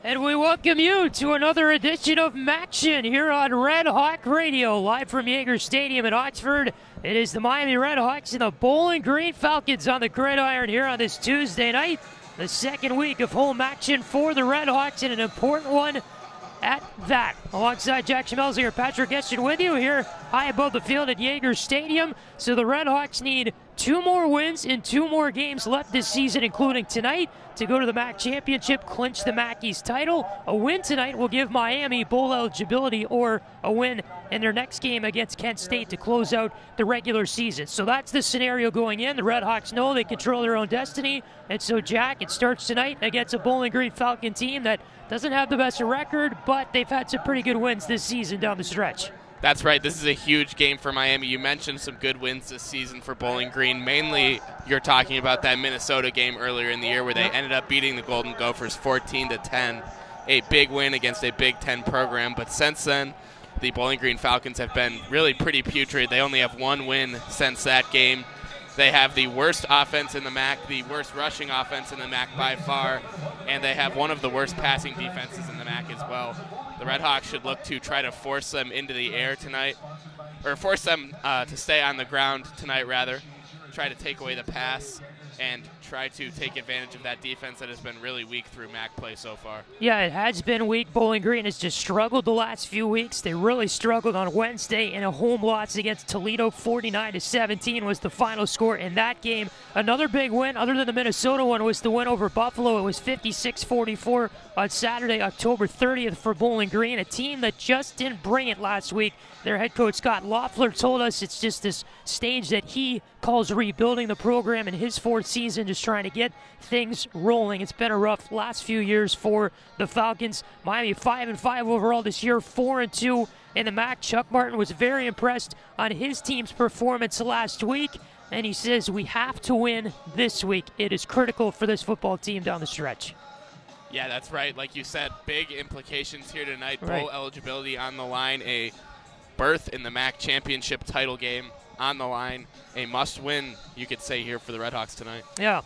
And we welcome you to another edition of Maction here on Red Hawk Radio, live from Yager Stadium in Oxford. It is the Miami RedHawks and the Bowling Green Falcons on the gridiron here on this Tuesday night. The second week of home action for the RedHawks, and an important one at that. Alongside Jack Schmelzinger, Patrick Geshan with you here high above the field at Yager Stadium. So the RedHawks need 2 more wins in 2 more games left this season, including tonight, to go to the MAC Championship, clinch the MAC East title. A win tonight will give Miami bowl eligibility, or a win in their next game against Kent State to close out the regular season. So that's the scenario going in. The RedHawks know they control their own destiny. And so, Jack, it starts tonight against a Bowling Green Falcon team that doesn't have the best record, but they've had some pretty good wins this season down the stretch. That's right. This is a huge game for Miami. You mentioned some good wins this season for Bowling Green. Mainly, you're talking about that Minnesota game earlier in the year where they ended up beating the Golden Gophers 14-10. A big win against a Big Ten program. But since then, the Bowling Green Falcons have been really pretty putrid. They only have 1 win since that game. They have the worst offense in the MAC, the worst rushing offense in the MAC by far, and they have one of the worst passing defenses in the MAC as well. The RedHawks should look to try to force them into the air tonight, or force them to stay on the ground tonight, rather. Try to take away the pass and try to take advantage of that defense that has been really weak through MAC play so far. Yeah, it has been weak. Bowling Green has just struggled the last few weeks. They really struggled on Wednesday in a home loss against Toledo. 49-17 was the final score in that game. Another big win, other than the Minnesota one, was the win over Buffalo. It was 56-44 on Saturday, October 30th for Bowling Green, a team that just didn't bring it last week. Their head coach, Scott Loeffler, told us it's just this stage that he calls rebuilding the program in his 4th season, just trying to get things rolling. It's been a rough last few years for the Falcons. Miami 5-5 overall this year, 4-2 in the MAC. Chuck Martin was very impressed on his team's performance last week, and he says we have to win this week. It is critical for this football team down the stretch. Yeah, that's right. Like you said, big implications here tonight. Right. Bowl eligibility on the line, a berth in the MAC championship title game on the line. A must-win, you could say, here for the RedHawks tonight. Yeah.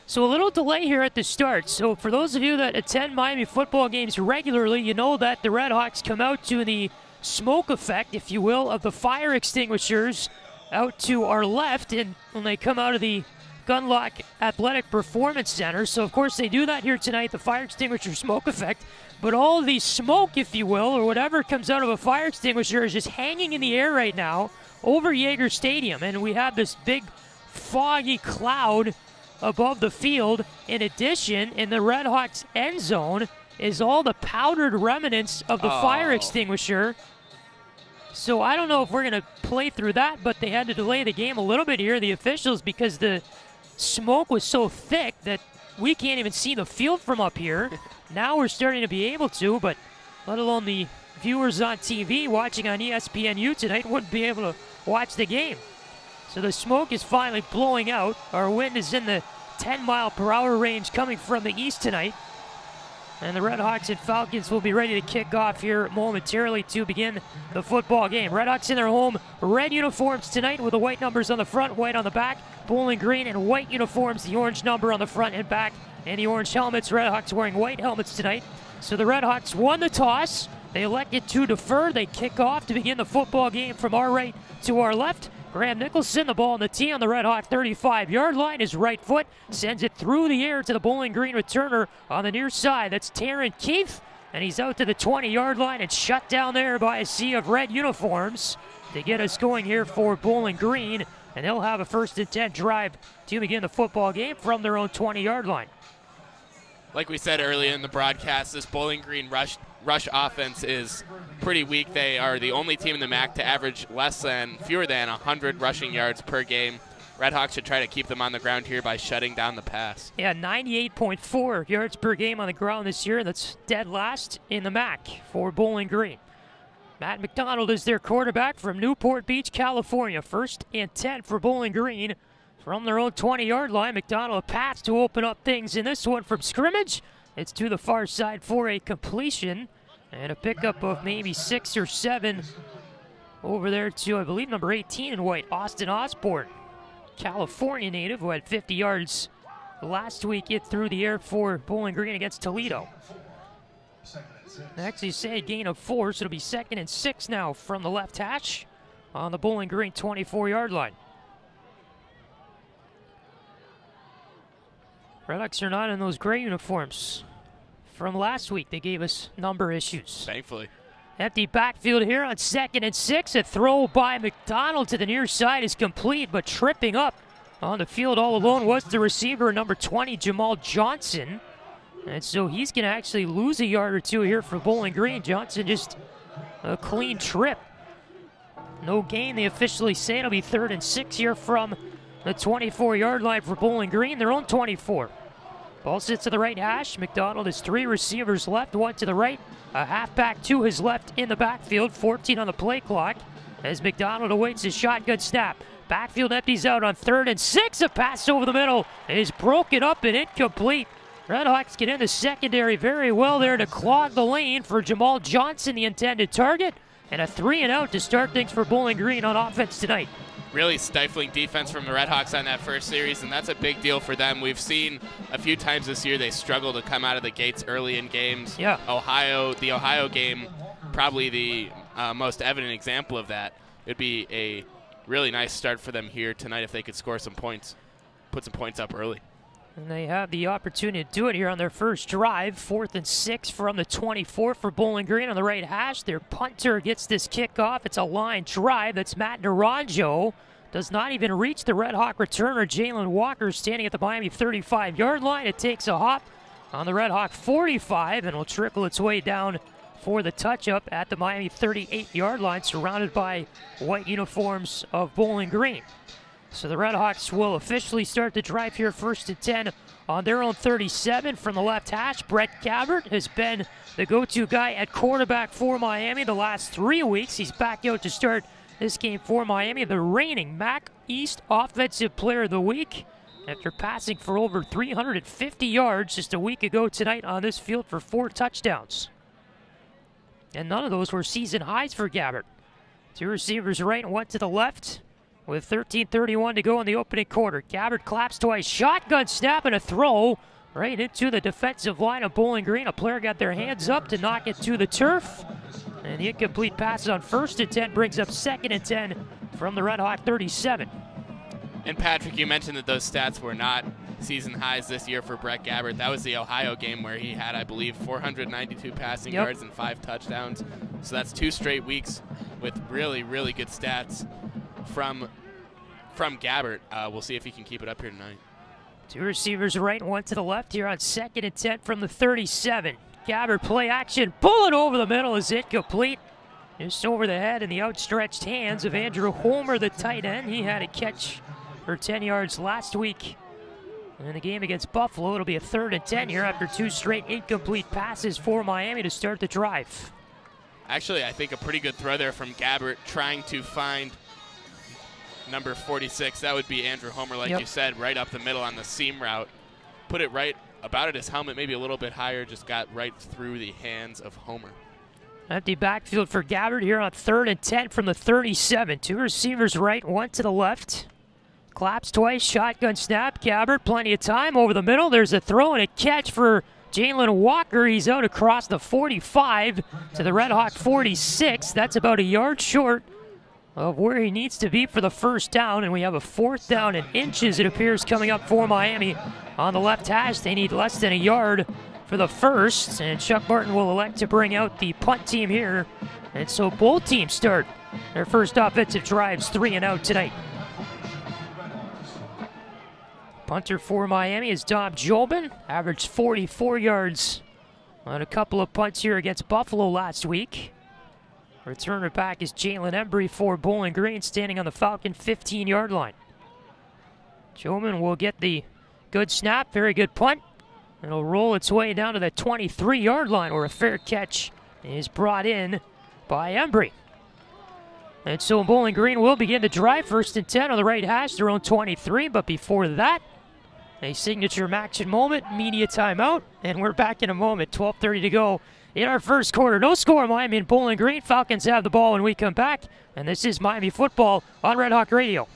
So a little delay here at the start. So for those of you that attend Miami football games regularly, you know that the RedHawks come out to the smoke effect, if you will, of the fire extinguishers out to our left, and when they come out of the Gunlock Athletic Performance Center. So, of course, they do that here tonight, the fire extinguisher smoke effect. But all the smoke, if you will, or whatever comes out of a fire extinguisher is just hanging in the air right now over Yager Stadium. And we have this big foggy cloud above the field. In addition, in the RedHawks end zone is all the powdered remnants of the fire extinguisher. So I don't know if we're going to play through that, but they had to delay the game a little bit here, the officials, because the smoke was so thick that we can't even see the field from up here. Now we're starting to be able to, but let alone the viewers on TV watching on ESPNU tonight wouldn't be able to watch the game. So the smoke is finally blowing out. Our wind is in the 10-mile-per-hour range coming from the east tonight. And the RedHawks and Falcons will be ready to kick off here momentarily to begin the football game. RedHawks in their home red uniforms tonight with the white numbers on the front, white on the back. Bowling Green and white uniforms, the orange number on the front and back, and the orange helmets. RedHawks wearing white helmets tonight. So the RedHawks won the toss. They elected to defer. They kick off to begin the football game from our right to our left. Graham Nicholson, the ball on the tee on the RedHawk 35-yard line. His right foot sends it through the air to the Bowling Green returner on the near side. That's Taryn Keith, and he's out to the 20-yard line and shut down there by a sea of red uniforms to get us going here for Bowling Green. And they'll have a 1st and 10 drive to begin the football game from their own 20-yard line. Like we said earlier in the broadcast, this Bowling Green rush offense is pretty weak. They are the only team in the MAC to average fewer than 100 rushing yards per game. RedHawks should try to keep them on the ground here by shutting down the pass. Yeah, 98.4 yards per game on the ground this year. That's dead last in the MAC for Bowling Green. Matt McDonald is their quarterback from Newport Beach, California. 1st and 10 for Bowling Green from their own 20-yard line. McDonald a pass to open up things in this one from scrimmage. It's to the far side for a completion and a pickup of maybe 6 or 7 over there to, I believe, number 18 in white, Austin Osborne, California native, who had 50 yards last week. It through the air for Bowling Green against Toledo. Actually say a gain of 4, so it'll be 2nd and 6 now from the left hash on the Bowling Green 24-yard line. RedHawks are not in those gray uniforms. From last week, they gave us number issues. Thankfully. Empty backfield here on 2nd and 6. A throw by McDonald to the near side is complete, but tripping up on the field all alone was the receiver, number 20, Jamal Johnson. And so he's going to actually lose a yard or two here for Bowling Green. Johnson just a clean trip. No gain, they officially say. It'll be 3rd and 6 here from the 24-yard line for Bowling Green, their own 24. Ball sits to the right hash. McDonald has 3 receivers left, 1 to the right. A halfback to his left in the backfield, 14 on the play clock as McDonald awaits his shotgun snap. Backfield empties out on 3rd and 6. A pass over the middle is broken up and incomplete. RedHawks get in the secondary very well there to clog the lane for Jamal Johnson, the intended target. And a 3-and-out to start things for Bowling Green on offense tonight. Really stifling defense from the RedHawks on that first series, and that's a big deal for them. We've seen a few times this year they struggle to come out of the gates early in games. Yeah. The Ohio game, probably the most evident example of that. It'd be a really nice start for them here tonight if they could score some points, put some points up early. And they have the opportunity to do it here on their first drive. 4th and 6 from the 24 for Bowling Green on the right hash. Their punter gets this kickoff. It's a line drive. That's Matt Naranjo. Does not even reach the RedHawk returner, Jalen Walker, standing at the Miami 35-yard line. It takes a hop on the RedHawk 45 and will trickle its way down for the touch-up at the Miami 38-yard line, surrounded by white uniforms of Bowling Green. So the RedHawks will officially start the drive here, 1st and 10 on their own 37 from the left hash. Brett Gabbert has been the go-to guy at quarterback for Miami the last 3 weeks. He's back out to start this game for Miami, the reigning MAC East Offensive Player of the Week, after passing for over 350 yards just a week ago tonight on this field for 4 touchdowns. And none of those were season highs for Gabbert. 2 receivers right and 1 to the left, with 13:31 to go in the opening quarter. Gabbert claps twice, shotgun snap and a throw right into the defensive line of Bowling Green. A player got their hands up to knock it to the turf. And the incomplete pass on 1st and 10 brings up 2nd and 10 from the RedHawk 37. And Patrick, you mentioned that those stats were not season highs this year for Brett Gabbert. That was the Ohio game where he had, I believe, 492 passing yards and 5 touchdowns. So that's 2 straight weeks with really, really good stats from Gabbert. We'll see if he can keep it up here tonight. 2 receivers right and 1 to the left here on 2nd and 10 from the 37. Gabbert play action, bullet over the middle is incomplete. Just over the head and the outstretched hands of Andrew Homer, the tight end. He had a catch for 10 yards last week in the game against Buffalo. It'll be a 3rd and 10 here after 2 straight incomplete passes for Miami to start the drive. Actually, I think a pretty good throw there from Gabbert, trying to find number 46. That would be Andrew Homer, like you said, right up the middle on the seam route. Put it right about at his helmet, maybe a little bit higher, just got right through the hands of Homer. Empty backfield for Gabbert here on 3rd and 10 from the 37. 2 receivers right, 1 to the left. Claps twice, shotgun snap. Gabbert, plenty of time over the middle. There's a throw and a catch for Jalen Walker. He's out across the 45 to the RedHawk 46. That's about a yard short of where he needs to be for the first down, and we have a 4th down and inches, it appears, coming up for Miami on the left hash. They need less than a yard for the first, and Chuck Martin will elect to bring out the punt team here. And so both teams start their first offensive drives 3-and-out tonight. Punter for Miami is Dom Jobin, averaged 44 yards on a couple of punts here against Buffalo last week. Returner back is Jalen Embry for Bowling Green, standing on the Falcon 15-yard line. Jobin will get the good snap, very good punt. It'll roll its way down to the 23-yard line where a fair catch is brought in by Embry. And so Bowling Green will begin the drive, 1st and 10 on the right hash, their own 23. But before that, a signature action moment, media timeout, and we're back in a moment. 12:30 to go in our first quarter. No score, Miami and Bowling Green. Falcons have the ball when we come back, and this is Miami football on Red Hawk Radio.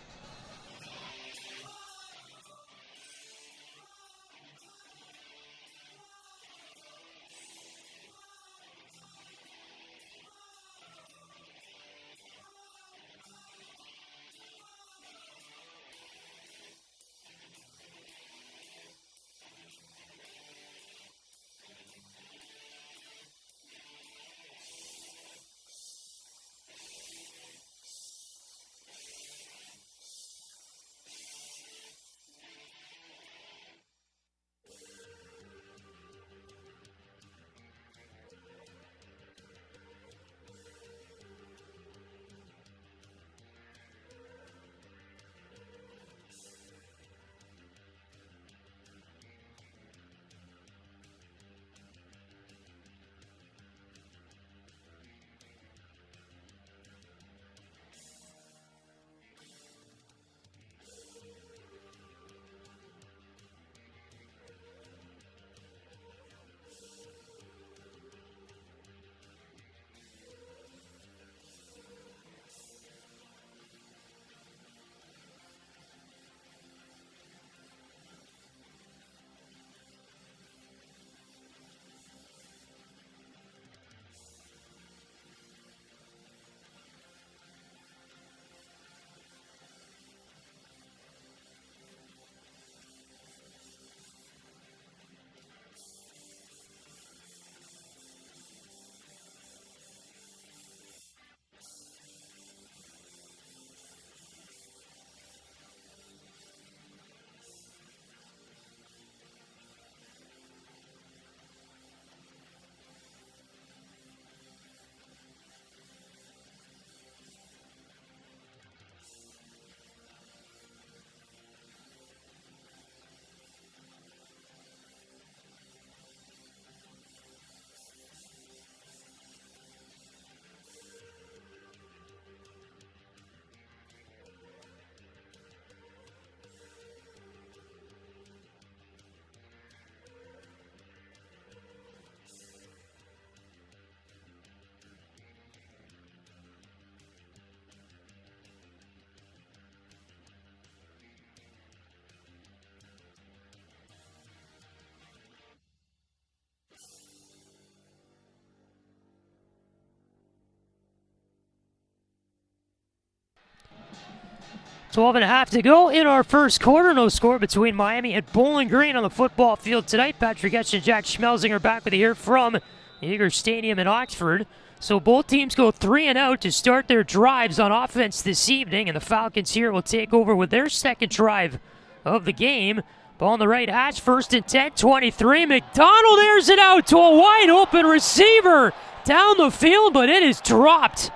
12.5 to go in our first quarter. No score between Miami and Bowling Green on the football field tonight. Patrick Geshan, Jack Schmelzinger back with you here from Yager Stadium in Oxford. So both teams go 3 and out to start their drives on offense this evening, and the Falcons here will take over with their second drive of the game. Ball on the right hash, 1st and 10, 23. McDonald airs it out to a wide open receiver down the field, but it is dropped.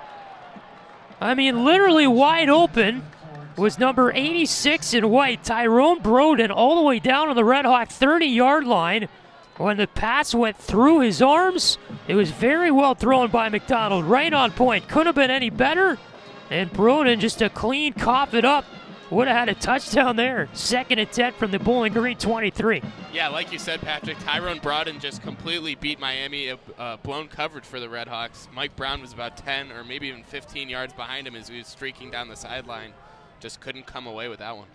I mean, literally wide open was number 86 in white, Tyrone Broden, all the way down on the RedHawk 30-yard line. When the pass went through his arms, it was very well thrown by McDonald, right on point. Couldn't have been any better. And Broden just a clean cough it up. Would have had a touchdown there. 2nd and 10 from the Bowling Green 23. Yeah, like you said, Patrick, Tyrone Broden just completely beat Miami. Blown coverage for the RedHawks. Mike Brown was about 10 or maybe even 15 yards behind him as he was streaking down the sideline. Just couldn't come away with that one.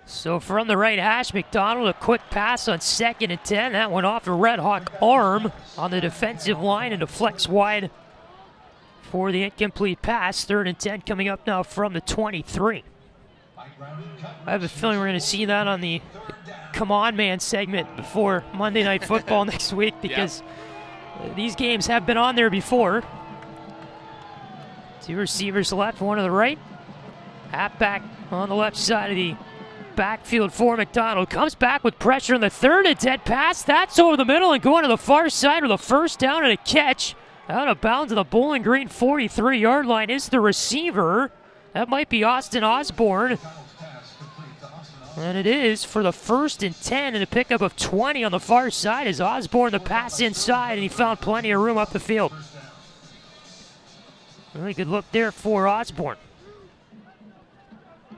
So from the right hash, McDonald, a quick pass on 2nd and 10. That went off a RedHawk arm on the defensive line and a flex wide for the incomplete pass. 3rd and 10 coming up now from the 23. I have a feeling we're going to see that on the Come On Man segment before Monday Night Football next week, because these games have been on there before. 2 receivers left, 1 to the right. Halfback on the left side of the backfield for McDonald. Comes back with pressure on the 3rd and 10 pass. That's over the middle and going to the far side with a first down and a catch. Out of bounds to the Bowling Green 43-yard line is the receiver. That might be Austin Osborne. And it is for the 1st and 10 and a pickup of 20 on the far side as Osborne the pass inside, and he found plenty of room up the field. Really good look there for Osborne.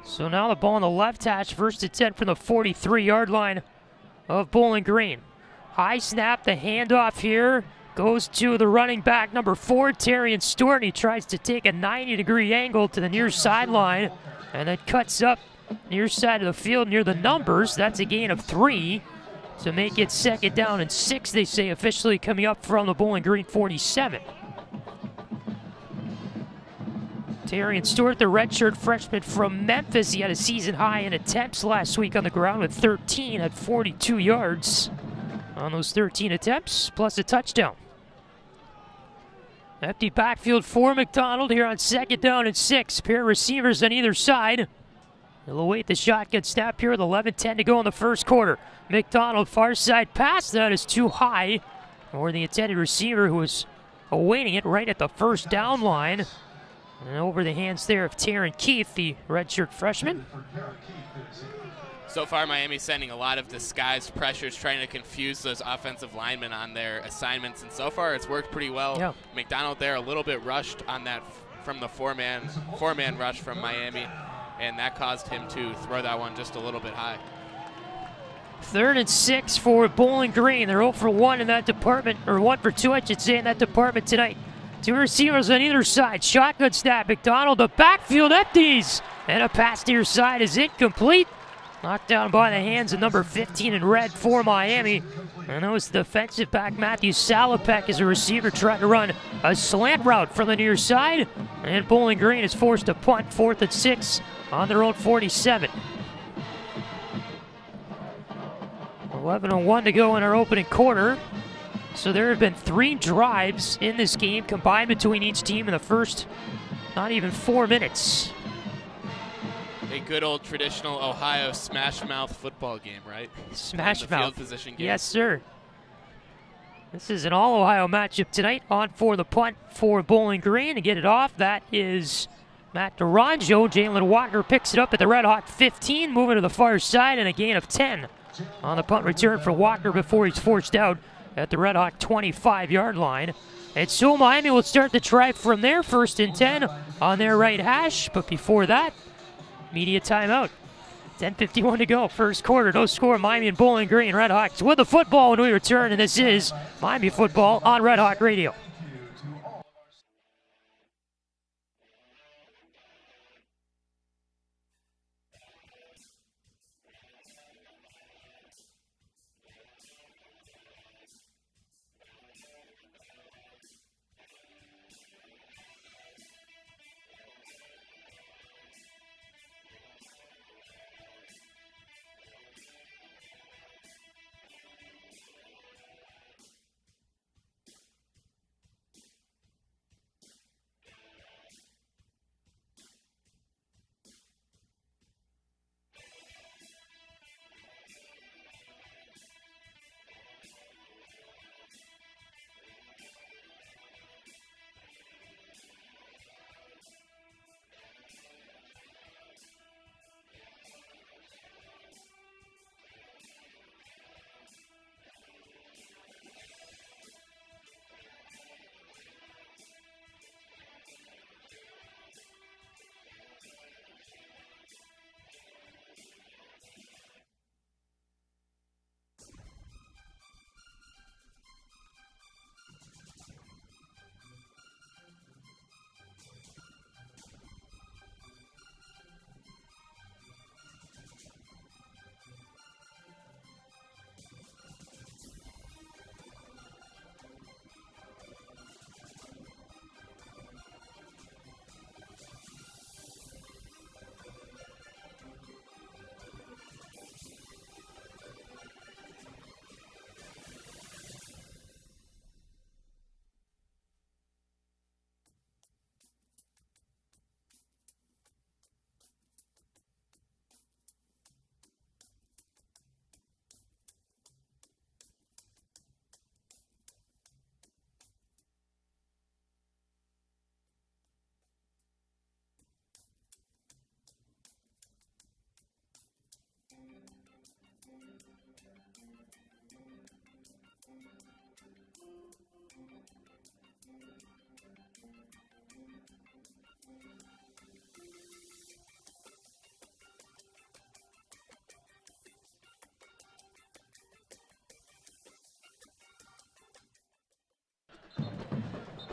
So now the ball on the left hash, 1st and 10 from the 43-yard line of Bowling Green. High snap, the handoff here goes to the running back, number 4, Terrian Stewart. He tries to take a 90-degree angle to the near sideline and then cuts up near side of the field near the numbers. That's a gain of 3 to make it 2nd down and 6, they say, officially coming up from the Bowling Green 47. Terrian Stewart, the redshirt freshman from Memphis. He had a season high in attempts last week on the ground with 13 at 42 yards on those 13 attempts, plus a touchdown. Empty backfield for McDonald here on 2nd down and 6. Pair of receivers on either side. They'll await the shotgun snap here with 11:10 to go in the first quarter. McDonald, far side pass. That is too high for the intended receiver, who was awaiting it right at the first down line. And over the hands there of Taryn Keefe, the redshirt freshman. So far, Miami's sending a lot of disguised pressures, trying to confuse those offensive linemen on their assignments, and so far it's worked pretty well. Yeah. McDonald there a little bit rushed on that from the four-man rush from Miami, and that caused him to throw that one just a little bit high. 3rd and 6 for Bowling Green. They're 0 for 1 in that department, or 1 for 2, I should say, in that department tonight. 2 receivers on either side. Shotgun snap. McDonald, the backfield empties. And a pass near side is incomplete. Knocked down by the hands of number 15 in red for Miami. And that was defensive back Matthew Salopek as a receiver trying to run a slant route from the near side. And Bowling Green is forced to punt, 4th and 6 on their own 47. 11:01 to go in our opening quarter. So there have been 3 drives in this game combined between each team in the first not even 4 minutes. A good old traditional Ohio smash mouth football game, right? Smash mouth. Field position game. Yes, sir. This is an all-Ohio matchup tonight. On for the punt for Bowling Green to get it off. That is Matt Duranjo. Jalen Walker picks it up at the RedHawk 15, moving to the far side, and a gain of 10 on the punt return for Walker before he's forced out at the RedHawk 25-yard line. And so Miami will start the drive from there, 1st and 10 on their right hash. But before that, media timeout. 10:51 to go, first quarter. No score, Miami and Bowling Green. RedHawks with the football when we return, and this is Miami Football on RedHawk Radio.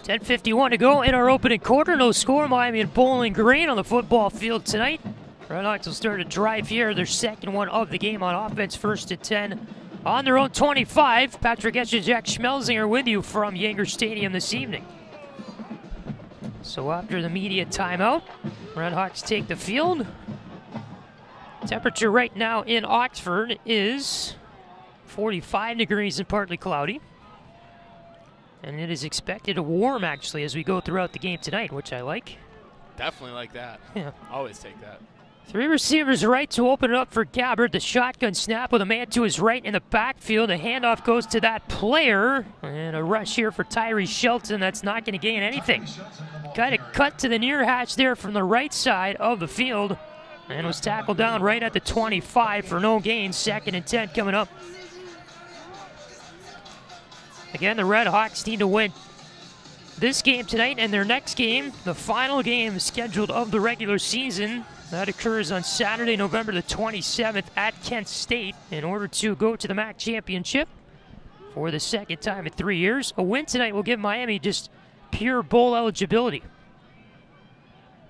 10:51 to go in our opening quarter. No score. Miami and Bowling Green on the football field tonight. RedHawks will start a drive here. Their second one of the game on offense. 1st and 10 on their own 25. Patrick Geshan, Jack Schmelzinger with you from Yager Stadium this evening. So after the media timeout, RedHawks take the field. Temperature right now in Oxford is 45 degrees and partly cloudy. And it is expected to warm, actually, as we go throughout the game tonight, which I like. Definitely like that. Yeah. Always take that. 3 receivers right to open it up for Gabbard. The shotgun snap with a man to his right in the backfield. The handoff goes to that player. And a rush here for Tyree Shelton. That's not going to gain anything. Kind of cut to the near hatch there from the right side of the field. And was tackled down right at the 25 for no gain. 2nd and 10 coming up. Again, the RedHawks need to win this game tonight and their next game, the final game scheduled of the regular season. That occurs on Saturday, November the 27th at Kent State in order to go to the MAC championship for the second time in 3 years. A win tonight will give Miami just pure bowl eligibility.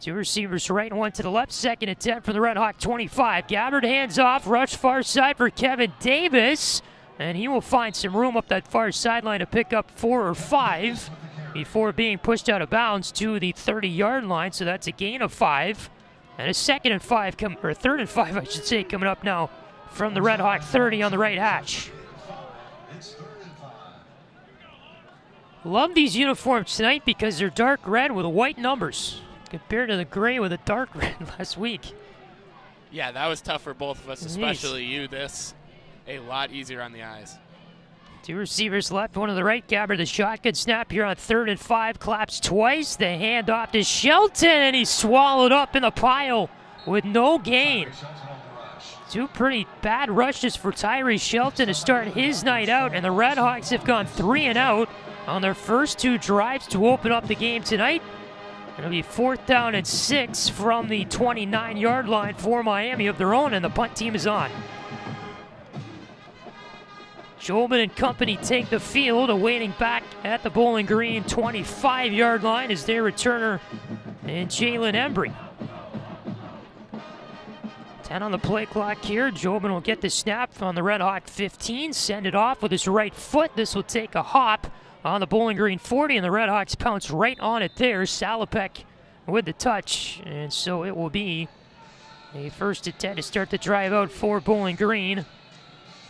2 receivers right and 1 to the left. 2nd and 10 for the RedHawk 25. Gabbard hands off, rush far side for Kevin Davis. And he will find some room up that far sideline to pick up 4 or 5 before being pushed out of bounds to the 30-yard line. So that's a gain of 5. And a 2nd and 5, or 3rd and 5, I should say, coming up now from the RedHawk 30 on the right hatch. Love these uniforms tonight because they're dark red with white numbers compared to the gray with a dark red last week. Yeah, that was tough for both of us, especially you. This a lot easier on the eyes. 2 receivers left, 1 to the right. Gabbard, the shotgun snap here on 3rd and 5. Claps twice. The handoff to Shelton, and he's swallowed up in the pile with no gain. 2 pretty bad rushes for Tyree Shelton to start his night out, and the RedHawks have gone 3 and out on their first 2 drives to open up the game tonight. It'll be 4th down and 6 from the 29-yard line for Miami of their own, and the punt team is on. Jobin and company take the field, awaiting back at the Bowling Green 25-yard line is their returner and Jalen Embry. 10 on the play clock here. Jobin will get the snap on the RedHawk 15, send it off with his right foot. This will take a hop on the Bowling Green 40, and the RedHawks pounce right on it there. Salopek with the touch, and so it will be a 1st and 10 to start the drive out for Bowling Green.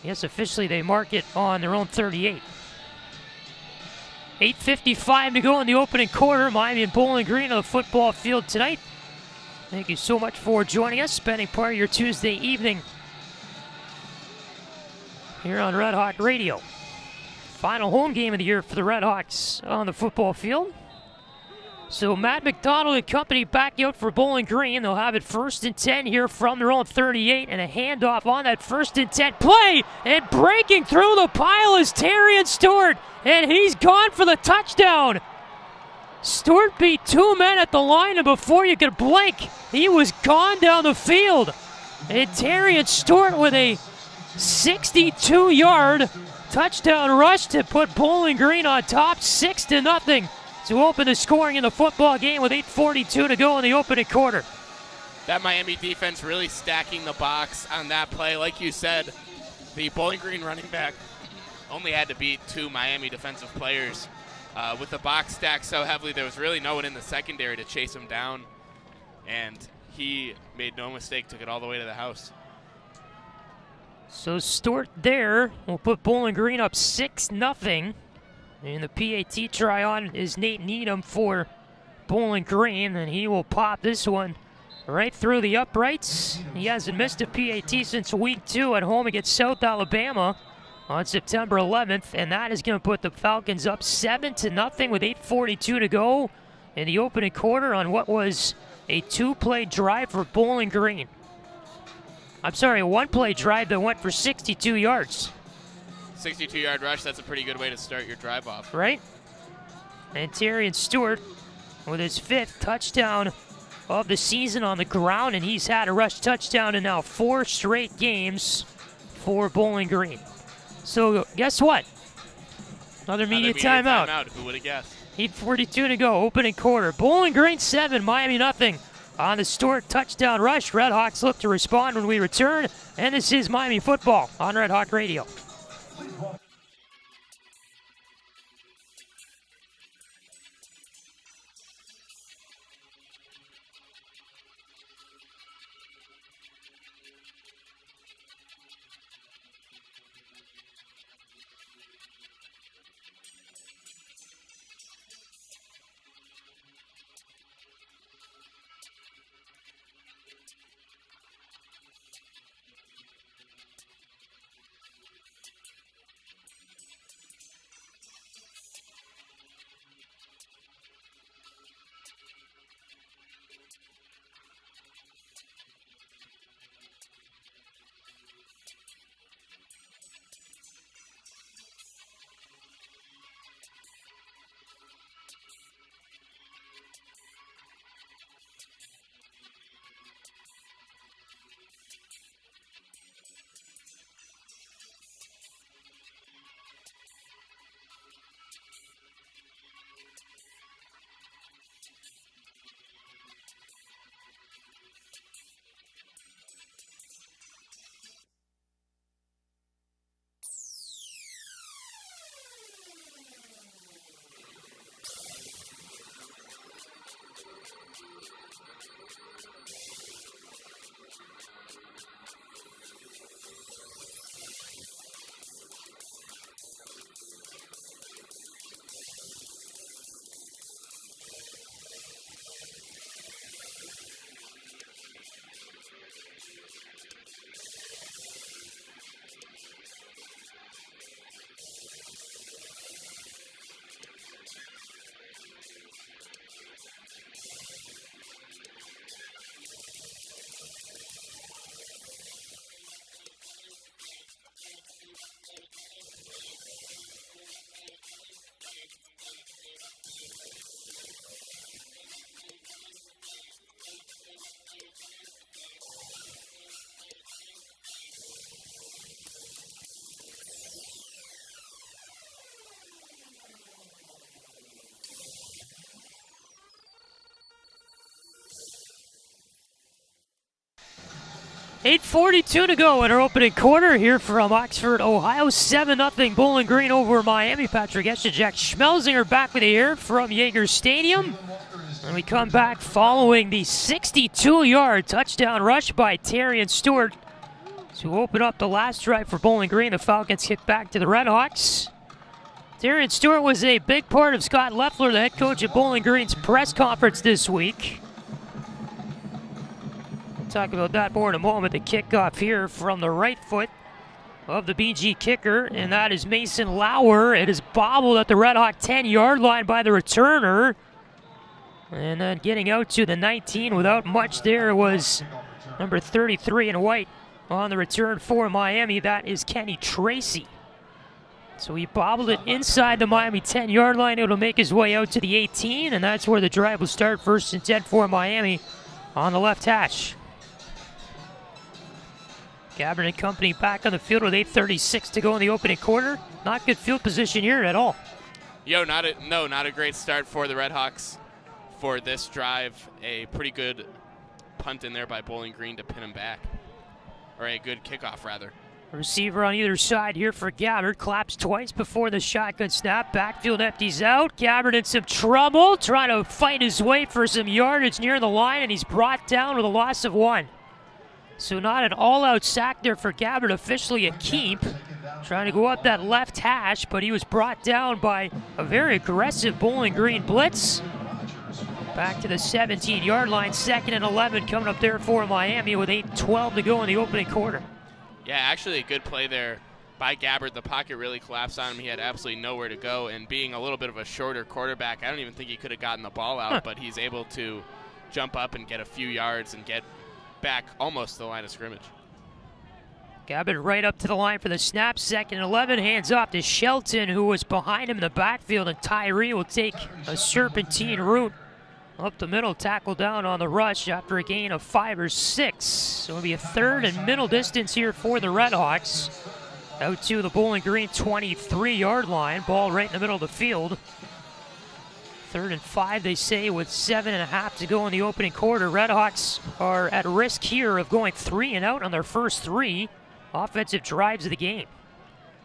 Yes, officially they mark it on their own 38. 8:55 to go in the opening quarter. Miami and Bowling Green on the football field tonight. Thank you so much for joining us, spending part of your Tuesday evening here on RedHawk Radio. Final home game of the year for the RedHawks on the football field. So Matt McDonald and company back out for Bowling Green. They'll have it 1st and 10 here from their own 38, and a handoff on that 1st and 10 play. And breaking through the pile is Terrian Stewart, and he's gone for the touchdown. Stewart beat 2 men at the line, and before you could blink, he was gone down the field. And Terrian Stewart with a 62-yard touchdown rush to put Bowling Green on top, 6-0. To open the scoring in the football game with 8:42 to go in the opening quarter. That Miami defense really stacking the box on that play. Like you said, the Bowling Green running back only had to beat 2 Miami defensive players. With the box stacked so heavily, there was really no one in the secondary to chase him down. And he made no mistake, took it all the way to the house. So Stewart there will put Bowling Green up 6-0. And the PAT try on is Nate Needham for Bowling Green, and he will pop this one right through the uprights. He hasn't missed a PAT since week 2 at home against South Alabama on September 11th, and that is going to put the Falcons up 7-0 with 8:42 to go in the opening quarter on what was a 2-play drive for Bowling Green. I'm sorry, a 1-play drive that went for 62 yards. 62-yard rush, that's a pretty good way to start your drive off. Right? And Terrian Stewart with his 5th touchdown of the season on the ground, and he's had a rush touchdown in now 4 straight games for Bowling Green. So guess what? Another media timeout. Who would have guessed? 8:42 to go, opening quarter. Bowling Green 7, Miami nothing. On the Stewart touchdown rush, RedHawks look to respond when we return. And this is Miami football on Red Hawk Radio. $8:42 to go in our opening quarter here from Oxford, Ohio. 7-0 Bowling Green over Miami. Patrick Geshan, Jack Schmelzinger back with the air from Yager Stadium. And we come back following the 62-yard touchdown rush by Terrian Stewart to open up the last drive for Bowling Green. The Falcons kick back to the RedHawks. Terrian Stewart was a big part of Scott Leffler, the head coach at Bowling Green's press conference this week. Talk about that more in a moment. The kickoff here from the right foot of the BG kicker, and that is Mason Lauer. It is bobbled at the Red Hawk 10-yard line by the returner. And then getting out to the 19 without much there was number 33 in white on the return for Miami. That is Kenny Tracy. So he bobbled it inside the Miami 10-yard line. It'll make his way out to the 18, and that's where the drive will start. 1st and 10 for Miami on the left hash. Gabbard and company back on the field with 8:36 to go in the opening quarter. Not good field position here at all. Not a great start for the RedHawks for this drive. A pretty good punt in there by Bowling Green to pin him back. Or a good kickoff, rather. Receiver on either side here for Gabbard. Claps twice before the shotgun snap. Backfield empties out. Gabbard in some trouble, trying to fight his way for some yardage near the line, and he's brought down with a loss of 1. So not an all-out sack there for Gabbard, officially a keep. Trying to go up that left hash, but he was brought down by a very aggressive Bowling Green blitz. Back to the 17-yard line, 2nd and 11 coming up there for Miami with 8:12 to go in the opening quarter. Yeah, actually a good play there by Gabbard. The pocket really collapsed on him. He had absolutely nowhere to go, and being a little bit of a shorter quarterback, I don't even think he could have gotten the ball out, but he's able to jump up and get a few yards and get back almost to the line of scrimmage. Gabbard right up to the line for the snap. 2nd and 11, hands off to Shelton, who was behind him in the backfield, and Tyree will take a serpentine route up the middle, tackle down on the rush after a gain of 5 or 6. So it'll be a 3rd and middle distance here for the RedHawks. Out to the Bowling Green 23-yard line. Ball right in the middle of the field. 3rd and 5, they say, with 7.5 to go in the opening quarter. RedHawks are at risk here of going 3 and out on their first 3 offensive drives of the game.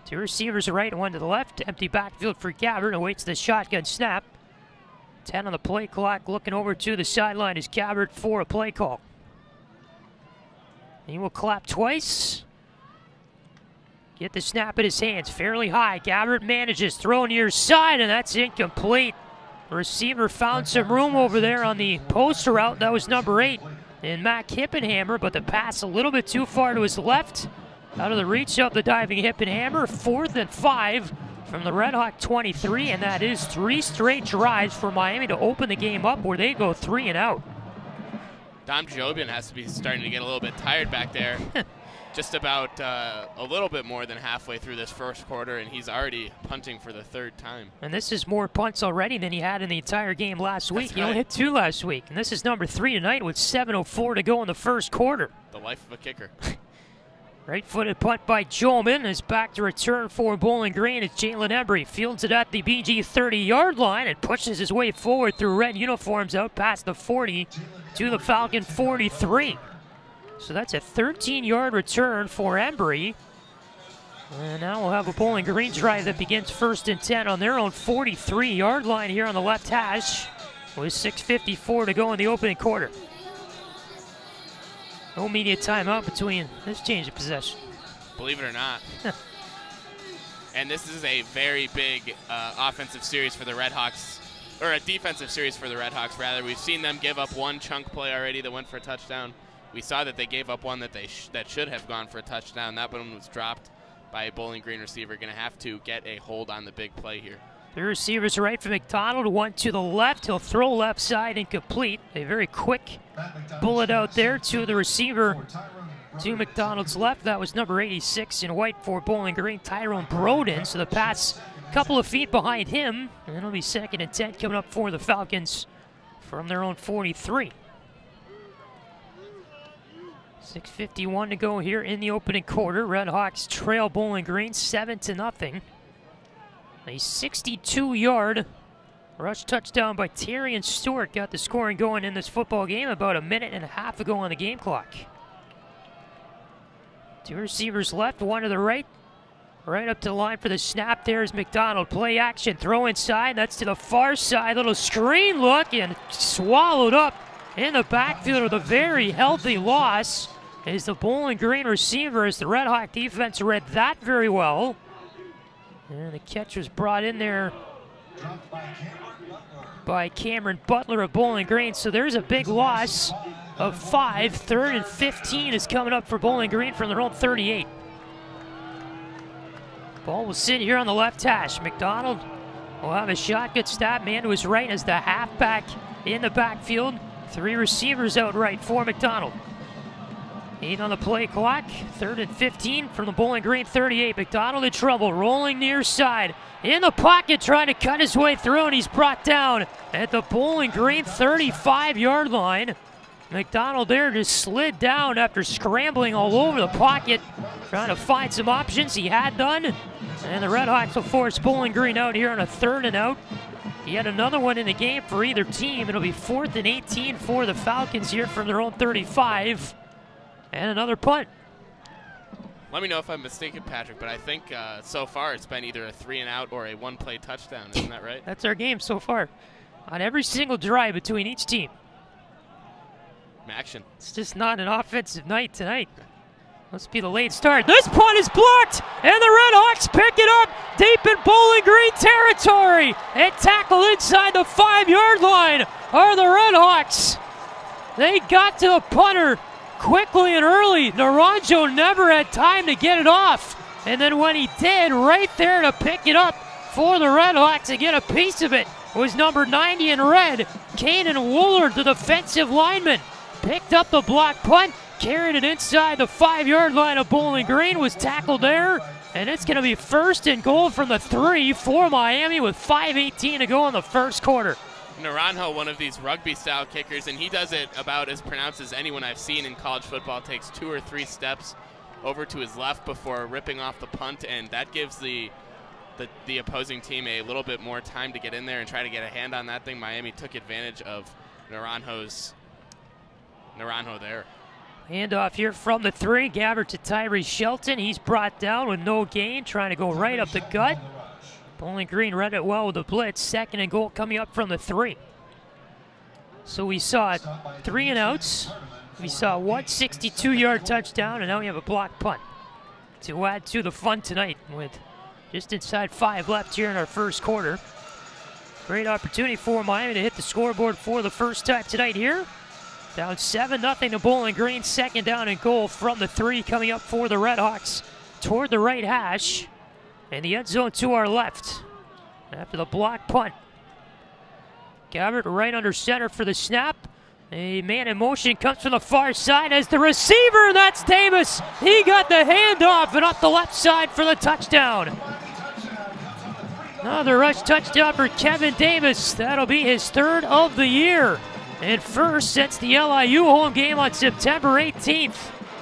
2 receivers to right and 1 to the left. Empty backfield for Gabbard. Awaits the shotgun snap. 10 on the play clock. Looking over to the sideline is Gabbard for a play call. He will clap twice. Get the snap in his hands. Fairly high. Gabbard manages. Throw near side, and that's incomplete. Receiver found some room over there on the post route. That was number 8 in Mac Hippenhammer, but the pass a little bit too far to his left. Out of the reach of the diving Hippenhammer. 4th and 5 from the RedHawk 23, and that is 3 straight drives for Miami to open the game up where they go 3 and out. Dom Jobian has to be starting to get a little bit tired back there. Just about a little bit more than halfway through this first quarter, and he's already punting for the 3rd time. And this is more punts already than he had in the entire game last week. That's He only right. hit 2 last week, and this is number 3 tonight with 7:04 to go in the first quarter. The life of a kicker. Right-footed punt by Jolman is back to return for Bowling Green as Jalen Embry fields it at the BG 30-yard line and pushes his way forward through red uniforms out past the 40 to the Falcon 43. So that's a 13-yard return for Embry. And now we'll have a Bowling Green drive that begins 1st and 10 on their own 43-yard line here on the left hash with 6:54 to go in the opening quarter. No media timeout between this change of possession. Believe it or not. And this is a very big offensive series for the RedHawks, or a defensive series for the RedHawks, rather. We've seen them give up 1 chunk play already that went for a touchdown. We saw that they gave up one that that should have gone for a touchdown. That one was dropped by a Bowling Green receiver. Going to have to get a hold on the big play here. The receivers right for McDonald, 1 to the left. He'll throw left side incomplete. A very quick bullet out there to the receiver to McDonald's left. That was number 86 in white for Bowling Green, Tyrone Broden. So the pass a couple of feet behind him. And it'll be 2nd and 10 coming up for the Falcons from their own 43. 6:51 to go here in the opening quarter. RedHawks trail Bowling Green 7-0. A 62-yard rush touchdown by Terrian Stewart got the scoring going in this football game about a minute and a half ago on the game clock. 2 receivers left, 1 to the right. Right up to the line for the snap. There's McDonald. Play action, throw inside. That's to the far side. Little screen look and swallowed up in the backfield with a very healthy loss. Is the Bowling Green receiver as the RedHawk defense read that very well. And the catch was brought in there by Cameron Butler of Bowling Green. So there's a big loss of 5. 3rd and 15 is coming up for Bowling Green from their own 38. Ball will sit here on the left hash. McDonald will have a shotgun stab. Man to his right as the halfback in the backfield. 3 receivers out right for McDonald. 8 on the play clock. 3rd and 15 from the Bowling Green 38. McDonald in trouble, rolling near side. In the pocket, trying to cut his way through, and he's brought down at the Bowling Green 35-yard line. McDonald there just slid down after scrambling all over the pocket, trying to find some options. He had done, and the RedHawks will force Bowling Green out here on a 3rd and out. Yet another one in the game for either team. It'll be 4th and 18 for the Falcons here from their own 35. And another punt. Let me know if I'm mistaken, Patrick, but I think so far it's been either a 3 and out or a 1-play touchdown. Isn't that right? That's our game so far. On every single drive between each team. Action. It's just not an offensive night tonight. Must be the late start. This punt is blocked, and the RedHawks pick it up deep in Bowling Green territory. And tackled inside the 5-yard line are the RedHawks. They got to the punter quickly and early. Naranjo never had time to get it off. And then when he did, right there to pick it up for the RedHawks to get a piece of it was number 90 in red, Kanan Woolard, the defensive lineman. Picked up the block punt, carried it inside the 5-yard line of Bowling Green, was tackled there, and it's going to be 1st and goal from the 3 for Miami with 5:18 to go in the first quarter. Naranjo, one of these rugby-style kickers, and he does it about as pronounced as anyone I've seen in college football. Takes 2 or 3 steps over to his left before ripping off the punt, and that gives the opposing team a little bit more time to get in there and try to get a hand on that thing. Miami took advantage of Naranjo there. Handoff here from the 3. Gabbert to Tyree Shelton. He's brought down with no gain, trying to go right up the gut. Bowling Green read it well with the blitz. 2nd and goal coming up from the 3. So we saw 3 and outs. We saw one 62-yard touchdown, and now we have a blocked punt to add to the fun tonight with just inside 5 left here in our first quarter. Great opportunity for Miami to hit the scoreboard for the first time tonight here. Down 7-0 to Bowling Green. 2nd down and goal from the 3 coming up for the RedHawks toward the right hash. And the end zone to our left after the block punt. Gabbert right under center for the snap. A man in motion comes from the far side as the receiver, and that's Davis. He got the handoff and up the left side for the touchdown. Another rush touchdown for Kevin Davis. That'll be his 3rd of the year. And first since the LIU home game on September 18th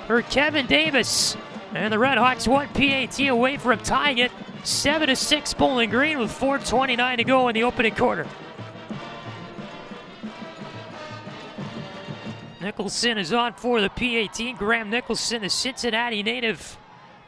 for Kevin Davis. And the RedHawks 1 PAT away from tying it. 7-6 Bowling Green with 4:29 to go in the opening quarter. Nicholson is on for the PAT. Graham Nicholson, a Cincinnati native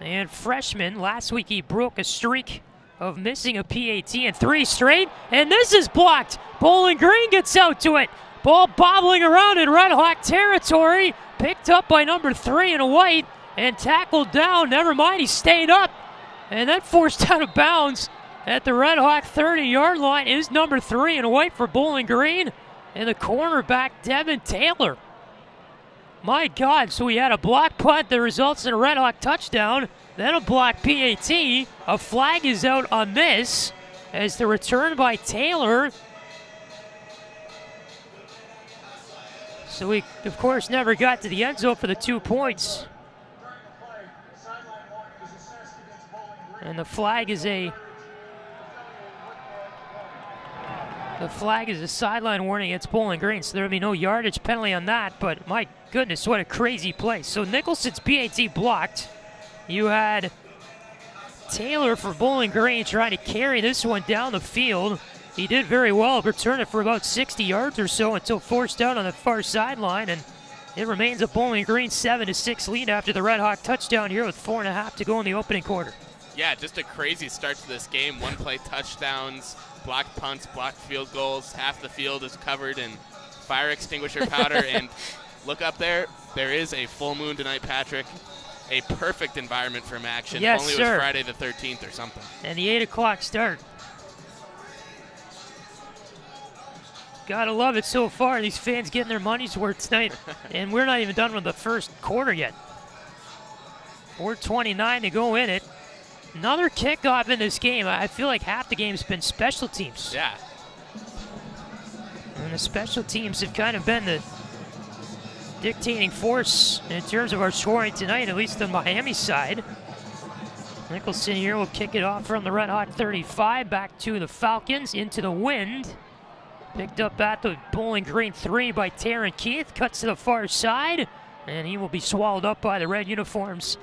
and freshman. Last week he broke a streak of missing a PAT in 3 straight. And this is blocked. Bowling Green gets out to it. Ball bobbling around in RedHawk territory. Picked up by number 3 in white and tackled down. Never mind, he stayed up. And then forced out of bounds at the RedHawk 30-yard line is number 3 in white for Bowling Green. And the cornerback, Devin Taylor. My God, so we had a block punt that results in a RedHawk touchdown, then a block PAT. A flag is out on this as the return by Taylor. So we, of course, never got to the end zone for the 2 points. And the flag is a sideline warning against Bowling Green, so there will be no yardage penalty on that, but my goodness, what a crazy play. So Nicholson's PAT blocked. You had Taylor for Bowling Green trying to carry this one down the field. He did very well, returned it for about 60 yards or so until forced out on the far sideline, and it remains a Bowling Green 7-6 lead after the RedHawk touchdown here with 4.5 to go in the opening quarter. Yeah, just a crazy start to this game. One play touchdowns, blocked punts, blocked field goals. Half the field is covered in fire extinguisher powder. And look up there. There is a full moon tonight, Patrick. A perfect environment for action. Yes, if only it was Friday the 13th or something. And the 8 o'clock start. Gotta love it so far. These fans getting their money's worth tonight. And we're not even done with the first quarter yet. 4:29 to go in it. Another kickoff in this game. I feel like half the game's been special teams. Yeah. And the special teams have kind of been the dictating force in terms of our scoring tonight, at least on Miami's side. Nicholson here will kick it off from the RedHawk 35, back to the Falcons, into the wind. Picked up at the Bowling Green 3 by Taryn Keith, cuts to the far side, and he will be swallowed up by the red uniforms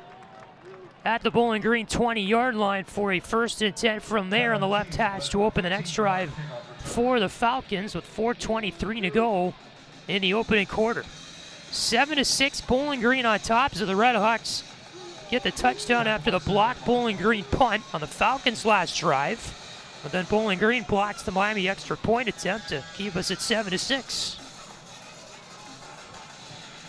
at the Bowling Green 20-yard line for a 1st and 10 from there on the left hash to open the next drive for the Falcons with 4:23 to go in the opening quarter. 7-6 Bowling Green on top, so the RedHawks get the touchdown after the blocked Bowling Green punt on the Falcons' last drive. But then Bowling Green blocks the Miami extra point attempt to keep us at 7-6.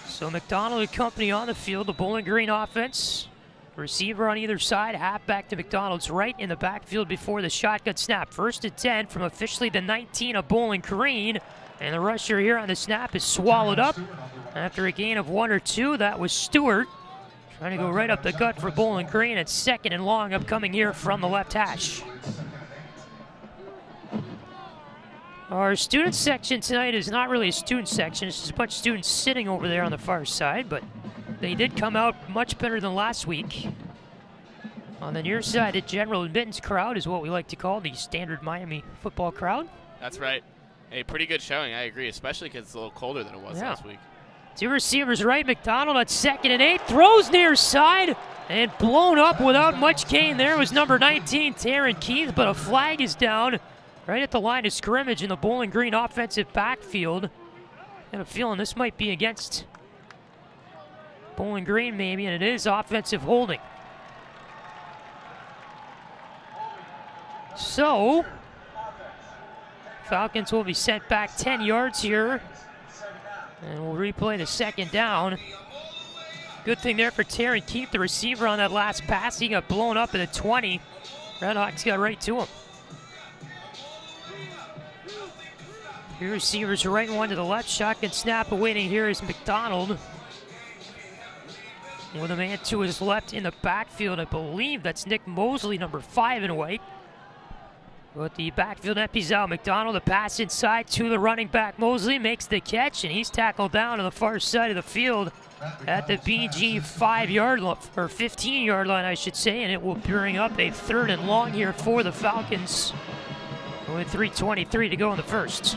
So McDonald and company on the field, the Bowling Green offense. Receiver on either side, halfback to McDonald's right in the backfield before the shotgun snap. 1st and 10 from officially the 19 of Bowling Green. And the rusher here on the snap is swallowed up after a gain of 1 or 2. That was Stewart. Trying to go right up the gut for Bowling Green. It's 2nd and long upcoming here from the left hash. Our student section tonight is not really a student section. It's just a bunch of students sitting over there on the far side, but they did come out much better than last week. On the near side, the general admittance crowd is what we like to call the standard Miami football crowd. That's right. A pretty good showing, I agree, especially because it's a little colder than it was last week. Two receivers right. McDonald at 2nd and 8. Throws near side and blown up without much gain. There was number 19, Taryn Keith, but a flag is down right at the line of scrimmage in the Bowling Green offensive backfield. I have a feeling this might be against Bowling Green maybe, and it is offensive holding. So, Falcons will be sent back 10 yards here. And we'll replay the 2nd down. Good thing there for Taryn Keith, the receiver on that last pass. He got blown up at the 20. RedHawks got right to him. Two receivers right and one to the left. Shotgun snap awaiting here is McDonald. With a man to his left in the backfield. I believe that's Nick Mosley, number 5 in white. But the backfield empties out. McDonald, the pass inside to the running back. Mosley makes the catch, and he's tackled down on the far side of the field at the BG 5-yard line, or 15-yard line, I should say, and it will bring up a 3rd and long here for the Falcons with 3:23 to go in the first.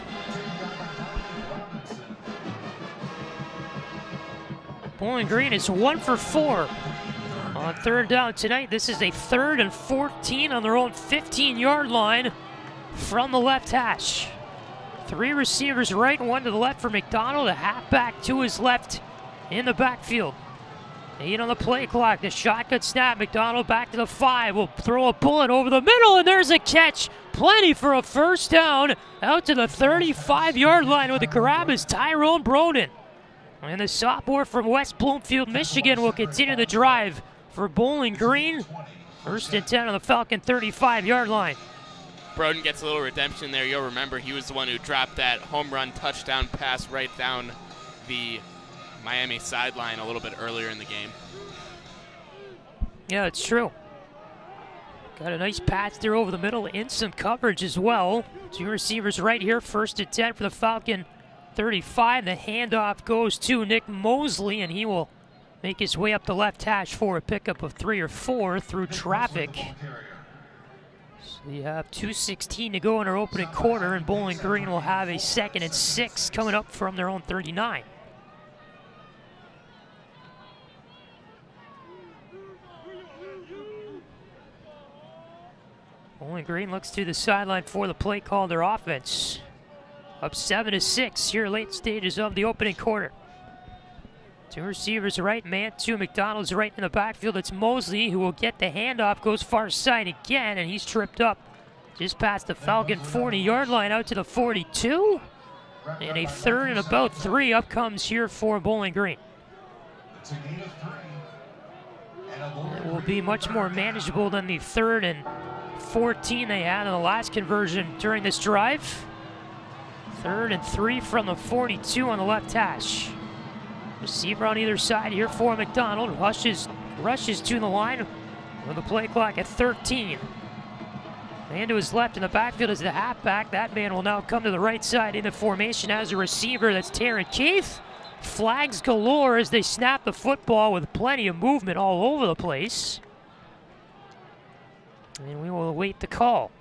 Bowling Green is 1 for 4 on 3rd down tonight. This is a 3rd and 14 on their own 15-yard line from the left hash. 3 receivers right and 1 to the left for McDonald. A halfback to his left in the backfield. 8 on the play clock. The shotgun snap. McDonald back to the 5. Will throw a bullet over the middle, and there's a catch. Plenty for a first down out to the 35-yard line with the grab is Tyrone Broden. And the sophomore from West Bloomfield, Michigan will continue the drive for Bowling Green. 1st and 10 on the Falcon 35-yard line. Broden gets a little redemption there. You'll remember he was the one who dropped that home run touchdown pass right down the Miami sideline a little bit earlier in the game. Yeah, it's true. Got a nice pass there over the middle in some coverage as well. 2 receivers right here. 1st and 10 for the Falcon 35. The handoff goes to Nick Mosley, and he will make his way up the left hash for a pickup of 3 or 4 through traffic. So you have 2:16 to go in our opening quarter, and Bowling Green will have a 2nd and 6 coming up from their own 39. Bowling Green looks to the sideline for the play call, their offense. Up 7-6 here late stages of the opening quarter. 2 receivers right, man 2. McDonald's right in the backfield. It's Mosley who will get the handoff, goes far side again, and he's tripped up just past the Falcon 40-yard line out to the 42. And a 3rd and about 3 up comes here for Bowling Green. It will be much more manageable than the 3rd and 14 they had in the last conversion during this drive. 3rd and 3 from the 42 on the left hash. Receiver on either side here for McDonald. Rushes to the line with the play clock at 13. Man to his left in the backfield is the halfback. That man will now come to the right side in the formation as a receiver. That's Taryn Keith. Flags galore as they snap the football with plenty of movement all over the place. And we will await the call.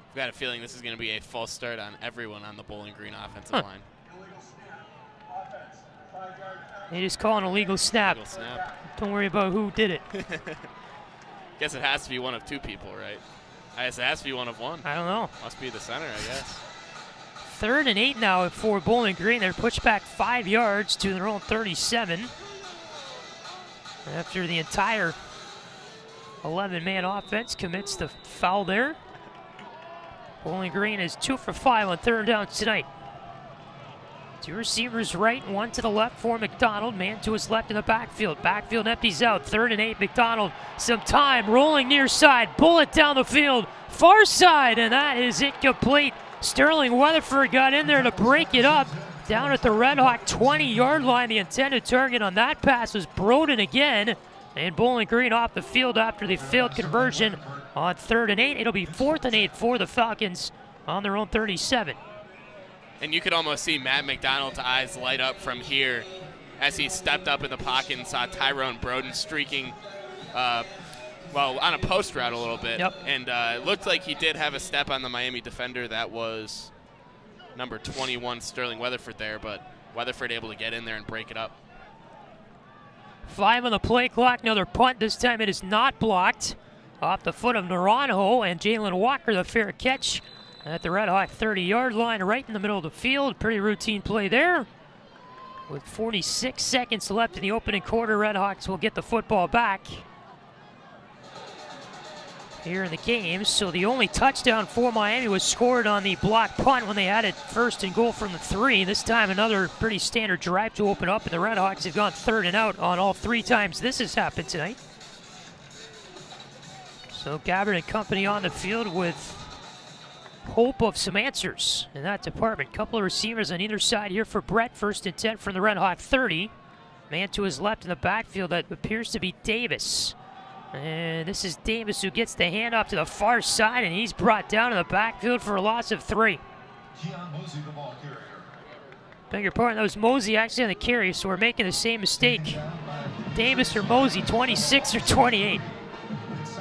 I've got a feeling this is going to be a false start on everyone on the Bowling Green offensive line. They just call an illegal snap. Illegal snap. Don't worry about who did it. Guess it has to be one of 2 people, right? I guess it has to be one of 1. I don't know. Must be the center, I guess. 3rd and 8 now for Bowling Green. They're pushed back 5 yards to their own 37. After the entire 11-man offense commits the foul there. Bowling Green is 2 for 5 on 3rd down tonight. 2 receivers right, 1 to the left for McDonald. Man to his left in the backfield. Backfield empties out. 3rd and 8. McDonald, some time, rolling near side. Bullet down the field. Far side, and that is incomplete. Sterling Weatherford got in there to break it up. Down at the RedHawk 20-yard line. The intended target on that pass was Broden again. And Bowling Green off the field after the failed conversion on 3rd and 8. It'll be 4th and 8 for the Falcons on their own 37. And you could almost see Matt McDonald's eyes light up from here as he stepped up in the pocket and saw Tyrone Broden streaking, well, on a post route a little bit. Yep. And it looked like he did have a step on the Miami defender. That was number 21, Sterling Weatherford there. But Weatherford able to get in there and break it up. 5 on the play clock, another punt. This time it is not blocked. Off the foot of Naranjo, and Jalen Walker, the fair catch at the RedHawk 30-yard line, right in the middle of the field. Pretty routine play there. With 46 seconds left in the opening quarter, RedHawks will get the football back here in the game. So the only touchdown for Miami was scored on the block punt when they had it 1st and goal from the 3. This time another pretty standard drive to open up, and the RedHawks have gone 3rd and out on all 3 times this has happened tonight. So Gabbard and company on the field with hope of some answers in that department. Couple of receivers on either side here for Brett. 1st and 10 from the RedHawk 30. Man to his left in the backfield, that appears to be Davis. And this is Davis who gets the hand up to the far side, and he's brought down in the backfield for a loss of 3. Beg your pardon, that was Mosey actually on the carry, so we're making the same mistake. Davis or Mosey, 26 or 28.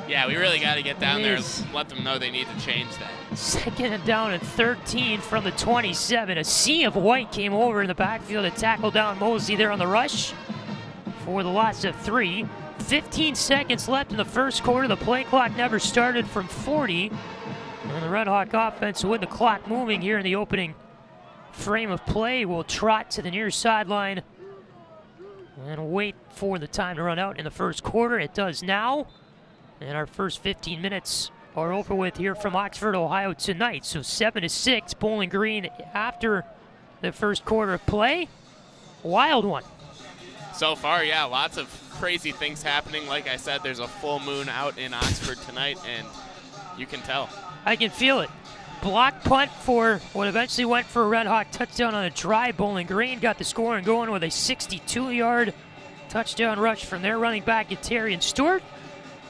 Yeah, we really got to get down there and let them know they need to change that. 2nd and down and 13 from the 27. A sea of white came over in the backfield to tackle down Mosey there on the rush for the loss of 3. 15 seconds left in the first quarter. The play clock never started from 40. And the RedHawk offense, with the clock moving here in the opening frame of play, will trot to the near sideline and wait for the time to run out in the first quarter. It does now. And our first 15 minutes are over with here from Oxford, Ohio tonight. So 7-6, Bowling Green after the first quarter of play. Wild one. So far, yeah, lots of crazy things happening. Like I said, there's a full moon out in Oxford tonight, and you can tell. I can feel it. Block punt for what eventually went for a RedHawk touchdown on a drive. Bowling Green got the scoring going with a 62-yard touchdown rush from their running back, Tyrion Stewart.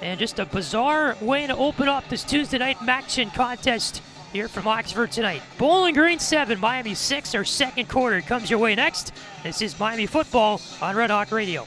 And just a bizarre way to open up this Tuesday night action contest here from Oxford tonight. Bowling Green 7, Miami 6. Our second quarter comes your way next. This is Miami football on RedHawk Radio.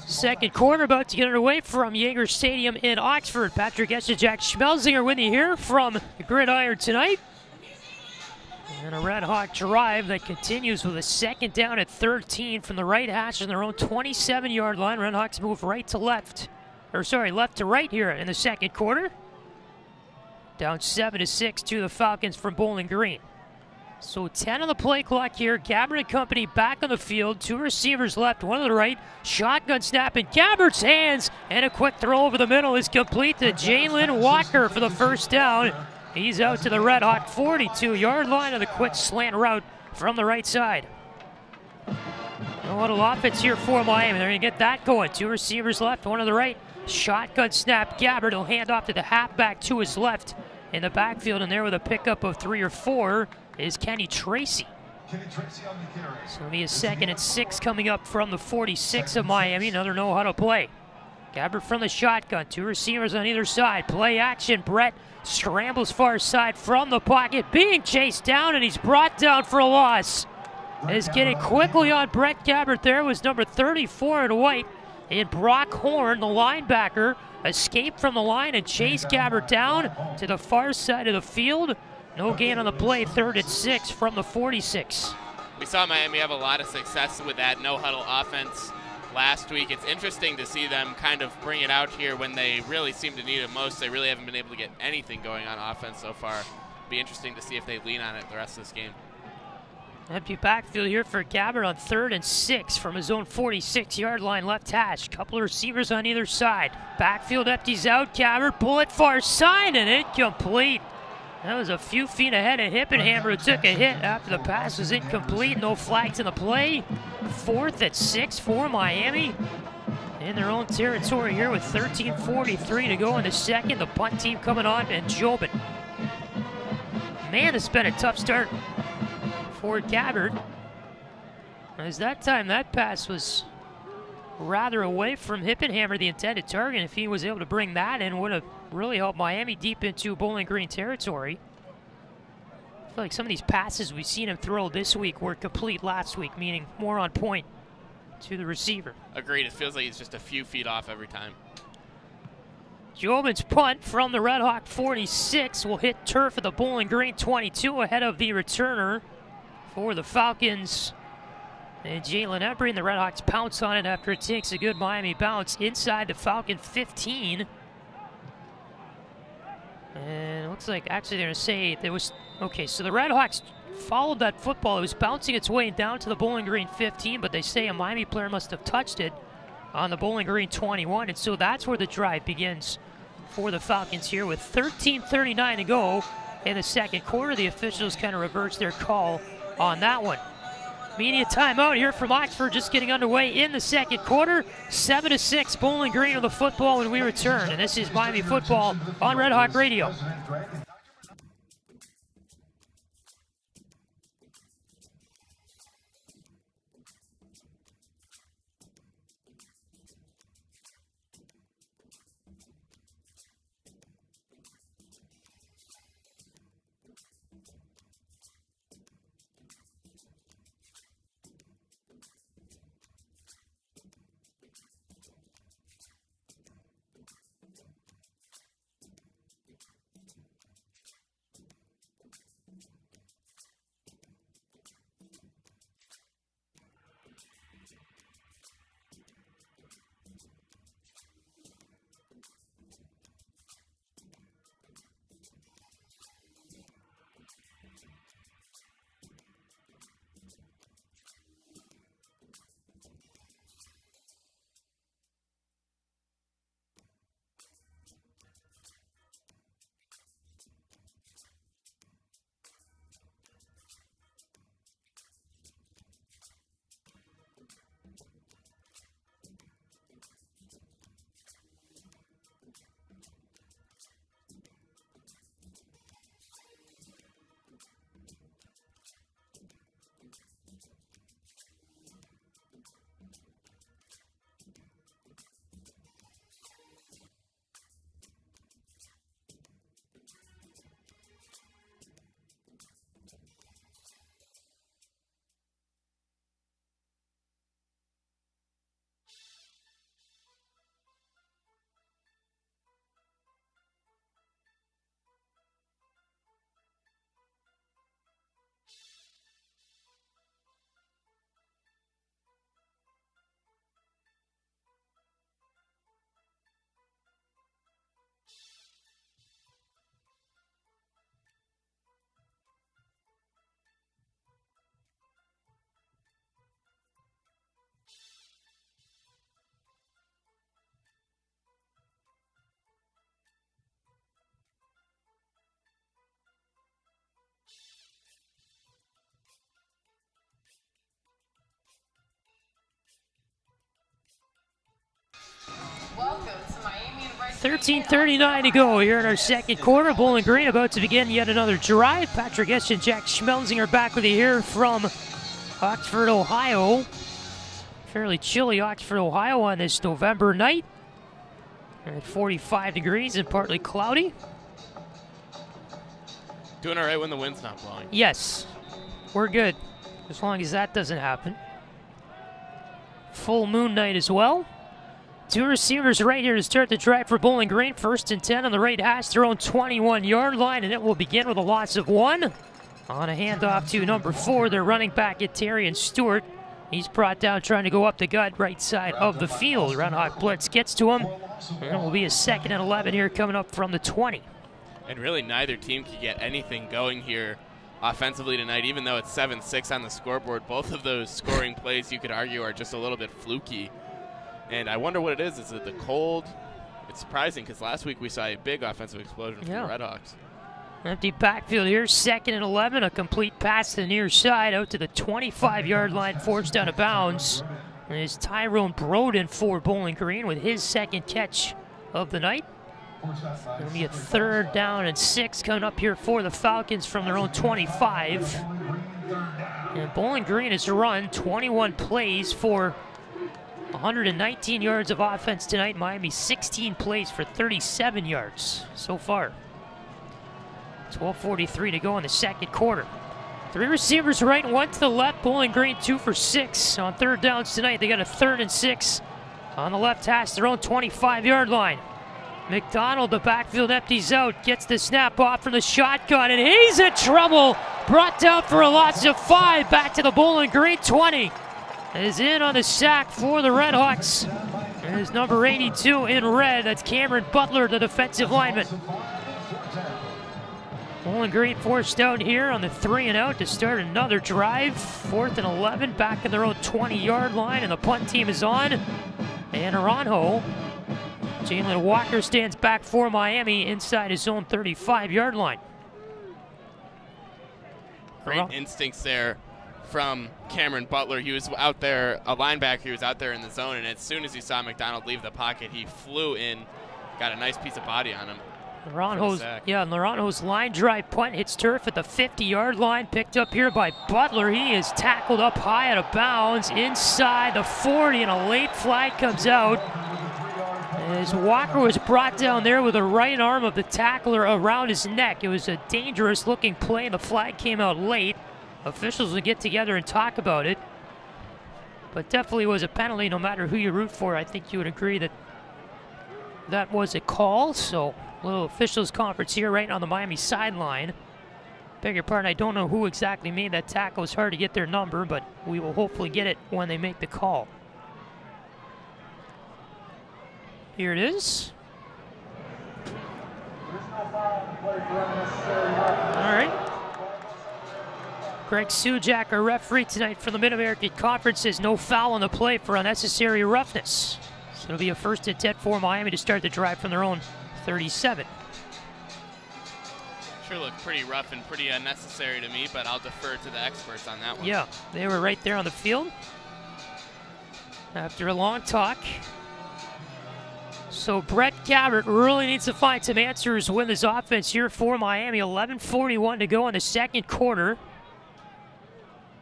Second quarter about to get underway from Yager Stadium in Oxford. Patrick Geshan, Jack Schmelzinger with you here from the Gridiron tonight. And a Red Hawk drive that continues with a second down at 13 from the right hash on their own 27-yard line. Red Hawks move right to left. Left to right here in the second quarter. Down 7-6 to the Falcons from Bowling Green. So 10 on the play clock here. Gabbert and company back on the field. Two receivers left, one on the right. Shotgun snap in Gabbert's hands. And a quick throw over the middle is complete to Jalen Walker for the first down. He's out to the Red Hawk 42-yard line on the quick slant route from the right side. A little offense here for Miami. They're going to get that going. Two receivers left, one on the right. Shotgun snap. Gabbert will hand off to the halfback to his left in the backfield. And there with a pickup of 3 or 4 is Kenny Tracy. So it'll be a 2nd and 6 coming up from the 46 of Miami. Another know-how-to play. Gabbert from the shotgun. Two receivers on either side. Play action. Brett scrambles far side from the pocket. Being chased down, and he's brought down for a loss. Is getting quickly on Brett Gabbert there was number 34 in white. And Brock Horn, the linebacker, escaped from the line and chased Gabbert down to the far side of the field. No gain on the play, 3rd and 6 from the 46. We saw Miami have a lot of success with that no-huddle offense last week. It's interesting to see them kind of bring it out here when they really seem to need it most. They really haven't been able to get anything going on offense so far. Be interesting to see if they lean on it the rest of this game. Empty backfield here for Gabbert on 3rd and 6 from his own 46-yard line left hash. Couple of receivers on either side. Backfield empties out. Gabbert bullet far side and incomplete. That was a few feet ahead of Hippenhammer, who took a hit after the pass was incomplete. No flags in the play. 4th and 6 for Miami. In their own territory here with 13:43 to go in the second. The punt team coming on and Jobin. Man, it's been a tough start for Gabbert. As that time, that pass was rather away from Hippenhammer, the intended target. If he was able to bring that in, would have really helped Miami deep into Bowling Green territory. I feel like some of these passes we've seen him throw this week were complete last week, meaning more on point to the receiver. Agreed. It feels like he's just a few feet off every time. Jobin's punt from the Red Hawk 46 will hit turf at the Bowling Green 22 ahead of the returner for the Falcons. And Jalen Embry, and the Red Hawks pounce on it after it takes a good Miami bounce inside the Falcon 15. And it looks like actually they're going to say there was... Okay, so the Red Hawks followed that football. It was bouncing its way down to the Bowling Green 15, but they say a Miami player must have touched it on the Bowling Green 21. And so that's where the drive begins for the Falcons here with 13:39 to go in the second quarter. The officials kind of reversed their call on that one. Media timeout here from Oxford, just getting underway in the second quarter. 7-6, Bowling Green with the football when we return. And this is Miami football on Red Hawk Radio. 13:39 to go here in our second quarter. Bowling Green about to begin yet another drive. Patrick Geshan, Jack Schmelzinger back with you here from Oxford, Ohio. Fairly chilly Oxford, Ohio on this November night. At 45 degrees and partly cloudy. Doing all right when the wind's not blowing. Yes, we're good as long as that doesn't happen. Full moon night as well. Two receivers right here to start the drive for Bowling Green. 1st and 10 on the right hash, their own 21-yard line, and it will begin with a loss of 1. On a handoff to number 4, their running back at Terry and Stewart. He's brought down trying to go up the gut right side of the field. RedHawk blitz gets to him, and it will be a 2nd and 11 here coming up from the 20. And really neither team can get anything going here offensively tonight, even though it's 7-6 on the scoreboard. Both of those scoring plays, you could argue, are just a little bit fluky. And I wonder what it is. Is it the cold? It's surprising because last week we saw a big offensive explosion from the RedHawks. Empty backfield here, 2nd and 11. A complete pass to the near side out to the 25-yard line, forced out of bounds. And it's Tyrone Broden for Bowling Green with his 2nd catch of the night. It'll be a 3rd down and 6 coming up here for the Falcons from their own 25. And Bowling Green has run 21 plays for 119 yards of offense tonight. Miami 16 plays for 37 yards so far. 12:43 to go in the second quarter. 3 receivers right and 1 to the left. Bowling Green 2 for 6 on 3rd downs tonight. They got a 3rd and 6 on the left hash, their own 25-yard line. McDonald, the backfield empties out, gets the snap off from the shotgun, and he's in trouble. Brought down for a loss of 5, back to the Bowling Green 20. Is in on the sack for the RedHawks. And is number 82 in red. That's Cameron Butler, the defensive lineman. Bowling Green forced out here on the 3 and out to start another drive. 4th and 11, back in their own 20-yard line, and the punt team is on. And Aranjo. Jalen Walker stands back for Miami inside his own 35-yard line. Great instincts there from Cameron Butler. He was out there, a linebacker, he was out there in the zone, and as soon as he saw McDonald leave the pocket, he flew in, got a nice piece of body on him. Naranjo's line drive punt hits turf at the 50-yard line, picked up here by Butler. He is tackled up high out of bounds inside the 40, and a late flag comes out. As Walker was brought down there with the right arm of the tackler around his neck. It was a dangerous-looking play, and the flag came out late. Officials will get together and talk about it. But definitely was a penalty no matter who you root for. I think you would agree that that was a call. So a little officials conference here right on the Miami sideline. Beg your pardon, I don't know who exactly made that tackle. It's hard to get their number, but we will hopefully get it when they make the call. Here it is. All right. Greg Sujak, our referee tonight for the Mid-American Conference, says no foul on the play for unnecessary roughness. So it'll be a 1st and 10 for Miami to start the drive from their own 37. Sure looked pretty rough and pretty unnecessary to me, but I'll defer to the experts on that one. Yeah, they were right there on the field after a long talk. So Brett Gabbert really needs to find some answers with his offense here for Miami. 11:41 to go in the second quarter.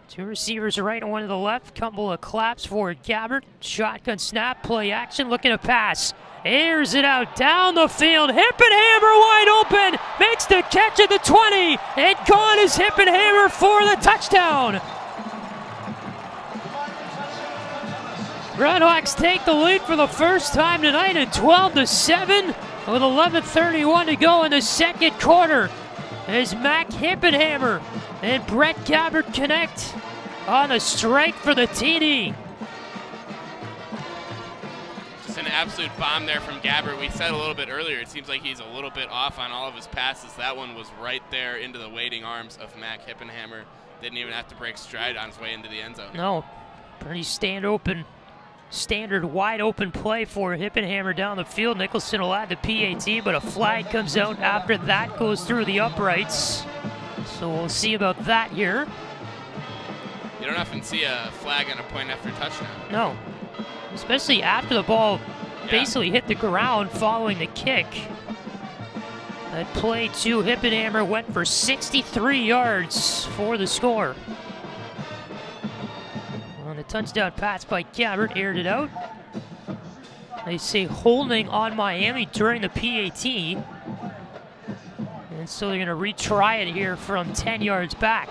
2 receivers right and 1 to the left. Couple of claps for Gabbert. Shotgun snap, play action, looking to pass. Airs it out down the field. Hippenhammer wide open. Makes the catch at the 20. And gone is Hippenhammer for the touchdown. RedHawks take the lead for the first time tonight at 12-7 with 11:31 to go in the second quarter. As Mac Hippenhammer and Brett Gabbert connect on the strike for the TD. Just an absolute bomb there from Gabbert. We said a little bit earlier, it seems like he's a little bit off on all of his passes. That one was right there into the waiting arms of Mac Hippenhammer. Didn't even have to break stride on his way into the end zone. No, pretty standard wide open play for Hippenhammer down the field. Nicholson will add the PAT, but a flag comes out after that goes through the uprights. So we'll see about that here. You don't often see a flag on a point after touchdown. No, especially after the ball basically hit the ground following the kick. That play to Hippenhammer went for 63 yards for the score. On a touchdown pass by Gabbert, aired it out. They say holding on Miami during the PAT. And so they're going to retry it here from 10 yards back.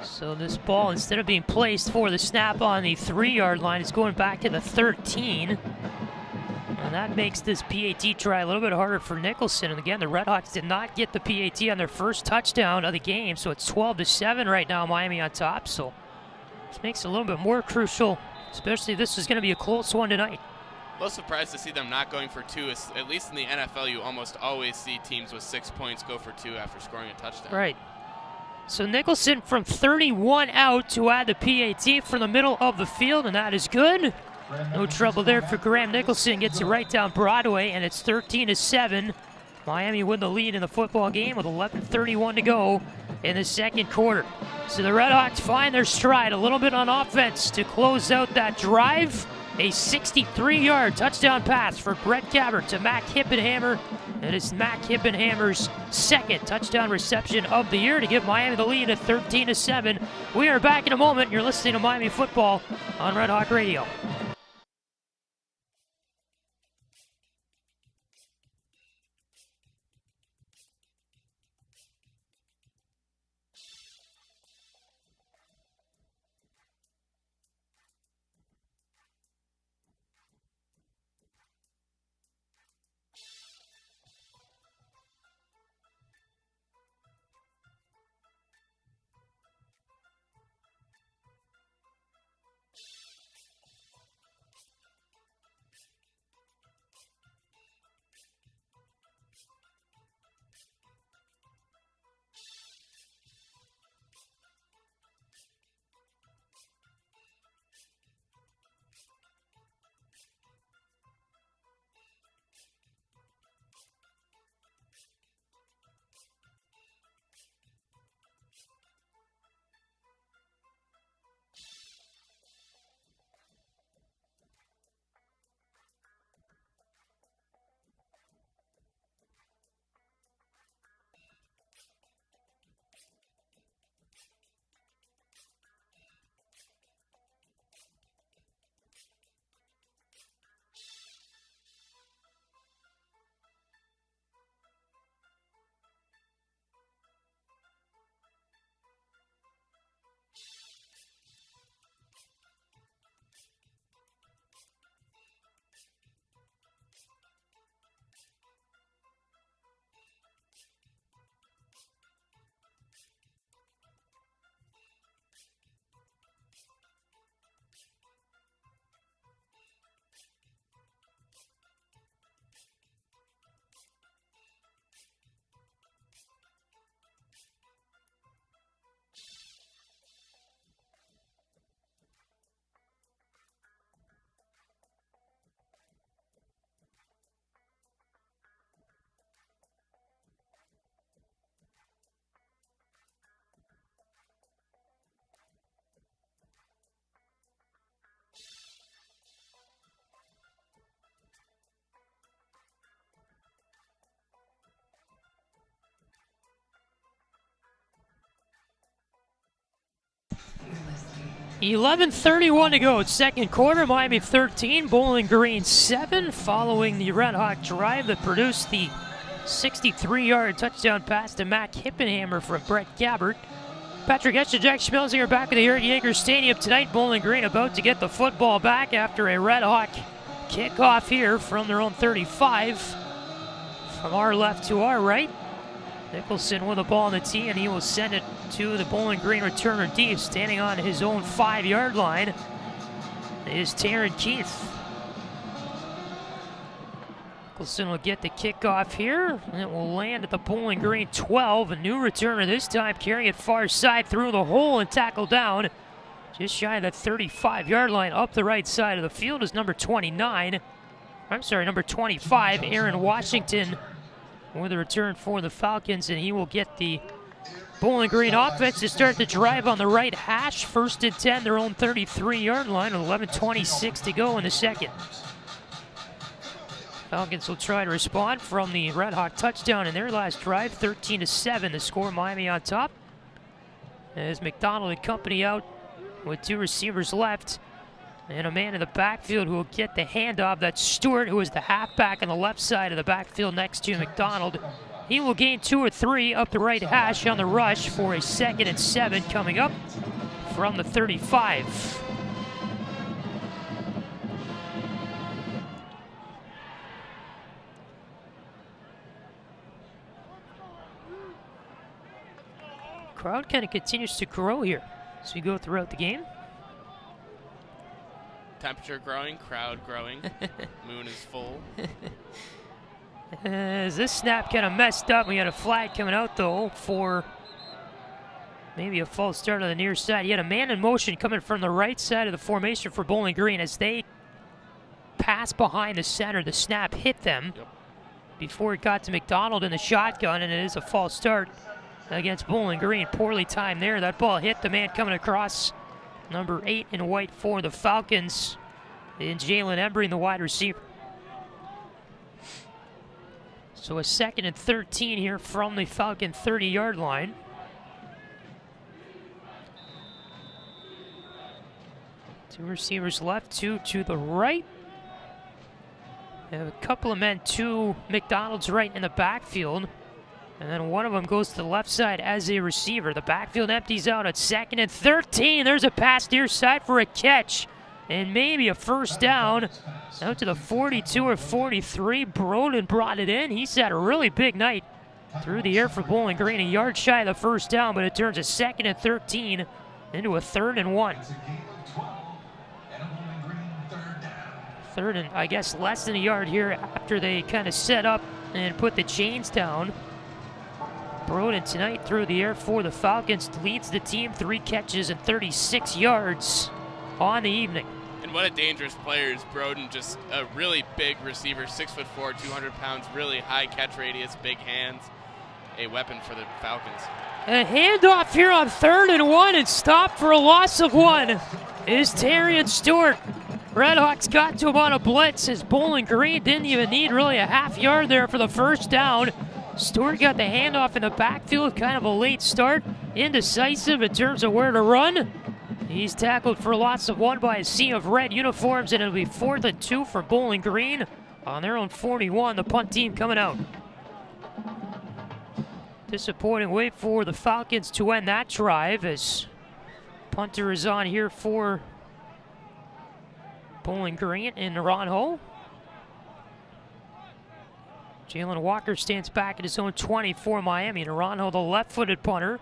So this ball, instead of being placed for the snap on the 3-yard line, is going back to the 13. And that makes this PAT try a little bit harder for Nicholson. And again, the RedHawks did not get the PAT on their first touchdown of the game. So it's 12-7 right now, Miami on top. So this makes it a little bit more crucial, especially if this is going to be a close one tonight. A little surprised to see them not going for two. At least in the NFL, you almost always see teams with 6 points go for two after scoring a touchdown. Right. So Nicholson from 31 out to add the PAT from the middle of the field, and that is good. No trouble there for Graham Nicholson. Gets it right down Broadway, and it's 13-7. Miami win the lead in the football game with 11:31 to go in the second quarter. So the RedHawks find their stride a little bit on offense to close out that drive. A 63-yard touchdown pass for Brett Gabbert to Mac Hippenhammer. It is Mac Hippenhammer's second touchdown reception of the year to give Miami the lead at 13-7. We are back in a moment. You're listening to Miami Football on Red Hawk Radio. $11:31 to go. Second quarter, Miami 13, Bowling Green 7, following the Red Hawk drive that produced the 63-yard touchdown pass to Mac Hippenhammer from Brett Gabbert. Patrick Geshan, Jack Schmelzinger back here at Yager Stadium tonight. Bowling Green about to get the football back after a Red Hawk kickoff here from their own 35. From our left to our right. Nicholson with the ball on the tee, and he will send it to the Bowling Green returner deep, standing on his own 5-yard line is Taryn Keith. Nicholson will get the kickoff here, and it will land at the Bowling Green 12. A new returner this time, carrying it far side through the hole and tackled down. Just shy of that 35-yard line up the right side of the field is number 25, Aaron Washington, with a return for the Falcons, and he will get the Bowling Green offense to start the drive on the right hash. 1st and 10, their own 33-yard line, 11:26 to go in the second. Falcons will try to respond from the Red Hawk touchdown in their last drive, 13-7 the score, Miami on top. As McDonald and company out with 2 receivers left. And a man in the backfield who will get the handoff. That's Stewart, who is the halfback on the left side of the backfield next to McDonald. He will gain 2 or 3 up the right hash on the rush for a 2nd and 7 coming up from the 35. Crowd kind of continues to grow here as we go throughout the game. Temperature growing, crowd growing, moon is full. As this snap kind of messed up, we had a flag coming out though for maybe a false start on the near side. He had a man in motion coming from the right side of the formation for Bowling Green as they passed behind the center. The snap hit them before it got to McDonald in the shotgun, and it is a false start against Bowling Green. Poorly timed there. That ball hit the man coming across, number 8 in white for the Falcons, and Jalen Embry, the wide receiver. So a 2nd and 13 here from the Falcon 30-yard line. Two receivers left, 2 to the right. They have a couple of men to McDonald's right in the backfield. And then one of them goes to the left side as a receiver. The backfield empties out at 2nd and 13. There's a pass near side for a catch. And maybe a first down. Out to the 42 or 43. Broden brought it in. He's had a really big night through the air for Bowling Green. A yard shy of the first down, but it turns a 2nd and 13 into a 3rd and 1. 3rd and, I guess, less than a yard here after they kind of set up and put the chains down. Broden tonight through the air for the Falcons leads the team, 3 catches and 36 yards on the evening. And what a dangerous player is Broden, just a really big receiver, 6'4", 200 pounds, really high catch radius, big hands, a weapon for the Falcons. A handoff here on 3rd and 1 and stopped for a loss of 1 is Terrian Stewart. RedHawks got to him on a blitz as Bowling Green didn't even need really a half yard there for the first down. Stewart got the handoff in the backfield, kind of a late start, indecisive in terms of where to run. He's tackled for loss of 1 by a sea of red uniforms, and it'll be 4th and 2 for Bowling Green on their own 41. The punt team coming out. Disappointing way for the Falcons to end that drive as punter is on here for Bowling Green in Naranjo. Jalen Walker stands back at his own 20 for Miami. Naranjo, the left-footed punter,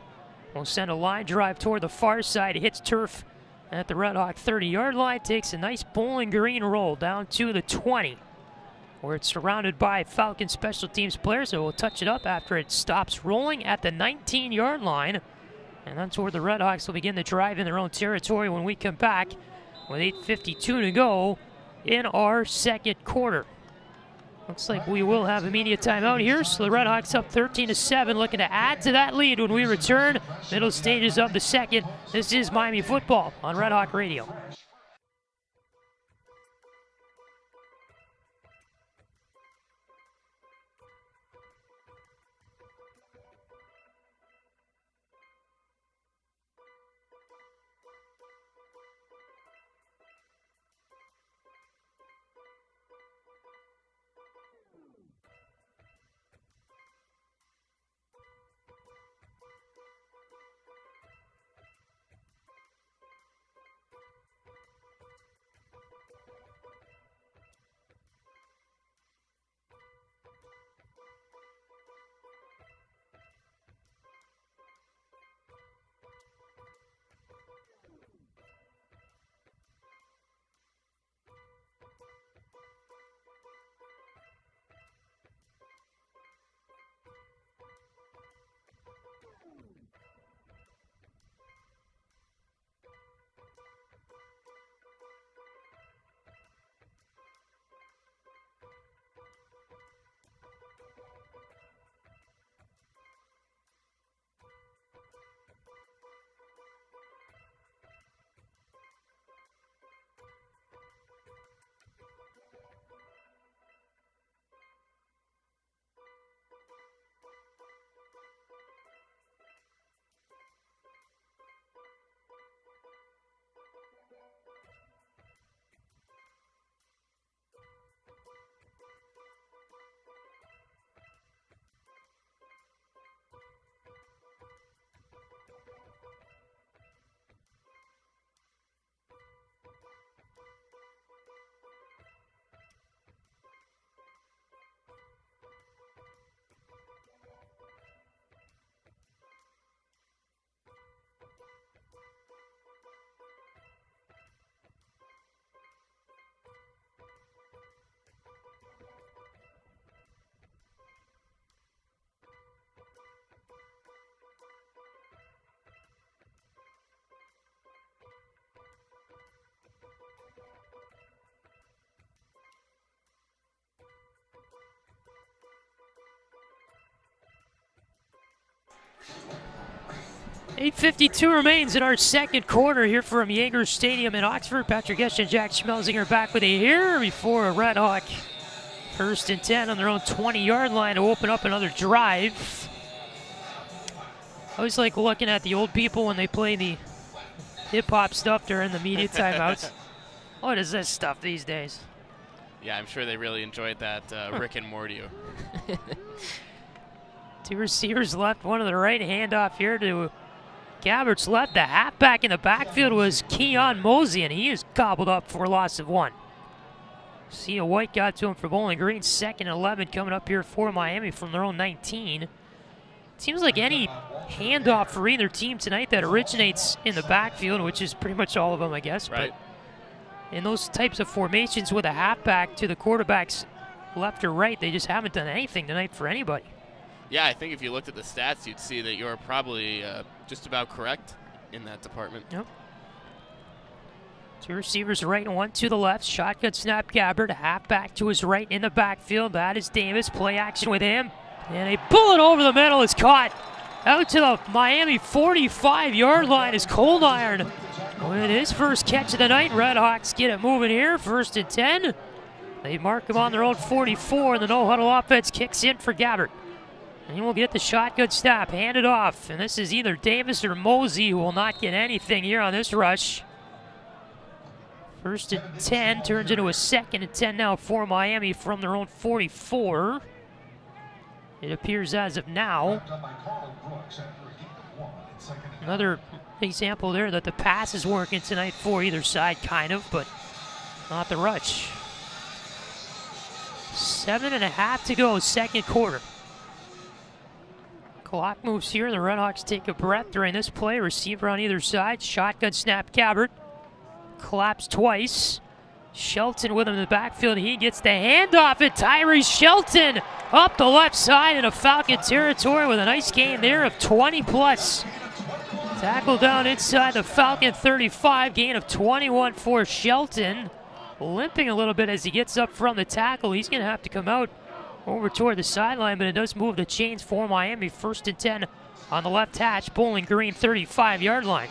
will send a line drive toward the far side. It hits turf at the Red Hawk 30-yard line. Takes a nice Bowling Green roll down to the 20, where it's surrounded by Falcon special teams players. So we'll touch it up after it stops rolling at the 19-yard line. And that's where the Red Hawks will begin the drive in their own territory when we come back with 8:52 to go in our second quarter. Looks like we will have a media timeout here, so the RedHawks up 13-7, looking to add to that lead when we return. Middle stages of the second. This is Miami football on Red Hawk Radio. 8:52 remains in our second quarter here from Yager Stadium in Oxford. Patrick Geshan, Jack Schmelzinger back with you here before a Red Hawk 1st and 10 on their own 20-yard line to open up another drive. I always like looking at the old people when they play the hip-hop stuff during the media timeouts. What is this stuff these days? Yeah, I'm sure they really enjoyed that Rick and Morty. Two receivers left, one to the right, handoff here to Gabbert's left. The halfback in the backfield was Keon Mosey, and he is gobbled up for a loss of 1. Sia White got to him for Bowling Green. 2nd and 11 coming up here for Miami from their own 19. It seems like any handoff for either team tonight that originates in the backfield, which is pretty much all of them, I guess. Right. But in those types of formations with a halfback to the quarterback's left or right, they just haven't done anything tonight for anybody. Yeah, I think if you looked at the stats, you'd see that you're probably just about correct in that department. Yep. Two receivers right and one to the left. Shotgun snap, Gabbard. Halfback to his right in the backfield. That is Davis. Play action with him. And a bullet over the middle is caught. Out to the Miami 45-yard line is Cold Iron with his first catch of the night. Red Hawks get it moving here. 1st and 10. They mark him on their own 44, and the no-huddle offense kicks in for Gabbard. And he will get the shotgun snap, hand it off. And this is either Davis or Mosey who will not get anything here on this rush. 1st and 10 turns into a 2nd and 10 now for Miami from their own 44. It appears as of now. Another example there that the pass is working tonight for either side, kind of, but not the rush. 7.5 to go, second quarter. Clock moves here. The Red Hawks take a breath during this play. Receiver on either side. Shotgun snap, Gabbard. Collapsed twice. Shelton with him in the backfield. He gets the handoff, and Tyree Shelton up the left side in a Falcon territory with a nice gain there of 20+. Tackle down inside the Falcon 35. Gain of 21 for Shelton. Limping a little bit as he gets up from the tackle. He's going to have to come out over toward the sideline, but it does move the chains for Miami. 1st and 10 on the left hash, Bowling Green 35-yard line.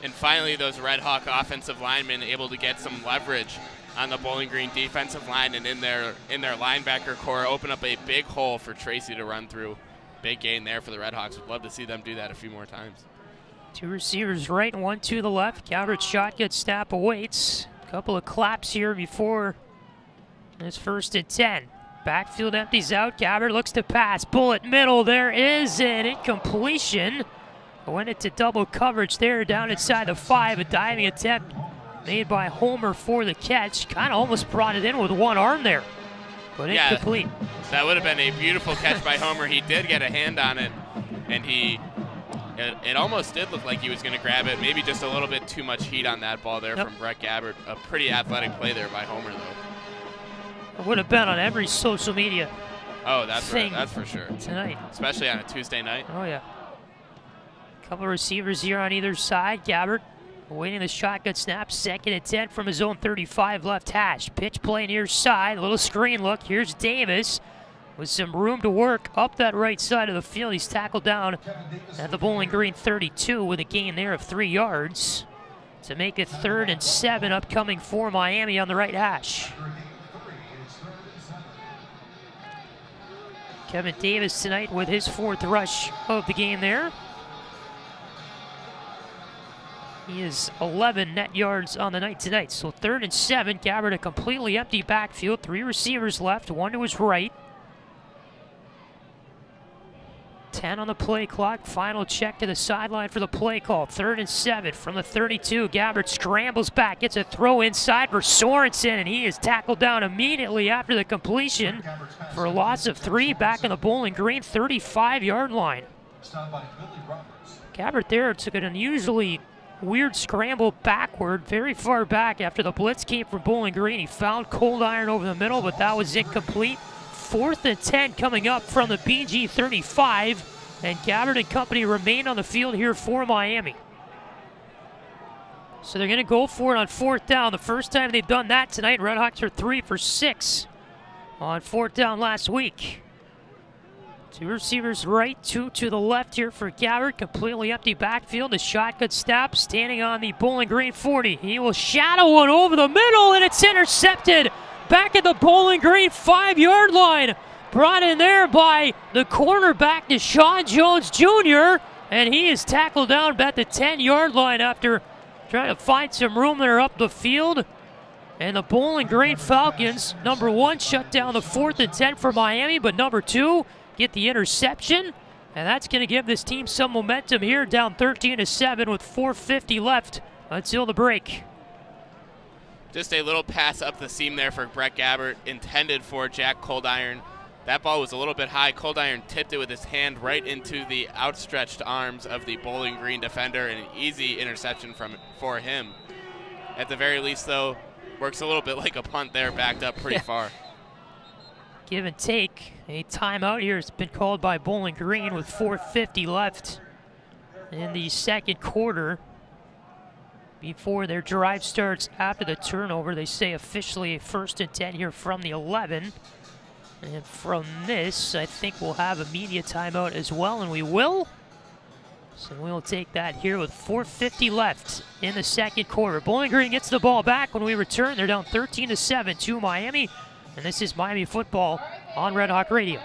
And finally, those Red Hawk offensive linemen able to get some leverage on the Bowling Green defensive line and in their linebacker core, open up a big hole for Tracy to run through. Big gain there for the Red Hawks. Would love to see them do that a few more times. Two receivers right and one to the left. Gabbard shotgun snap awaits. A couple of claps here before this 1st and 10. Backfield empties out. Gabbard looks to pass. Bullet middle. There is an incompletion. Went into double coverage there down inside the 5. A diving attempt made by Homer for the catch. Kind of almost brought it in with one arm there, but incomplete. That would have been a beautiful catch by Homer. He did get a hand on it, and it almost did look like he was going to grab it. Maybe just a little bit too much heat on that ball there from Brett Gabbard. A pretty athletic play there by Homer, though. It would have been on every social media. Oh, that's for sure. Tonight. Especially on a Tuesday night. Oh, yeah. Couple of receivers here on either side. Gabbard awaiting the shotgun snap. 2nd and 10 from his own 35 left hash. Pitch play near side. A little screen look. Here's Davis with some room to work up that right side of the field. He's tackled down at the Bowling Green 32 with a gain there of 3 yards to make it 3rd and 7 upcoming for Miami on the right hash. Kevin Davis tonight with his 4th rush of the game there. He is 11 net yards on the night tonight. So 3rd and 7. Gabbard a completely empty backfield. 3 receivers left, one to his right. 10 on the play clock. Final check to the sideline for the play call. 3rd and 7 from the 32. Gabbard scrambles back, gets a throw inside for Sorensen, and he is tackled down immediately after the completion for a loss of 3 back in the Bowling Green 35-yard line. Gabbard there took an unusually weird scramble backward, very far back after the blitz came from Bowling Green. He found Cold Iron over the middle, but that was incomplete. 4th and 10 coming up from the BG 35, and Gabbard and company remain on the field here for Miami. So they're going to go for it on 4th down. The first time they've done that tonight. Red Hawks are 3 for 6 on 4th down last week. Two receivers right, two to the left here for Yager. Completely empty backfield. The shotgun snap, standing on the Bowling Green 40. He will shadow one over the middle, and it's intercepted. Back at the Bowling Green 5-yard line. Brought in there by the cornerback, Geshan Jones Jr., and he is tackled down at the 10-yard line after trying to find some room there up the field. And the Bowling Green Falcons, number 1, shut down the 4th and 10 for Miami, but number 2, get the interception. And that's going to give this team some momentum here, down 13-7 with 4:50 left until the break. Just a little pass up the seam there for Brett Gabbert, intended for Jack Coldiron. That ball was a little bit high. Coldiron tipped it with his hand right into the outstretched arms of the Bowling Green defender, and an easy interception for him. At the very least, though, works a little bit like a punt there, backed up pretty far. Give and take. A timeout here has been called by Bowling Green with 4:50 left in the second quarter. Before their drive starts after the turnover, they say officially 1st and 10 here from the 11. And from this, I think we'll have a media timeout as well, and we will. So we'll take that here with 4:50 left in the second quarter. Bowling Green gets the ball back when we return. They're down 13-7 to Miami. And this is Miami football on Red Hawk Radio.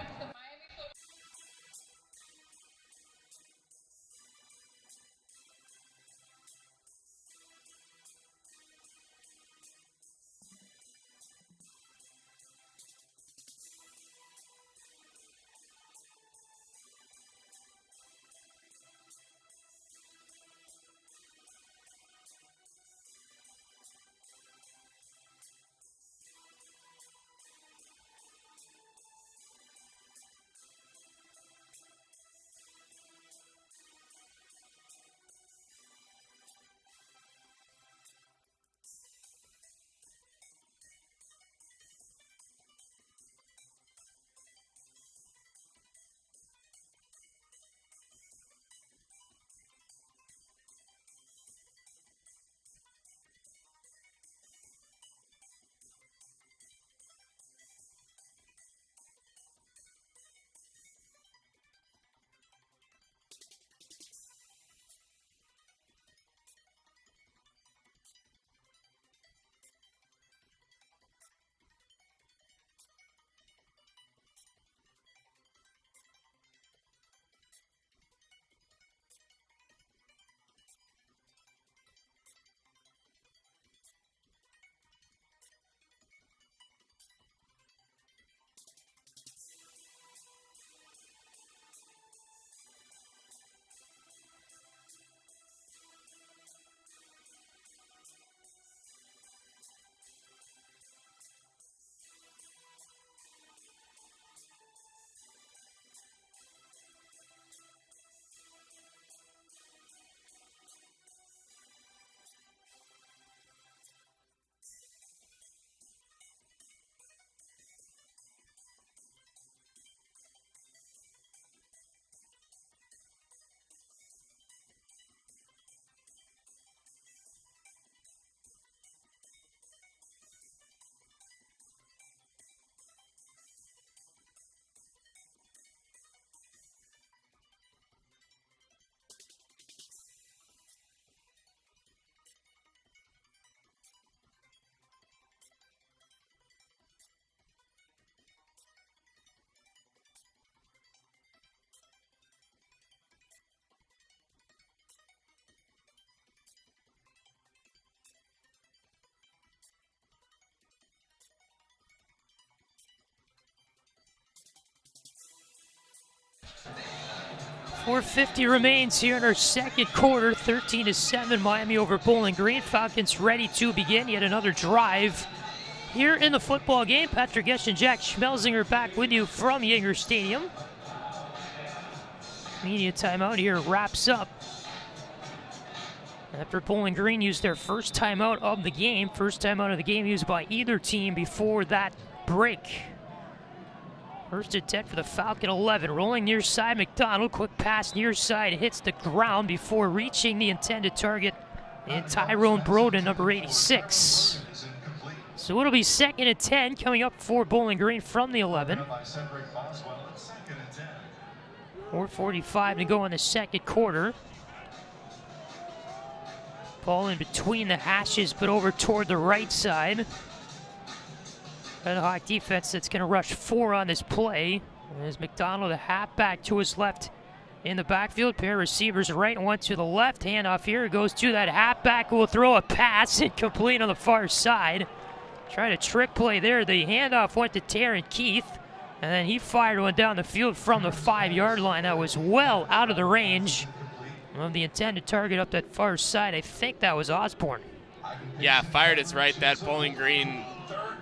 .450 remains here in our second quarter. 13-7 Miami over Bowling Green. Falcons ready to begin yet another drive here in the football game. Patrick Geshan, Jack Schmelzinger back with you from Yager Stadium. Media timeout here wraps up after Bowling Green used their first timeout of the game. First timeout of the game used by either team before that break. First and 10 for the Falcon 11. Rolling near side, McDonald. Quick pass near side, hits the ground before reaching the intended target. And Tyrone Broden, number 86. So it'll be 2nd and 10 coming up for Bowling Green from the 11. 4:45 to go in the second quarter. Ball in between the hashes, but over toward the right side. RedHawk defense that's going to rush 4 on this play. There's McDonald, a halfback to his left in the backfield. Pair of receivers right and one to the left. Handoff here. It goes to that halfback who will throw a pass incomplete on the far side. Trying to trick play there. The handoff went to Taryn Keith. And then he fired one down the field from the 5-yard line. That was well out of the range of the intended target up that far side. I think that was Osborne. Yeah, fired is right. That Bowling Green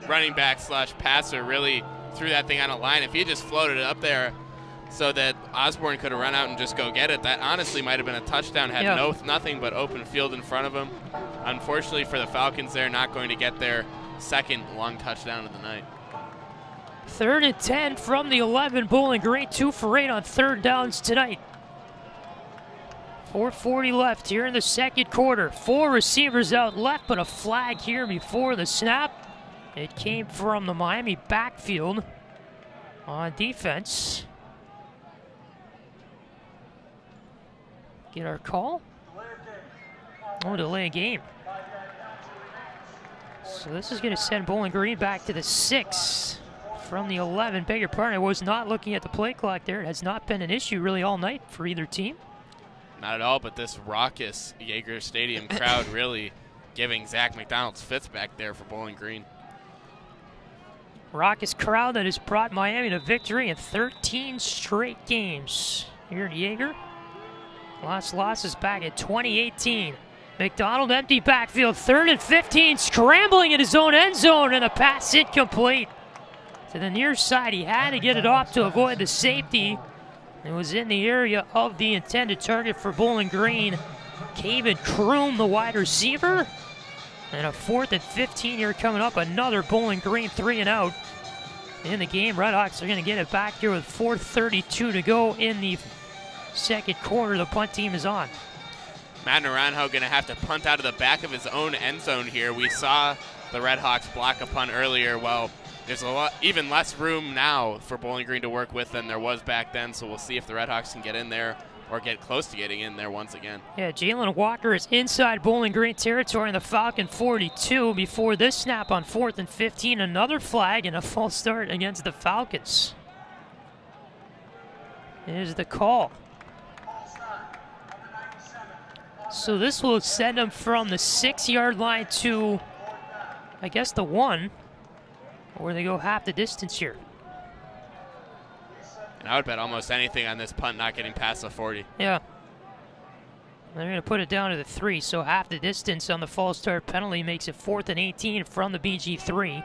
running back slash passer really threw that thing on a line. If he just floated it up there so that Osborne could have run out and just go get it, that honestly might have been a touchdown. Had nothing but open field in front of him. Unfortunately for the Falcons, they're not going to get their second long touchdown of the night. 3rd and 10 from the 11. Bowling Green 2 for 8 on third downs tonight. 4:40 left here in the second quarter. 4 receivers out left, but a flag here before the snap. It came from the Miami backfield on defense. Get our call. Oh, delay a game. So this is going to send Bowling Green back to the 6 from the 11. Beg your pardon, I was not looking at the play clock there. It has not been an issue really all night for either team. Not at all, but this raucous Yager Stadium crowd really giving Zach McDonald's fits back there for Bowling Green. Raucous crowd that has brought Miami to victory in 13 straight games here in Yager. Last loss is back in 2018. McDonald empty backfield, 3rd and 15, scrambling in his own end zone, and a pass incomplete to the near side. He had to get it off to avoid the safety. It was in the area of the intended target for Bowling Green. Caven Kroom, the wide receiver. And a 4th and 15 here coming up. Another Bowling Green 3 and out in the game. RedHawks are going to get it back here with 4:32 to go in the second quarter. The punt team is on. Matt Naranjo going to have to punt out of the back of his own end zone here. We saw the RedHawks block a punt earlier. Well, there's even less room now for Bowling Green to work with than there was back then, so we'll see if the RedHawks can get in there or get close to getting in there once again. Yeah, Jalen Walker is inside Bowling Green territory in the Falcon 42 before this snap on 4th and 15. Another flag and a false start against the Falcons. Here's the call. So this will send them from the 6-yard line to, I guess, the 1, where they go half the distance here. And I would bet almost anything on this punt not getting past the 40. Yeah. They're going to put it down to the 3, so half the distance on the false start penalty makes it 4th and 18 from the BG3.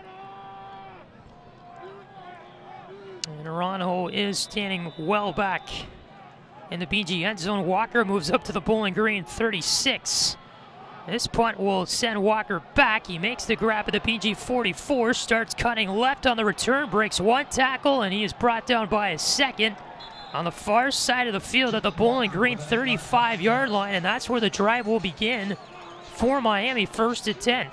And Naranjo is standing well back in the BG end zone. Walker moves up to the Bowling Green 36. This punt will send Walker back. He makes the grab at the BG 44, starts cutting left on the return, breaks 1 tackle, and he is brought down by a second on the far side of the field at the Bowling Green 35-yard line, and that's where the drive will begin for Miami, 1st and 10.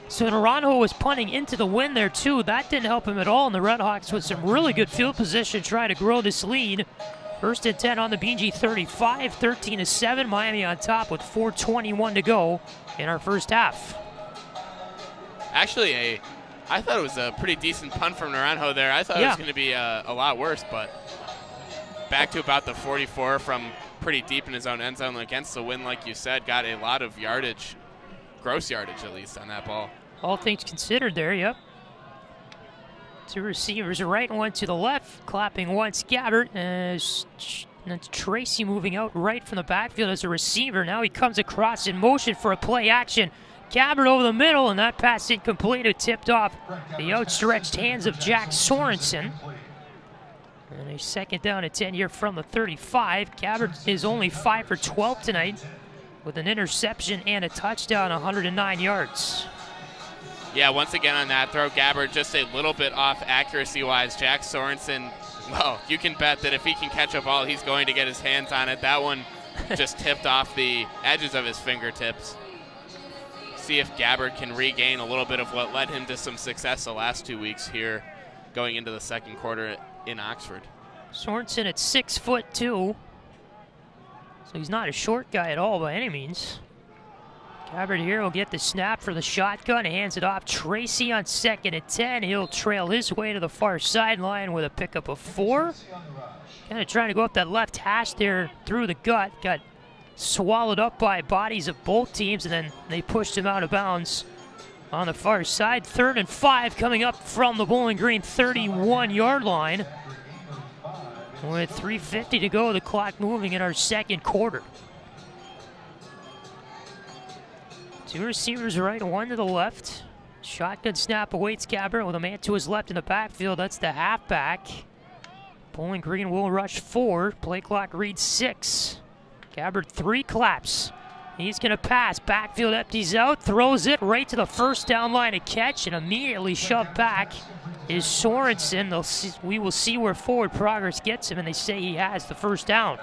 So Naranjo was punting into the wind there too. That didn't help him at all, and the RedHawks with some really good field position try to grow this lead. 1st and 10 on the BG 35, 13-7. Miami on top with 4:21 to go in our first half. Actually, I thought it was a pretty decent punt from Naranjo there. I thought it was going to be a lot worse, but back to about the 44 from pretty deep in his own end zone against the wind, like you said. Got a lot of yardage, gross yardage at least, on that ball. All things considered there, yep. 2 receivers right and 1 to the left. Clapping once Gabbert as Tracy moving out right from the backfield as a receiver. Now he comes across in motion for a play action. Gabbert over the middle, and that pass incomplete. It tipped off the outstretched hands of Jack Sorensen. And a 2nd down and 10 here from the 35. Gabbert is only 5 for 12 tonight with an interception and a touchdown, 109 yards. Yeah, once again on that throw, Gabbert just a little bit off accuracy-wise. Jack Sorensen, well, you can bet that if he can catch a ball, he's going to get his hands on it. That one just tipped off the edges of his fingertips. See if Gabbert can regain a little bit of what led him to some success the last 2 weeks here going into the second quarter in Oxford. Sorensen at 6'2", so he's not a short guy at all by any means. Gabbard here will get the snap for the shotgun, hands it off. Tracy on 2nd and 10. He'll trail his way to the far sideline with a pickup of 4. Kind of trying to go up that left hash there through the gut. Got swallowed up by bodies of both teams, and then they pushed him out of bounds on the far side. 3rd and 5 coming up from the Bowling Green 31-yard line. With 3:50 to go, the clock moving in our 2nd quarter. 2 receivers right, 1 to the left. Shotgun snap awaits Gabbard with a man to his left in the backfield. That's the halfback. Bowling Green will rush 4. Play clock reads 6. Gabbard 3 claps. He's going to pass. Backfield empties out, throws it right to the first down line of catch, and immediately shoved back is Sorensen. We will see where forward progress gets him, and they say he has the first down.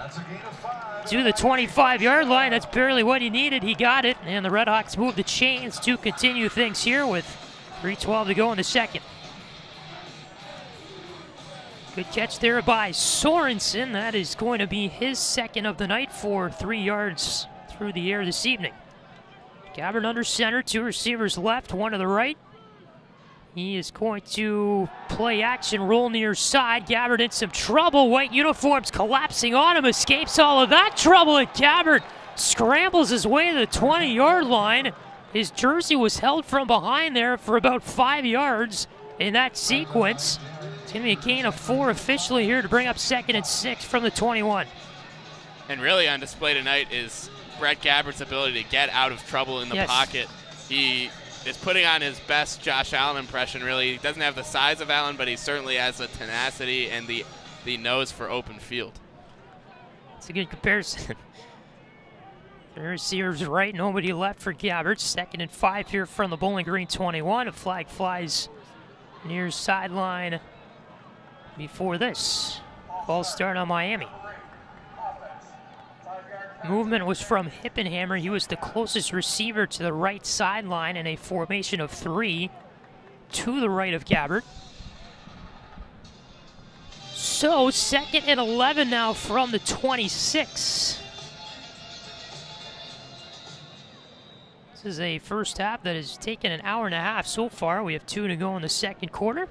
To the 25-yard line, that's barely what he needed. He got it, and the RedHawks move the chains to continue things here with 3:12 to go in the 2nd. Good catch there by Sorensen. That is going to be his 2nd of the night for 3 yards through the air this evening. Gabbard under center, 2 receivers left, 1 to the right. He is going to play action, roll near side. Gabbard in some trouble. White uniforms collapsing on him, escapes all of that trouble, and Gabbard scrambles his way to the 20-yard line. His jersey was held from behind there for about 5 yards in that sequence. It's going to be a gain of 4 officially here to bring up 2nd and 6 from the 21. And really on display tonight is Brett Gabbard's ability to get out of trouble in the pocket. He is putting on his best Josh Allen impression, really. He doesn't have the size of Allen, but he certainly has the tenacity and the nose for open field. It's a good comparison. The receiver's right, nobody left for Gabbard. 2nd and 5 here from the Bowling Green 21. A flag flies near sideline before this. Ball start on Miami. Movement was from Hippenhammer. He was the closest receiver to the right sideline in a formation of 3 to the right of Gabbard. So 2nd and 11 now from the 26. This is a first half that has taken an hour and a half so far. We have 2 to go in the 2nd quarter.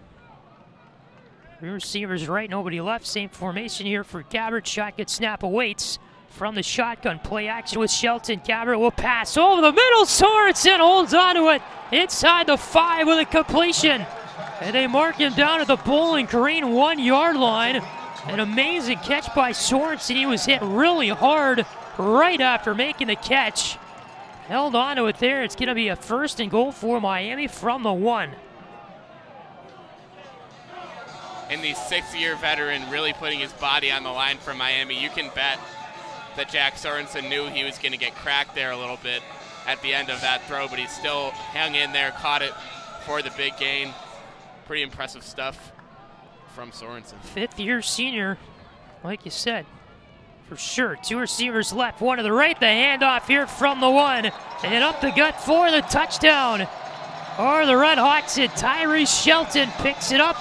3 receivers right, nobody left. Same formation here for Gabbard. Shotgun snap awaits. From the shotgun, play action with Shelton. Gabbard will pass over the middle. Sorensen holds on to it inside the 5 with a completion. And they mark him down at the Bowling Green 1-yard line. An amazing catch by Sorensen. He was hit really hard right after making the catch. Held on to it there. It's going to be a 1st and goal for Miami from the 1. And the 6-year veteran really putting his body on the line for Miami. You can bet that Jack Sorensen knew he was going to get cracked there a little bit at the end of that throw, but he still hung in there, caught it for the big gain. Pretty impressive stuff from Sorensen. 5th-year senior, like you said, for sure. 2 receivers left, 1 to the right. The handoff here from the 1, and up the gut for the touchdown. Or the RedHawks, and Tyree Shelton picks it up.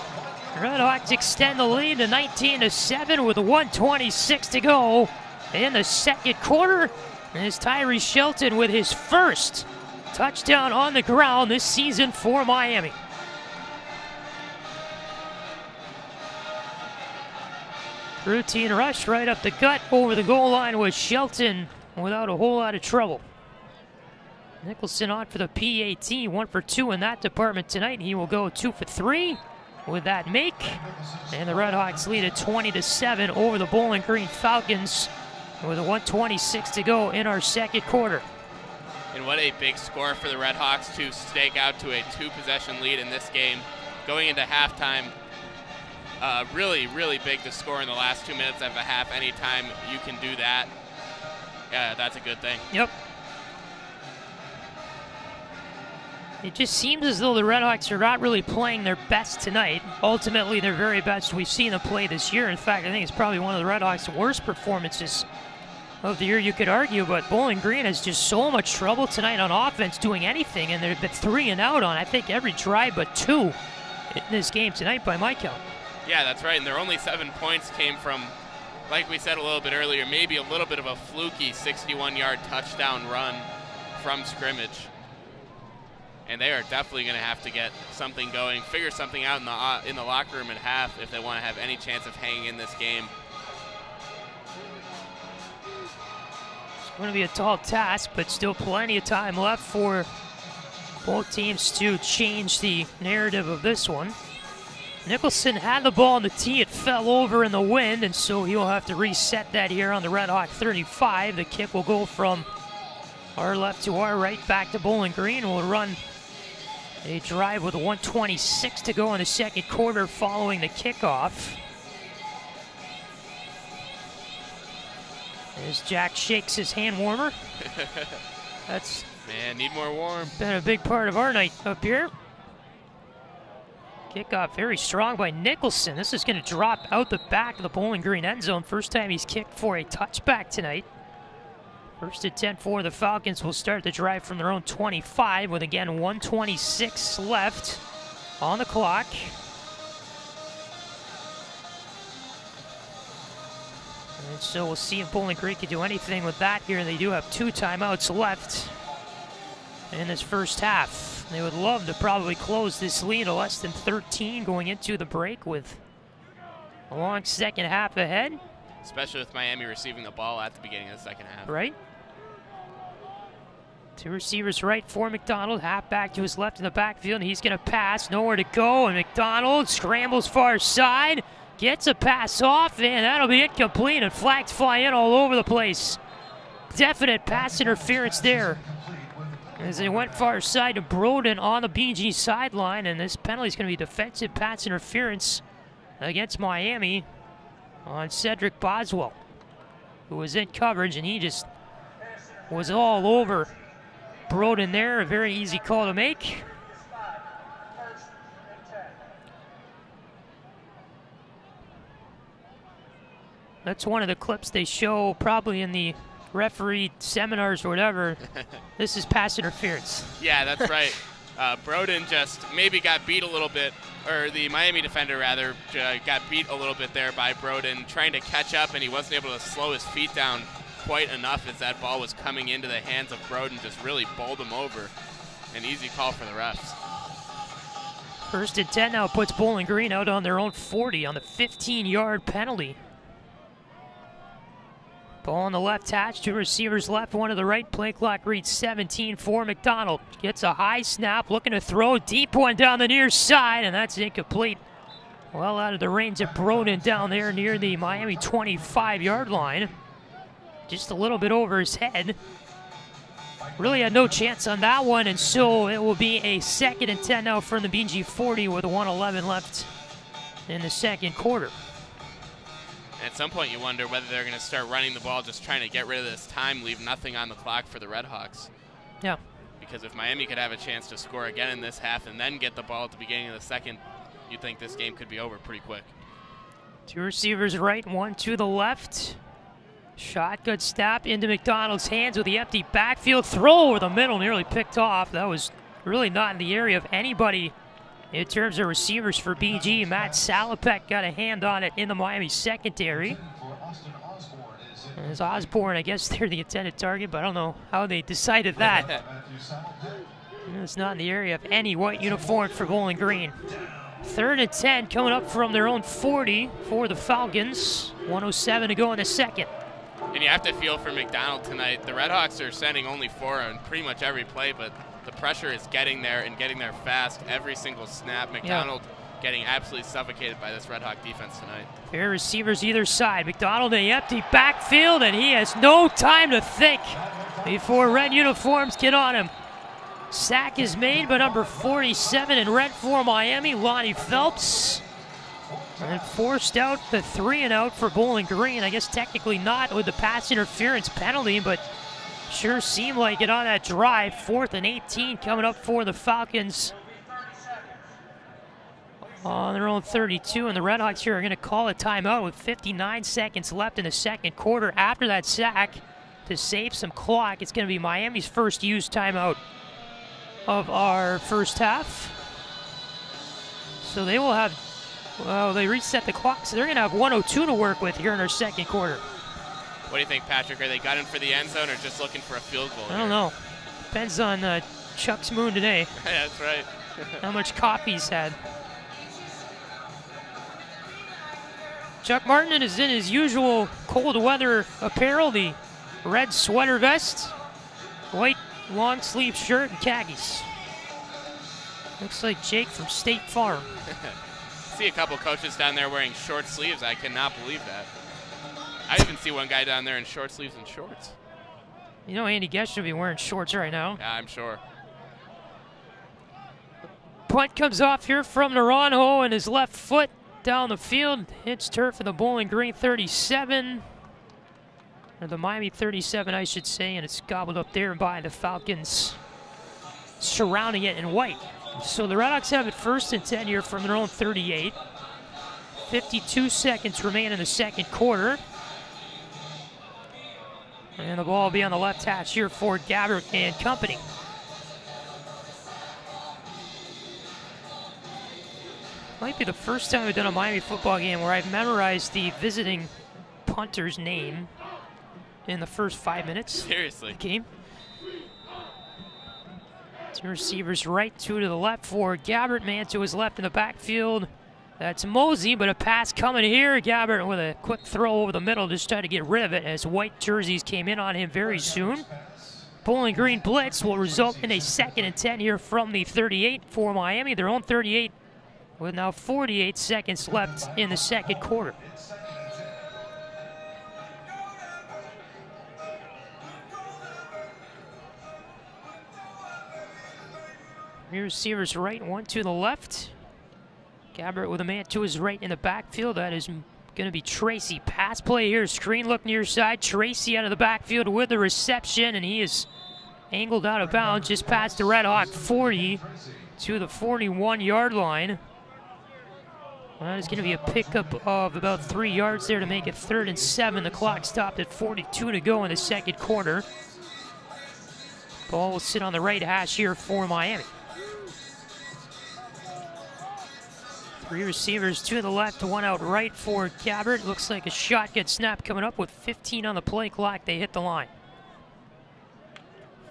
RedHawks extend the lead to 19-7 with 1:26 to go in the 2nd quarter. And it's Tyree Shelton with his 1st touchdown on the ground this season for Miami. Routine rush right up the gut over the goal line with Shelton without a whole lot of trouble. Nicholson on for the PAT, 1 for 2 in that department tonight. He will go 2 for 3 with that make. And the RedHawks lead at 20-7 over the Bowling Green Falcons with a 1:26 to go in our 2nd quarter. And what a big score for the RedHawks to stake out to a 2-possession lead in this game. Going into halftime, really, really big to score in the last 2 minutes of a half. Anytime you can do that, that's a good thing. Yep. It just seems as though the RedHawks are not really playing their best tonight. Ultimately, their very best we've seen them play this year. In fact, I think it's probably one of the RedHawks' worst performances of the year, you could argue, but Bowling Green has just so much trouble tonight on offense doing anything, and they've been 3 and out on, I think, every drive but 2 in this game tonight by my count. Yeah, that's right. And their only 7 points came from, like we said a little bit earlier, maybe a little bit of a fluky 61-yard touchdown run from scrimmage. And they are definitely going to have to get something going, figure something out in the locker room at half if they want to have any chance of hanging in this game. It's going to be a tall task, but still plenty of time left for both teams to change the narrative of this one. Nicholson had the ball on the tee. It fell over in the wind, and so he'll have to reset that here on the RedHawk 35. The kick will go from our left to our right, back to Bowling Green. We'll run a drive with 1:26 to go in the second quarter following the kickoff. As Jack shakes his hand warmer. That's Man, need more warm. Been a big part of our night up here. Kickoff very strong by Nicholson. This is going to drop out the back of the Bowling Green end zone. First time he's kicked for a touchback tonight. First and 10 for the Falcons will start the drive from their own 25 with, again, 1:26 left on the clock. And so we'll see if Bowling Green can do anything with that here. They do have 2 timeouts left in this first half. They would love to probably close this lead to less than 13 going into the break with a long second half ahead. Especially with Miami receiving the ball at the beginning of the second half. Right. 2 receivers right for McDonald. Half back to his left in the backfield, and he's going to pass. Nowhere to go, and McDonald scrambles far side. Gets a pass off, and that'll be incomplete, and flags fly in all over the place. Definite pass interference there. As they went far side to Broden on the BG sideline, and this penalty is going to be defensive pass interference against Miami on Cedric Boswell, who was in coverage, and he just was all over Broden there. A very easy call to make. That's one of the clips they show probably in the referee seminars or whatever. This is pass interference. Yeah, that's right. Broden just maybe got beat a little bit, or the Miami defender rather, got beat a little bit there by Broden trying to catch up, and he wasn't able to slow his feet down quite enough as that ball was coming into the hands of Broden, just really bowled him over. An easy call for the refs. First and 10 now puts Bowling Green out on their own 40 on the 15-yard penalty. Ball on the left hash, 2 receivers left, 1 to the right. Play clock reads 17 for McDonald. Gets a high snap, looking to throw. Deep one down the near side, and that's incomplete. Well out of the range of Broden down there near the Miami 25-yard line. Just a little bit over his head. Really had no chance on that one, and so it will be a second and 10 now from the BG 40 with 1:11 left in the second quarter. At some point you wonder whether they're going to start running the ball, just trying to get rid of this time, leave nothing on the clock for the RedHawks. Yeah. Because if Miami could have a chance to score again in this half and then get the ball at the beginning of the second, you'd think this game could be over pretty quick. 2 receivers right, 1 to the left. Shotgun snap into McDonald's hands with the empty backfield. Throw over the middle, nearly picked off. That was really not in the area of anybody in terms of receivers for BG. Matt Salopek got a hand on it in the Miami secondary. As Osborne, I guess they're the intended target, but I don't know how they decided that. It's not in the area of any white uniform for Bowling Green. 3rd and 10 coming up from their own 40 for the Falcons. 1:07 to go in the second. And you have to feel for McDonald tonight. The RedHawks are sending only 4 on pretty much every play, but the pressure is getting there and getting there fast every single snap. McDonald getting absolutely suffocated by this RedHawk defense tonight. Fair receivers either side. McDonald in the empty backfield, and he has no time to think before red uniforms get on him. Sack is made by number 47 in red for Miami, Lonnie Phelps. And forced out the 3-and-out for Bowling Green. I guess technically not with the pass interference penalty, but sure seemed like it on that drive. 4th and 18 coming up for the Falcons on their own 32. And the RedHawks here are going to call a timeout with 59 seconds left in the second quarter. After that sack, to save some clock, it's going to be Miami's first used timeout of our first half. So they will have Well, they reset the clock, so they're going to have 1:02 to work with here in our second quarter. What do you think, Patrick? Are they gunning for the end zone or just looking for a field goal? I don't know. Depends on Chuck's moon today. Yeah, that's right. How much coffee he's had. Chuck Martin is in his usual cold weather apparel, the red sweater vest, white long sleeve shirt, and khakis. Looks like Jake from State Farm. See a couple coaches down there wearing short sleeves. I cannot believe that. I even see one guy down there in short sleeves and shorts. You know Andy Geshan would be wearing shorts right now. Yeah, I'm sure. Punt comes off here from Naranjo, and his left foot down the field. Hits turf in the Bowling Green 37. Or the Miami 37, I should say, and it's gobbled up there by the Falcons, surrounding it in white. So the RedHawks have it 1st and 10 here from their own 38. 52 seconds remain in the second quarter. And the ball will be on the left hash here for Gabbert and company. Might be the first time I've done a Miami football game where I've memorized the visiting punter's name in the first 5 minutes. Seriously. Of the game. Two receivers right, two to the left for Gabbert. Man to his left in the backfield. That's Mosey, but a pass coming here. Gabbert with a quick throw over the middle, just trying to get rid of it as white jerseys came in on him very soon. Bowling Green blitz will result in a 2nd and 10 here from the 38 for Miami. Their own 38 with now 48 seconds left in the second quarter. Three receivers right, one to the left. Gabbert with a man to his right in the backfield. That is going to be Tracy. Pass play here, screen look near side. Tracy out of the backfield with the reception, and he is angled out of bounds just past the RedHawk 40 to the 41-yard line. That is going to be a pickup of about 3 yards there to make it 3rd and 7. The clock stopped at 42 to go in the second quarter. Ball will sit on the right hash here for Miami. Three receivers to the left, one out right for Gabbert. Looks like a shotgun snap coming up with 15 on the play clock. They hit the line.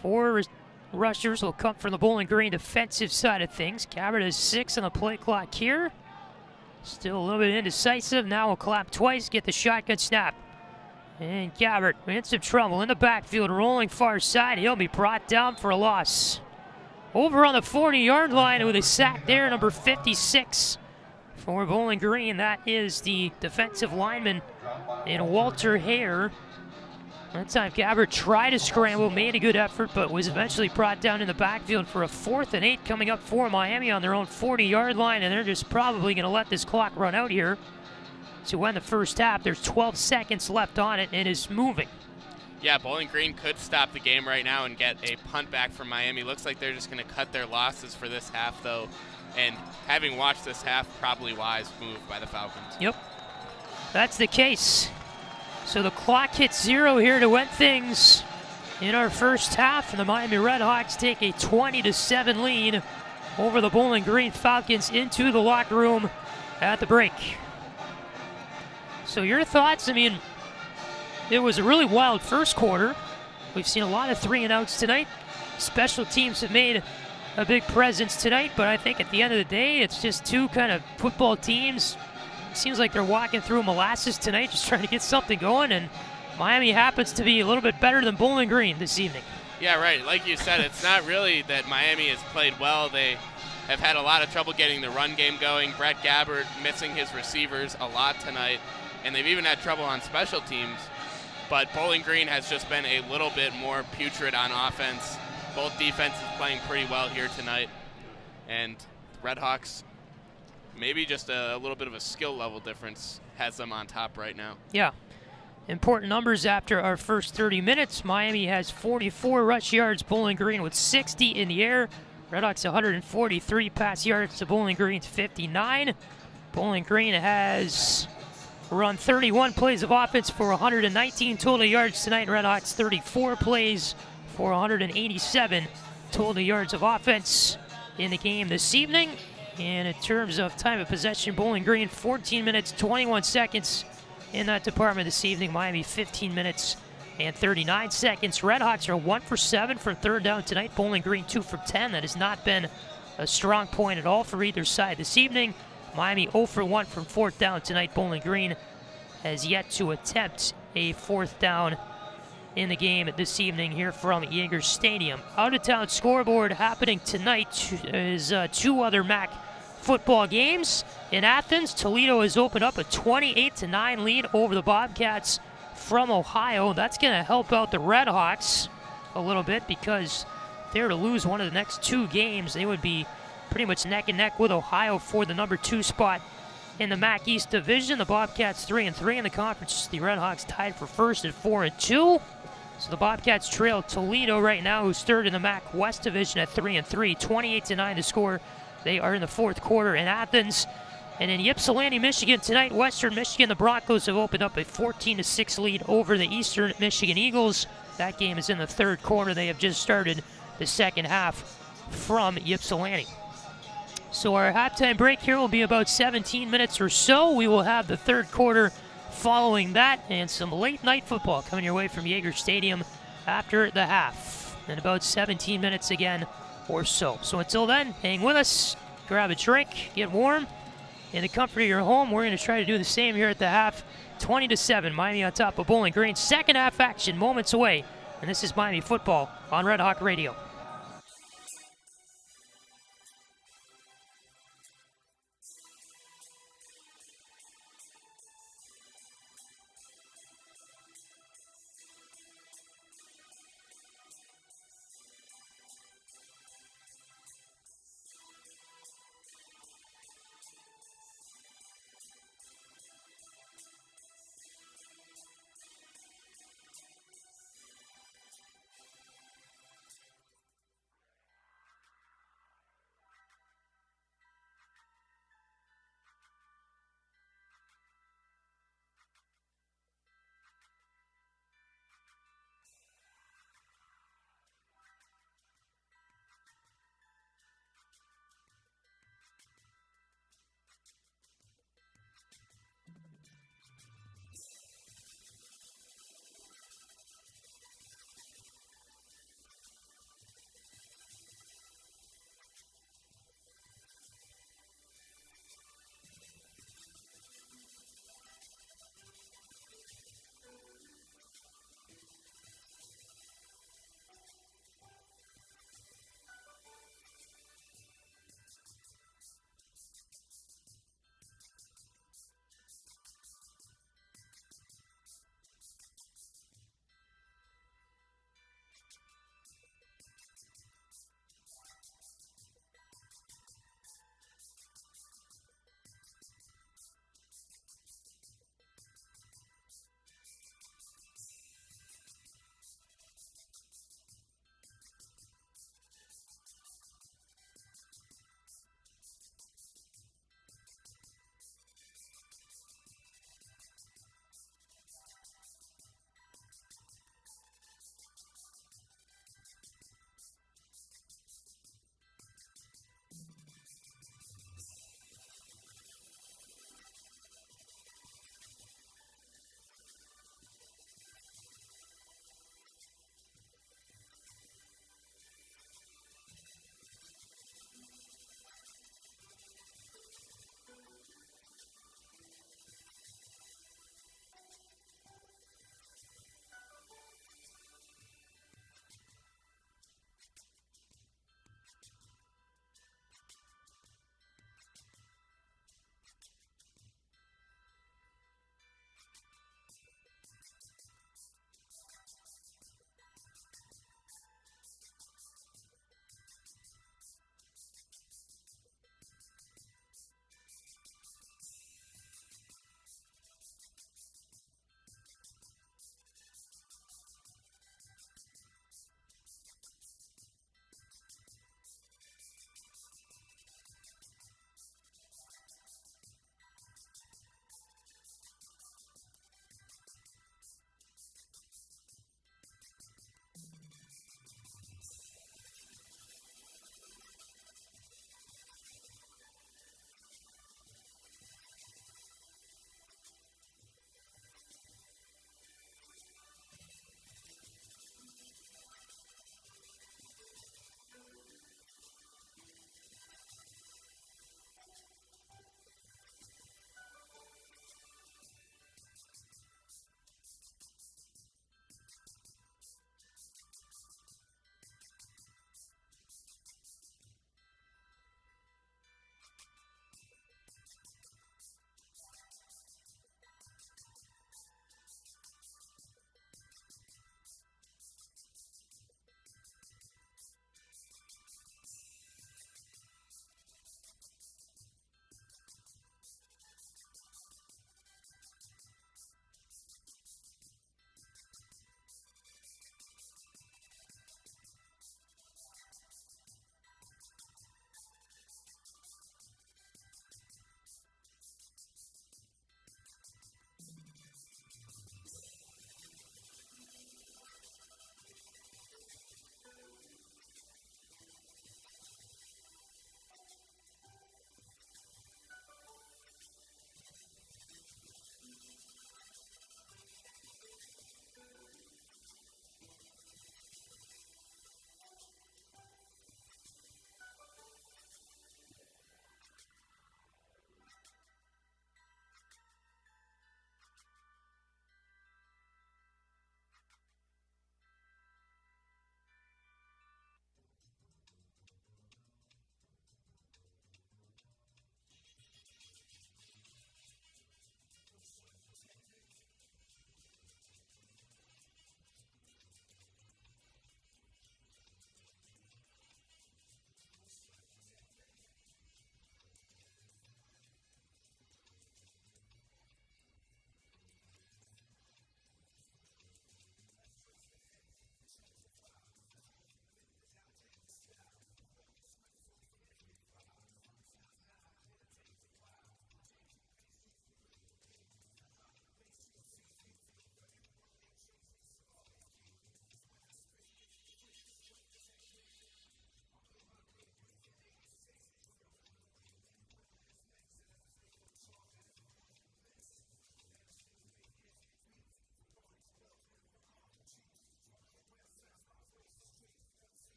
Four rushers will come from the Bowling Green defensive side of things. Gabbert has 6 on the play clock here. Still a little bit indecisive. Now we'll clap twice, get the shotgun snap. And Gabbert in some trouble in the backfield, rolling far side. He'll be brought down for a loss. Over on the 40-yard line with a sack there, number 56 for Bowling Green. That is the defensive lineman in Walter Hare. That time Gabbert tried to scramble, made a good effort, but was eventually brought down in the backfield for a 4th and 8 coming up for Miami on their own 40-yard line, and they're just probably going to let this clock run out here to end the first half. There's 12 seconds left on it, and it's moving. Yeah, Bowling Green could stop the game right now and get a punt back from Miami. Looks like they're just going to cut their losses for this half, though. And having watched this half, probably wise move by the Falcons. Yep, that's the case. So the clock hits 0 here to end things in our first half, and the Miami RedHawks take a 20-7 lead over the Bowling Green Falcons into the locker room at the break. So your thoughts? I mean, it was a really wild first quarter. We've seen a lot of 3-and-outs tonight. Special teams have made a big presence tonight, but I think at the end of the day, it's just two kind of football teams. It seems like they're walking through molasses tonight, just trying to get something going, and Miami happens to be a little bit better than Bowling Green this evening. Yeah, right. Like you said, it's not really that Miami has played well. They have had a lot of trouble getting the run game going. Brett Gabbert missing his receivers a lot tonight, and they've even had trouble on special teams. But Bowling Green has just been a little bit more putrid on offense. Both defenses playing pretty well here tonight. And RedHawks, maybe just a little bit of a skill level difference, has them on top right now. Yeah. Important numbers after our first 30 minutes. Miami has 44 rush yards, Bowling Green with 60 in the air. RedHawks 143 pass yards to Bowling Green's 59. Bowling Green has run 31 plays of offense for 119 total yards tonight. RedHawks 34 plays for 187 total yards of offense in the game this evening. And in terms of time of possession, Bowling Green 14 minutes, 21 seconds in that department this evening. Miami 15 minutes and 39 seconds. RedHawks are 1 for 7 from third down tonight. Bowling Green 2 for 10. That has not been a strong point at all for either side this evening. Miami 0 for 1 from fourth down tonight. Bowling Green has yet to attempt a fourth down in the game this evening here from Yager Stadium. Out-of-town scoreboard happening tonight is 2 other MAC football games. In Athens, Toledo has opened up a 28-9 lead over the Bobcats from Ohio. That's going to help out the RedHawks a little bit, because if they were to lose one of the next 2 games, they would be pretty much neck and neck with Ohio for the number 2 spot in the MAC East Division. The Bobcats 3-3 in the conference. The RedHawks tied for first at 4-2. So the Bobcats trail Toledo right now, who's third in the MAC West Division at 3-3. 28-9 to score. They are in the fourth quarter in Athens. And in Ypsilanti, Michigan tonight, Western Michigan, the Broncos have opened up a 14-6 lead over the Eastern Michigan Eagles. That game is in the third quarter. They have just started the second half from Ypsilanti. So our halftime break here will be about 17 minutes or so. We will have the third quarter following that, and some late night football coming your way from Yager Stadium after the half in about 17 minutes again or so. So until then, hang with us, grab a drink, get warm in the comfort of your home. We're going to try to do the same here at the half. 20-7, Miami on top of Bowling Green. Second half action moments away, and this is Miami football on Red Hawk Radio.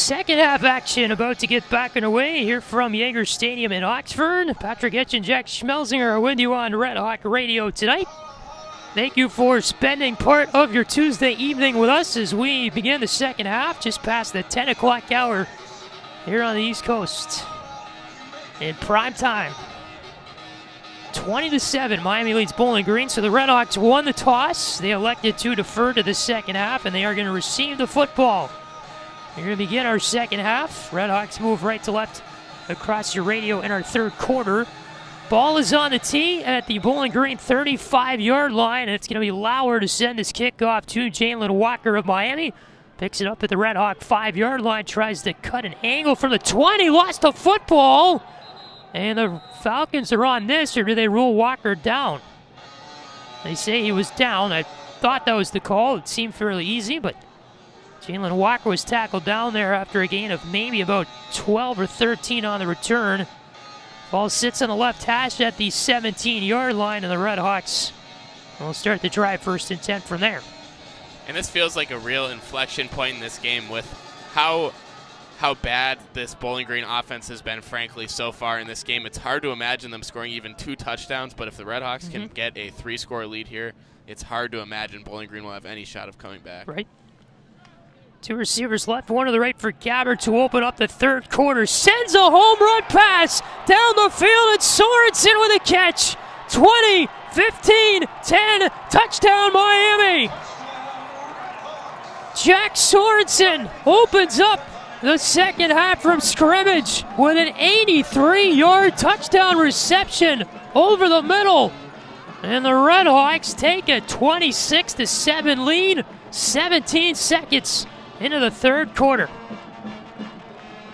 Second half action about to get back underway here from Yager Stadium in Oxford. Patrick Geshan, Jack Schmelzinger are with you on Red Hawk Radio tonight. Thank you for spending part of your Tuesday evening with us as we begin the second half, just past the 10 o'clock hour here on the East Coast. In prime time, 20-7, Miami leads Bowling Green, so the RedHawks won the toss. They elected to defer to the second half, and they are going to receive the football. We're going to begin our second half. RedHawks move right to left across your radio in our third quarter. Ball is on the tee at the Bowling Green 35-yard line, and it's going to be Lauer to send his kickoff to Jalen Walker of Miami. Picks it up at the Red Hawk 5-yard line, tries to cut an angle from the 20, lost the football. And the Falcons are on this, or do they rule Walker down? They say he was down. I thought that was the call. It seemed fairly easy, but Jalen Walker was tackled down there after a gain of maybe about 12 or 13 on the return. Ball sits on the left hash at the 17-yard line, and the RedHawks will start the drive first and 10 from there. And this feels like a real inflection point in this game with how bad this Bowling Green offense has been, frankly, so far in this game. It's hard to imagine them scoring even 2 touchdowns, but if the RedHawks can get a 3-score lead here, it's hard to imagine Bowling Green will have any shot of coming back. Right. 2 receivers left, one to the right for Gabbard to open up the third quarter. Sends a home run pass down the field, and Sorensen with a catch. 20, 15, 10, touchdown Miami. Jack Sorensen opens up the second half from scrimmage with an 83-yard touchdown reception over the middle. And the RedHawks take a 26-7 lead, 17 seconds into the third quarter.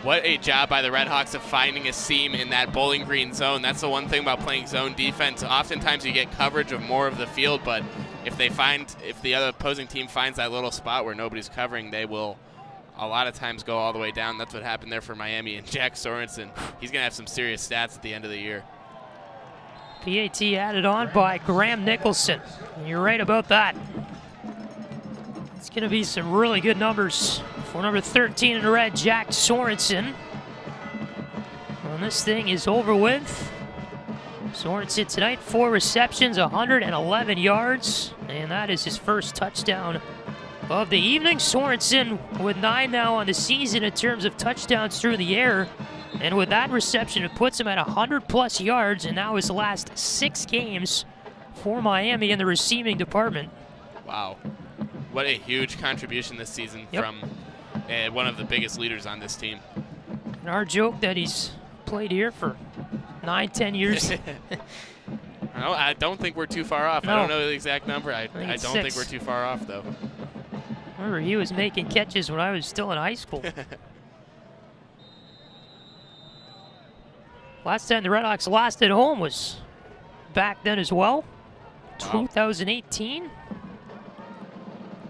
What a job by the RedHawks of finding a seam in that Bowling Green zone. That's the one thing about playing zone defense. Oftentimes you get coverage of more of the field, but if the other opposing team finds that little spot where nobody's covering, they will a lot of times go all the way down. That's what happened there for Miami. And Jack Sorensen, he's going to have some serious stats at the end of the year. PAT added on by Graham Nicholson. And you're right about that. It's going to be some really good numbers for number 13 in the red, Jack Sorensen. And this thing is over with. Sorensen tonight, 4 receptions, 111 yards, and that is his first touchdown of the evening. Sorensen with 9 now on the season in terms of touchdowns through the air. And with that reception, it puts him at 100-plus yards, and now his last 6 games for Miami in the receiving department. Wow. What a huge contribution this season from one of the biggest leaders on this team. And our joke that he's played here for 9-10 years. I don't think we're too far off. No. I don't know the exact number. I don't 6. think we're too far off, though. Remember, he was making catches when I was still in high school. Last time the RedHawks lost at home was back then as well, 2018.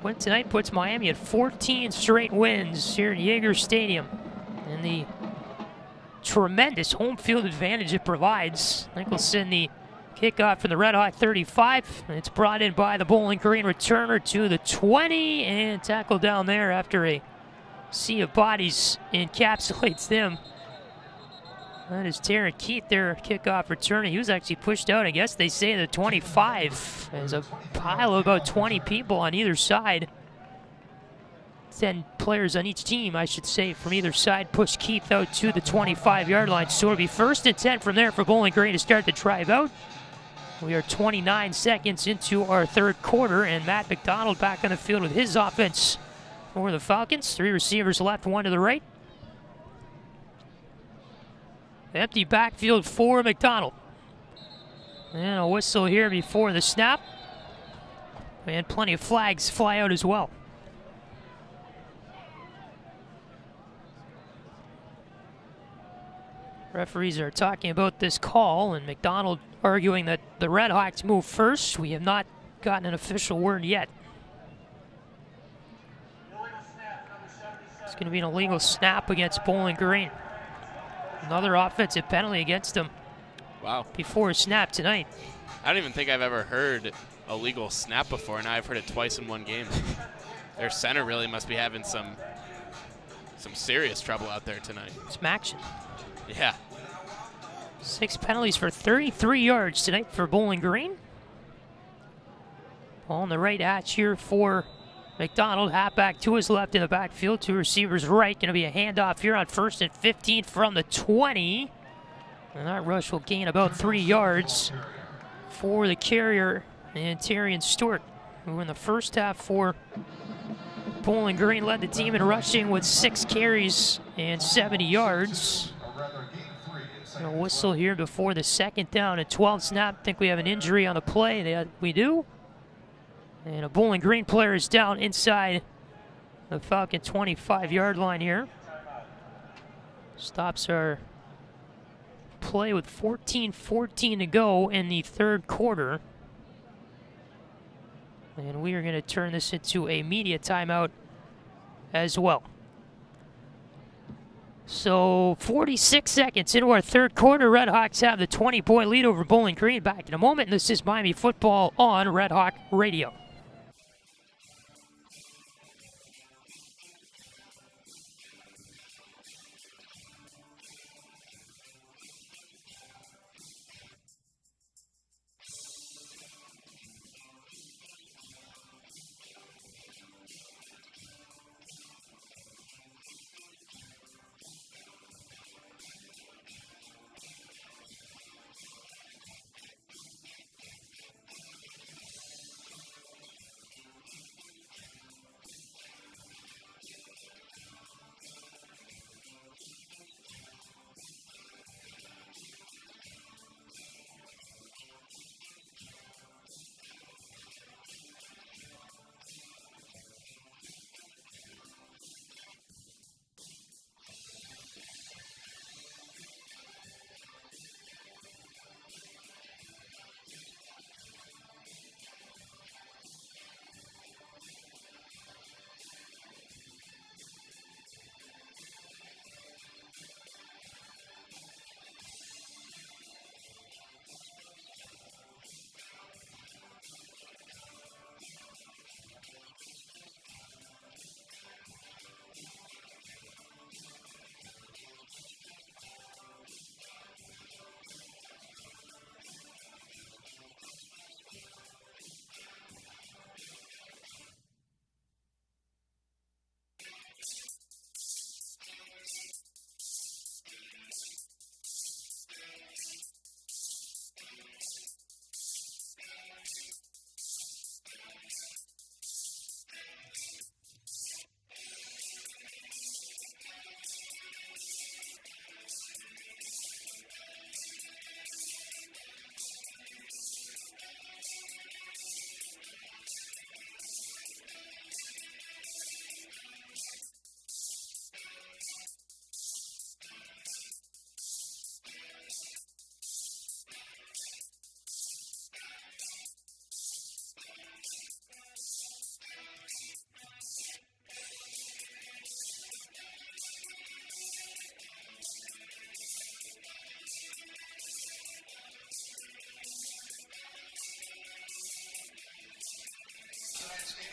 Win tonight puts Miami at 14 straight wins here at Yager Stadium. And the tremendous home field advantage it provides. Nicholson, the kickoff from the Red Hawk 35. And it's brought in by the Bowling Green returner to the 20 and tackled down there after a sea of bodies encapsulates them. That is Taryn Keith, their kickoff returner. He was actually pushed out, I guess they say, the 25. There's a pile of about 20 people on either side. 10 players on each team, I should say, from either side. Push Keith out to the 25-yard line. So it'll be first and 10 from there for Bowling Green to start the drive out. We are 29 seconds into our third quarter, and Matt McDonald back on the field with his offense for the Falcons. 3 receivers left, 1 to the right. Empty backfield for McDonald. And a whistle here before the snap. And plenty of flags fly out as well. Referees are talking about this call, and McDonald arguing that the RedHawks move first. We have not gotten an official word yet. It's going to be an illegal snap against Bowling Green. Another offensive penalty against them. Wow. Before a snap tonight. I don't even think I've ever heard a legal snap before. Now I've heard it twice in one game. Their center really must be having some some serious trouble out there tonight. Some action. Yeah. 6 penalties for 33 yards tonight for Bowling Green. Ball on the right hatch here for McDonald. Halfback to his left in the backfield. 2 receivers right. Going to be a handoff here on 1st and 15 from the 20. And that rush will gain about 3 yards for the carrier and Terrian Stewart, who in the first half for Bowling Green led the team in rushing with 6 carries and 70 yards. A whistle here before the second down and 12 snap. Think we have an injury on the play. We do. And a Bowling Green player is down inside the Falcon 25-yard line here. Stops our play with 14:14 to go in the third quarter. And we are going to turn this into a media timeout as well. So 46 seconds into our third quarter, RedHawks have the 20-point lead over Bowling Green. Back in a moment. This is Miami Football on Red Hawk Radio.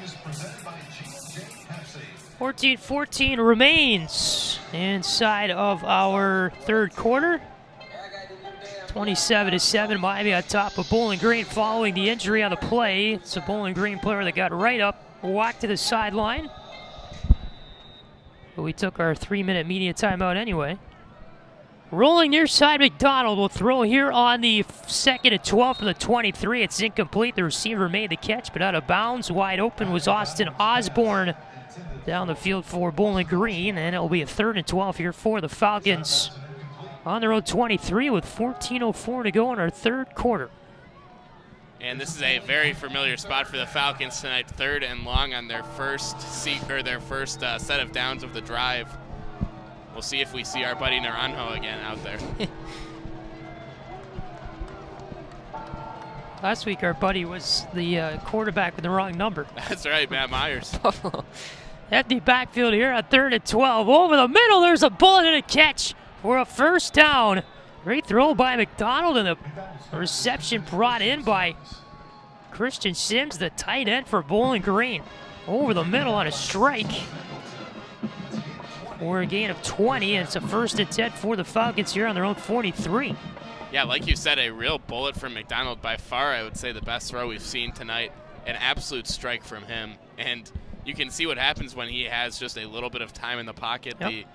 is presented by G&J Pepsi. 14-14 remains inside of our third quarter. 27-7, Miami on top of Bowling Green following the injury on the play. It's a Bowling Green player that got right up, walked to the sideline. But we took our 3-minute media timeout anyway. Rolling near side, McDonald will throw here on the 2nd and 12 for the 23. It's incomplete. The receiver made the catch, but out of bounds. Wide open was Austin Osborne down the field for Bowling Green, and it will be a 3rd and 12 here for the Falcons on their own 23 with 14:04 to go in our third quarter. And this is a very familiar spot for the Falcons tonight. 3rd and long on their first set of downs of the drive. We'll see if we see our buddy Naranjo again out there. Last week, our buddy was the quarterback with the wrong number. That's right, Matt Myers. Empty backfield here at 3rd and 12. Over the middle, there's a bullet and a catch for a first down. Great throw by McDonald, and the reception brought in by Christian Sims, the tight end for Bowling Green. Over the middle on a strike. for a gain of 20, and it's a 1st and 10 for the Falcons here on their own 43. Yeah, like you said, a real bullet from McDonald. By far, I would say the best throw we've seen tonight. An absolute strike from him. And you can see what happens when he has just a little bit of time in the pocket. Yep. The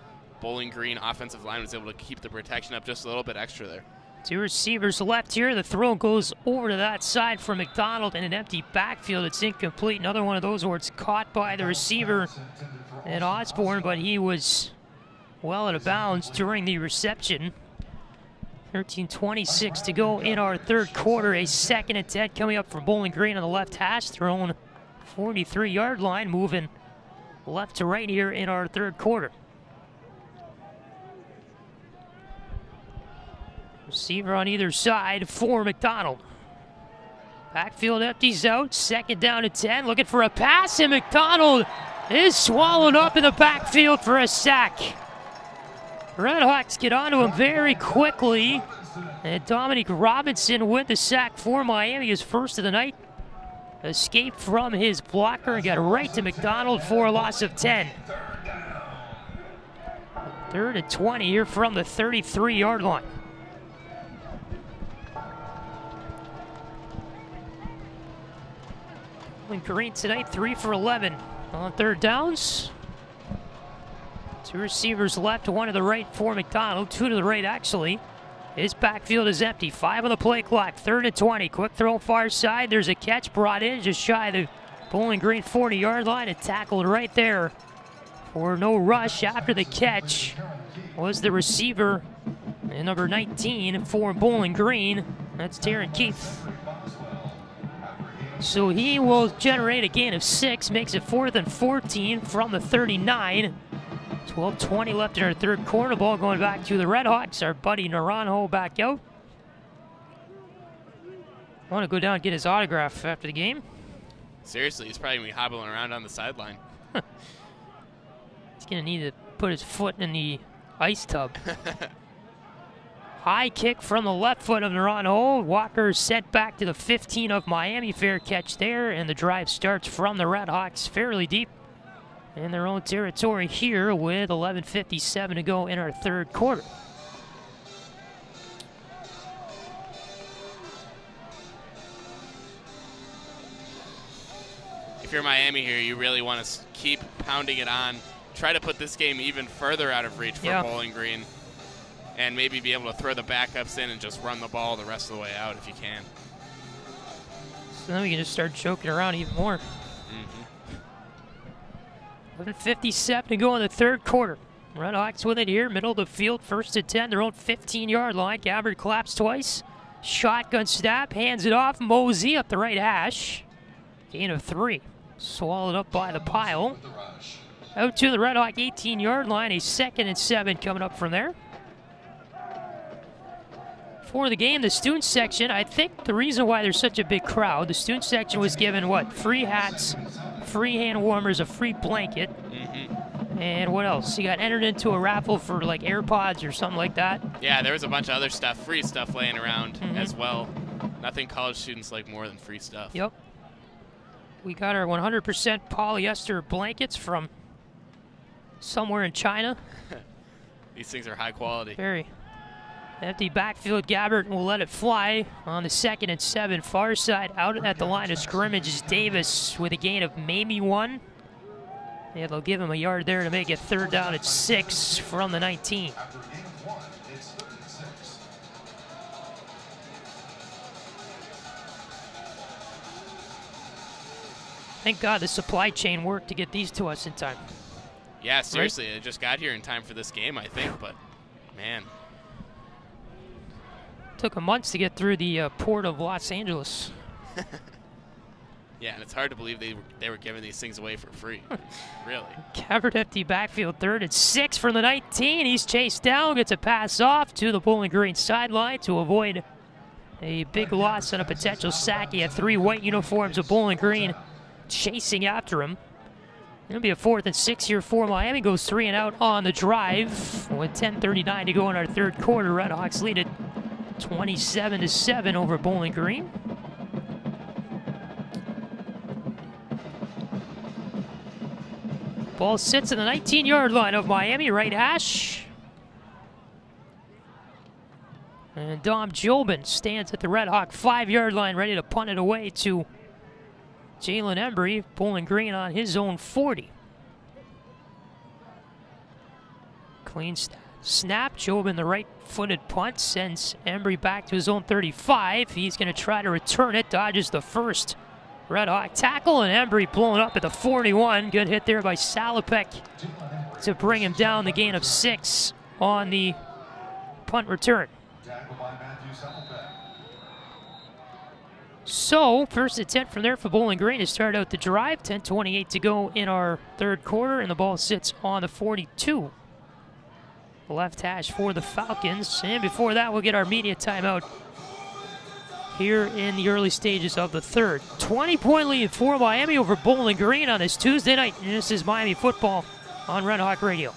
Bowling Green offensive line was able to keep the protection up just a little bit extra there. 2 receivers left here. The throw goes over to that side for McDonald in an empty backfield. It's incomplete. Another one of those where it's caught by the receiver at Osborne, but he was well out of bounds during the reception. 13:26 to go in our 3rd quarter. A 2nd and 10 coming up from Bowling Green on the left hash, thrown 43-yard line, moving left to right here in our 3rd quarter. Receiver on either side for McDonald. Backfield empties out, 2nd down and 10, looking for a pass, and McDonald is swallowed up in the backfield for a sack. RedHawks get onto him very quickly, and Dominic Robinson with the sack for Miami, his first of the night. Escaped from his blocker and got right to McDonald for a loss of 10. 3rd and 20 here from the 33-yard line. Green tonight, 3 for 11 on 3rd downs. 2 receivers left, 1 to the right for McDonald, 2 to the right actually. His backfield is empty, 5 on the play clock, 3rd and 20. Quick throw far side, there's a catch brought in just shy of the Bowling Green 40-yard line and tackled right there for no rush after the catch was the receiver, and number 19 for Bowling Green. That's Taryn Keith. So he will generate a gain of 6, makes it 4th and 14 from the 39. 12:20 left in our 3rd quarter. Ball going back to the RedHawks. Our buddy Naranjo back out. I want to go down and get his autograph after the game. Seriously, he's probably going to be hobbling around on the sideline. He's going to need to put his foot in the ice tub. High kick from the left foot of Naranjo. Walker sent back to the 15 of Miami. Fair catch there, and the drive starts from the RedHawks fairly deep in their own territory here with 11:57 to go in our 3rd quarter. If you're Miami here, you really want to keep pounding it on. Try to put this game even further out of reach for Bowling Green. And maybe be able to throw the backups in and just run the ball the rest of the way out if you can. So then we can just start joking around even more. 11:57 to go in the 3rd quarter. RedHawks with it here, middle of the field, 1st and 10, their own 15-yard line. Gabbard claps twice. Shotgun snap, hands it off. Mosey up the right hash. Gain of 3. Swallowed up by the pile. Out to the RedHawk 18-yard line, a 2nd and 7 coming up from there. For the game, the student section, I think the reason why there's such a big crowd, the student section was given, what, free hats, free hand warmers, a free blanket, and what else? You got entered into a raffle for, like, AirPods or something like that. Yeah, there was a bunch of other stuff, free stuff laying around as well. Nothing college students like more than free stuff. Yep. We got our 100% polyester blankets from somewhere in China. These things are high quality. Very. Empty backfield, Gabbard will let it fly on the 2nd and 7. Far side out at the line of scrimmage is Davis with a gain of maybe 1. Yeah, they'll give him a yard there to make it 3rd down at 6 from the 19. Thank God the supply chain worked to get these to us in time. Yeah, seriously, it just got here in time for this game, I think, but man. Took a month to get through the port of Los Angeles. Yeah, and it's hard to believe they were giving these things away for free. Really. Gabbard empty backfield, 3rd and 6 from the 19. He's chased down, gets a pass off to the Bowling Green sideline to avoid a big loss and a potential sack. He had 3 white uniforms of Bowling Green chasing after him. It'll be a 4th and 6 here for Miami. Goes 3 and out on the drive with 10:39 to go in our 3rd quarter. RedHawks lead it 27-7 over Bowling Green. Ball sits in the 19-yard line of Miami, right hash. And Dom Jobin stands at the Red Hawk 5-yard line, ready to punt it away to Jalen Embry, Bowling Green on his own 40. Clean snap. Jobin, the right-footed punt, sends Embry back to his own 35. He's going to try to return it, dodges the first Red Hawk tackle, and Embry blown up at the 41. Good hit there by Salopek to bring him down, the gain of 6 on the punt return. So, first and 10 from there for Bowling Green to start out the drive. 10:28 to go in our third quarter, and the ball sits on the 42. The left hash for the Falcons. And before that, we'll get our media timeout here in the early stages of the third. 20-point lead for Miami over Bowling Green on this Tuesday night. And this is Miami football on Red Hawk Radio.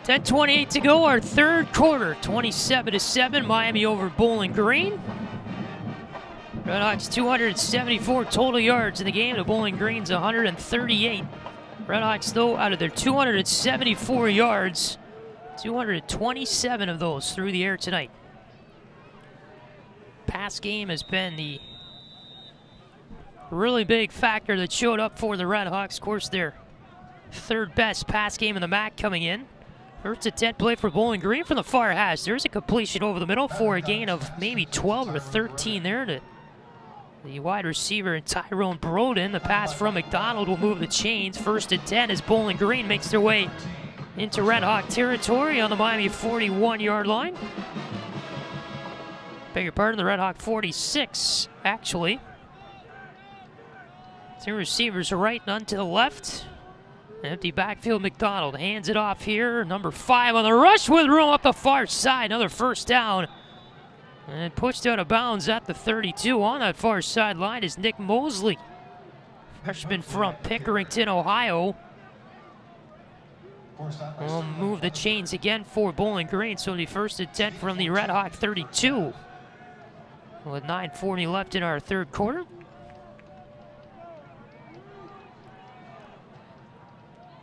.28 to go, our third quarter, 27-7, Miami over Bowling Green. Redhawks 274 total yards in the game to Bowling Green's 138. Redhawks, though, out of their 274 yards, 227 of those through the air tonight. Pass game has been the really big factor that showed up for the Redhawks. Of course, their third best pass game in the MAC coming in. First and 10 play for Bowling Green from the far hash. There's a completion over the middle for a gain of maybe 12 or 13 there to the wide receiver and Tyrone Broden. The pass from McDonald will move the chains. First and 10 as Bowling Green makes their way into Red Hawk territory on the Miami 41-yard line. Beg your pardon, the Red Hawk 46, actually. Two receivers are right, none to the left. Empty backfield, McDonald hands it off here. Number 5 on the rush with room up the far side. Another first down. And pushed out of bounds at the 32 on that far sideline is Nick Mosley. Freshman from Pickerington, Ohio. Will move the chains again for Bowling Green. So the first and 10 from the Red Hawk 32. With 9:40 left in our third quarter.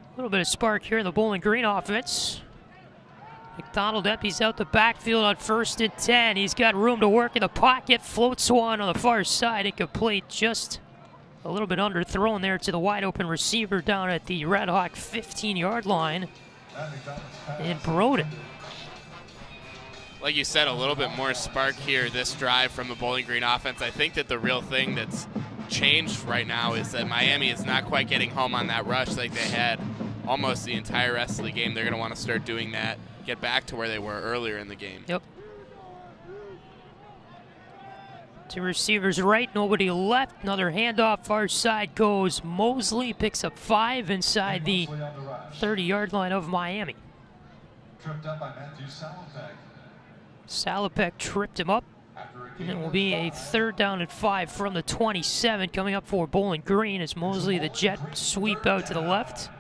A little bit of spark here in the Bowling Green offense. McDonald empties out the backfield on 1st and 10. He's got room to work in the pocket. Floats one on the far side. Incomplete. Just a little bit underthrown there to the wide open receiver down at the Red Hawk 15-yard line. And Broden. Like you said, a little bit more spark here this drive from the Bowling Green offense. I think that the real thing that's changed right now is that Miami is not quite getting home on that rush like they had almost the entire rest of the game. They're going to want to start doing that, get back to where they were earlier in the game. Yep. Two receivers right, nobody left. Another handoff, far side goes Mosley, picks up 5 inside the 30-yard line of Miami. Tripped up by Matthew Salopek. Salopek tripped him up. And it will be a 3rd down and 5 from the 27 coming up for Bowling Green as Mosley, the jet sweep out to the left.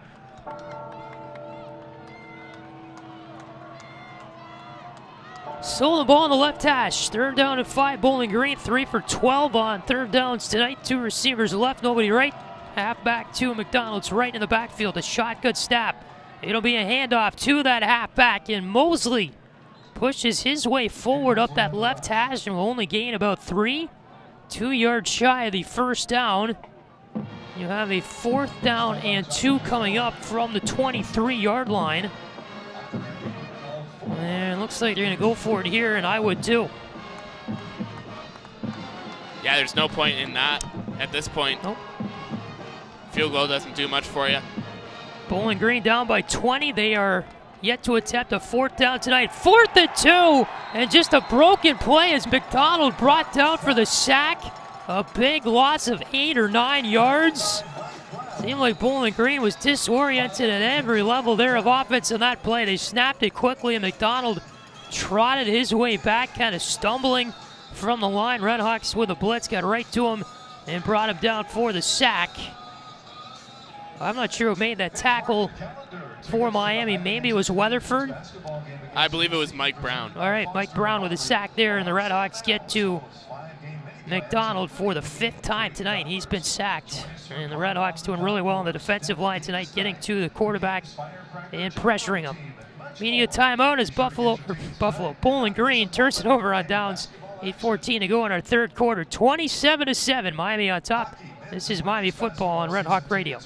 So the ball on the left hash. 3rd down and 5, Bowling Green. 3 for 12 on 3rd downs tonight. 2 receivers left, nobody right. Halfback to McDonald's right in the backfield. A shotgun snap. It'll be a handoff to that halfback, and Mosley pushes his way forward up that left hash and will only gain about 3. 2 yards shy of the 1st down. You have a 4th down and 2 coming up from the 23-yard line. And it looks like they're going to go for it here, and I would too. Yeah, there's no point in that at this point. Nope. Field goal doesn't do much for you. Bowling Green down by 20. They are yet to attempt a 4th down tonight. 4th and 2, and just a broken play as McDonald brought down for the sack. A big loss of 8 or 9 yards. Seemed like Bowling Green was disoriented at every level there of offense in that play. They snapped it quickly, and McDonald trotted his way back, kind of stumbling from the line. RedHawks with a blitz, got right to him and brought him down for the sack. I'm not sure who made that tackle for Miami. Maybe it was Weatherford. I believe it was Mike Brown. All right, Mike Brown with a sack there, and the RedHawks get to McDonald for the 5th time tonight. He's been sacked, and the RedHawks doing really well on the defensive line tonight, getting to the quarterback and pressuring him. Media timeout as Bowling Green turns it over on downs. 8:14 to go in our 3rd quarter. 27-7, Miami on top. This is Miami football on Red Hawk Radio.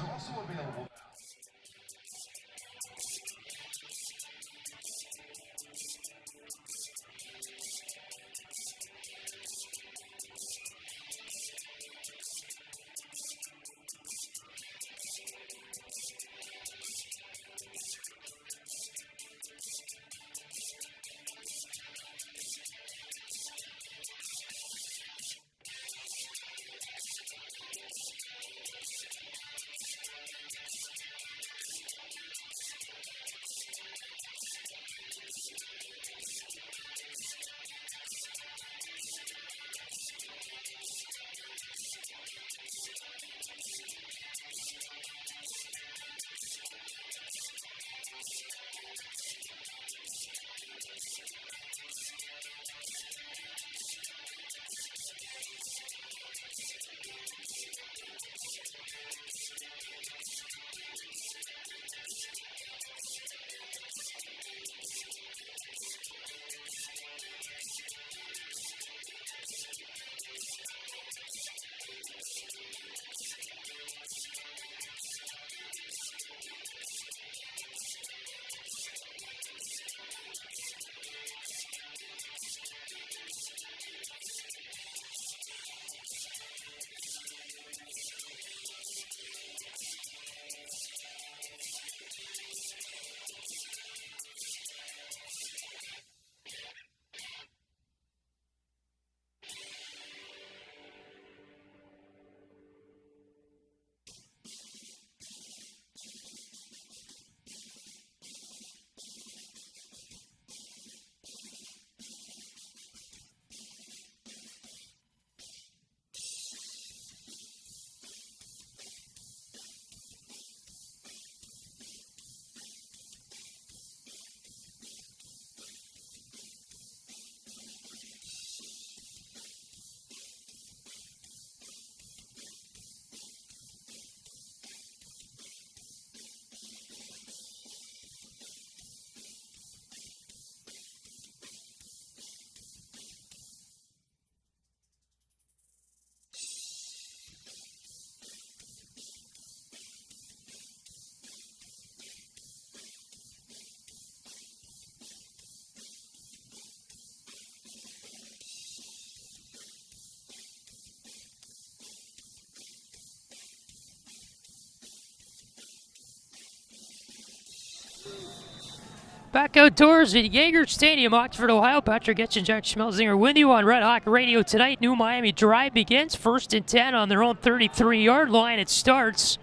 Back outdoors at Yager Stadium, Oxford, Ohio. Patrick Geshan, Jack Schmelzinger with you on Red Hawk Radio tonight. New Miami drive begins. 1st and 10 on their own 33-yard line. It starts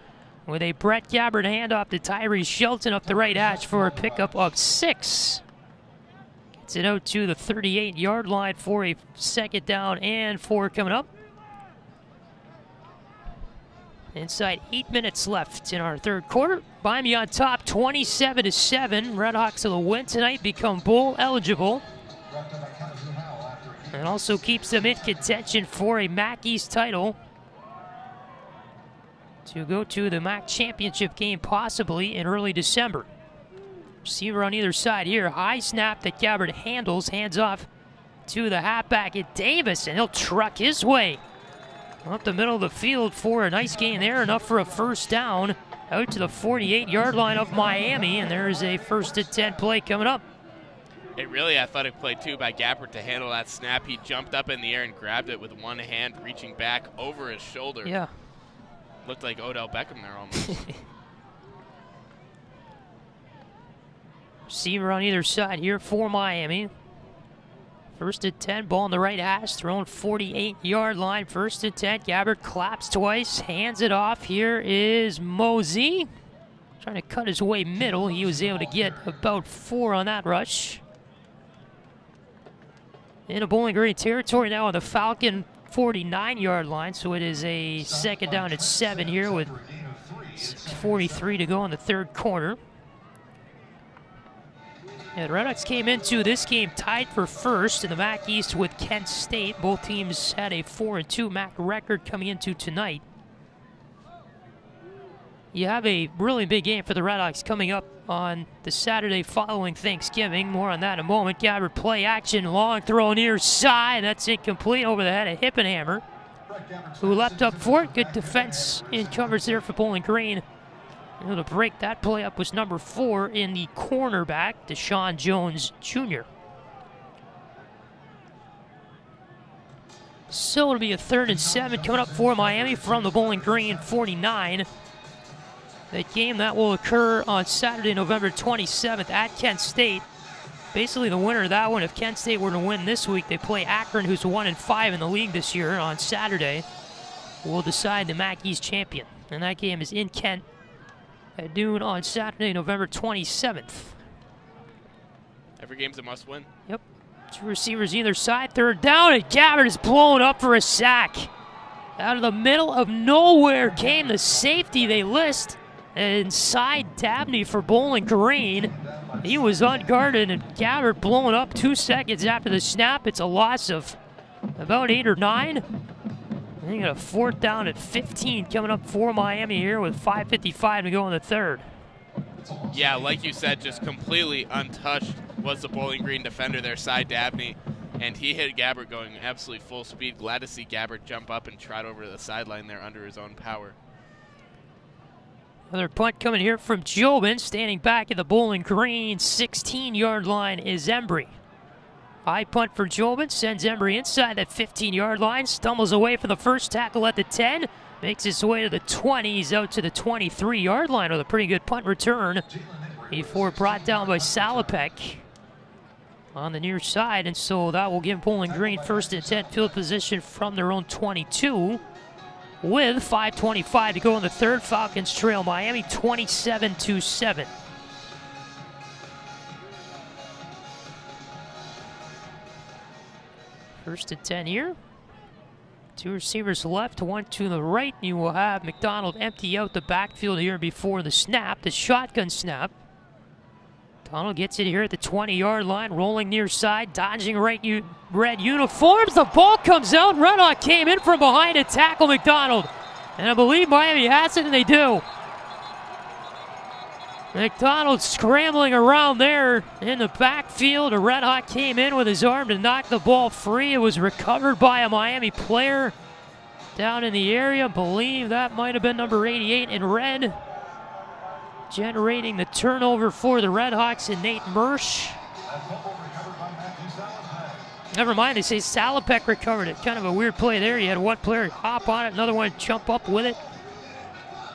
with a Brett Gabbard handoff to Tyree Shelton up the right hash for a pickup of 6. Gets it out to the 38-yard line for a 2nd down and 4 coming up. Inside 8 minutes left in our 3rd quarter. Miami on top 27-7. Redhawks will win tonight, become bowl eligible. And also keeps them in contention for a MAC East title to go to the MAC championship game possibly in early December. Receiver on either side here. High snap that Gabbard handles. Hands off to the halfback at Davis, and he'll truck his way up the middle of the field for a nice gain there, enough for a 1st down out to the 48-yard line of Miami, and there's a 1st and 10 play coming up. A really athletic play, too, by Gabbard to handle that snap. He jumped up in the air and grabbed it with one hand, reaching back over his shoulder. Yeah. Looked like Odell Beckham there almost. Receiver on either side here for Miami. 1st and 10, ball on the right hash, thrown 48-yard line. 1st and 10, Gabbard claps twice, hands it off. Here is Mosey, trying to cut his way middle. He was able to get about 4 on that rush. In Bowling Green territory now on the Falcon 49-yard line, so it is a 2nd down at 7 here with 6:43 to go in the 3rd quarter. And Redhawks came into this game tied for 1st in the MAC East with Kent State. Both teams had a 4-2 MAC record coming into tonight. You have a really big game for the Redhawks coming up on the Saturday following Thanksgiving. More on that in a moment. Gabbard play action, long throw near side. That's incomplete over the head of Hippenhammer, who leapt up for it. Good defense in coverage there for Bowling Green. Able to break that play up was number 4 in the cornerback, Deshaun Jones Jr. So it'll be a 3rd and 7 coming up for Miami from the Bowling Green 49. That game that will occur on Saturday, November 27th at Kent State. Basically the winner of that one, if Kent State were to win this week, they play Akron, who's 1-5 in the league this year, on Saturday. Will decide the MAC East champion. And that game is in Kent at noon on Saturday, November 27th. Every game's a must-win. Yep. 2 receivers either side. 3rd down, and Gabbard is blown up for a sack. Out of the middle of nowhere came the safety they list. Inside Dabney for Bowling Green. He was unguarded, and Gabbard blown up 2 seconds after the snap. It's a loss of about 8 or 9. I think a 4th down at 15 coming up for Miami here with 5:55 to go in the 3rd. Yeah, like you said, just completely untouched was the Bowling Green defender there, Cy Dabney, and he hit Gabbard going absolutely full speed. Glad to see Gabbard jump up and trot over to the sideline there under his own power. Another punt coming here from Jobin, standing back at the Bowling Green 16-yard line is Embry. High punt for Jobin, sends Embry inside that 15-yard line, stumbles away from the first tackle at the 10, makes his way to the 20, he's out to the 23-yard line with a pretty good punt return before brought down by Salopek on the near side, and so that will give Bowling Green 1st and 10 field position from their own 22 with 5:25 to go in the 3rd. Falcons trail Miami 27-7. First and 10 here. 2 receivers left, 1 to the right. You will have McDonald empty out the backfield here before the snap, the shotgun snap. McDonald gets it here at the 20-yard line, rolling near side, dodging red uniforms. The ball comes out. Redhawk came in from behind to tackle McDonald. And I believe Miami has it, and they do. McDonald scrambling around there in the backfield. A Red Hawk came in with his arm to knock the ball free. It was recovered by a Miami player down in the area. I believe that might have been number 88 in red. Generating the turnover for the Red Hawks and Nate Mersch. Never mind, they say Salopek recovered it. Kind of a weird play there. You had one player hop on it, another one jump up with it.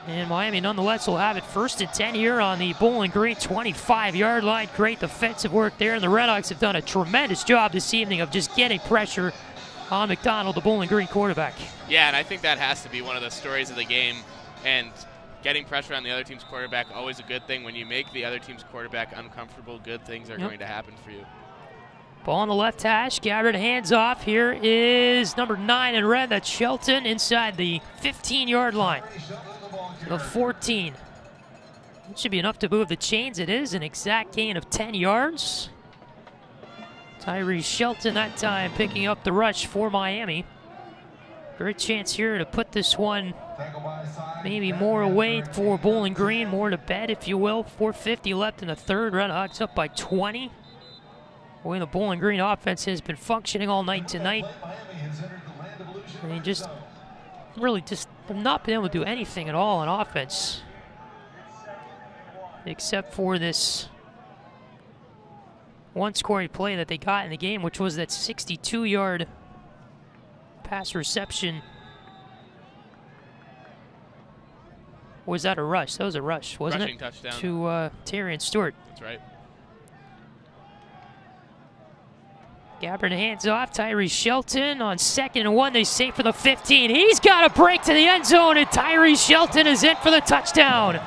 And Miami nonetheless will have it 1st and 10 here on the Bowling Green 25-yard line. Great defensive work there, and the RedHawks have done a tremendous job this evening of just getting pressure on McDonald, the Bowling Green quarterback. Yeah, and I think that has to be one of the stories of the game. And getting pressure on the other team's quarterback, always a good thing. When you make the other team's quarterback uncomfortable, good things are going to happen for you. Ball on the left hash, Gabbard hands off. Here is number 9 in red, that's Shelton, inside the 15-yard line. The 14. It should be enough to move the chains. It is an exact gain of 10 yards. Tyree Shelton that time picking up the rush for Miami. Great chance here to put this one maybe more away for Bowling Green, more to bed, if you will. 4:50 left in the third. RedHawks up by 20. The way the Bowling Green offense has been functioning all night tonight. I mean, just really just not been able to do anything at all on offense, except for this one scoring play that they got in the game, which was that 62-yard pass reception. Was that a rush? That was a rush, wasn't Rushing it? Touchdown. To Terry and Stewart. That's right. Gabbard hands off. Tyree Shelton on 2nd and 1. They save for the 15. He's got a break to the end zone, and Tyree Shelton is in for the touchdown.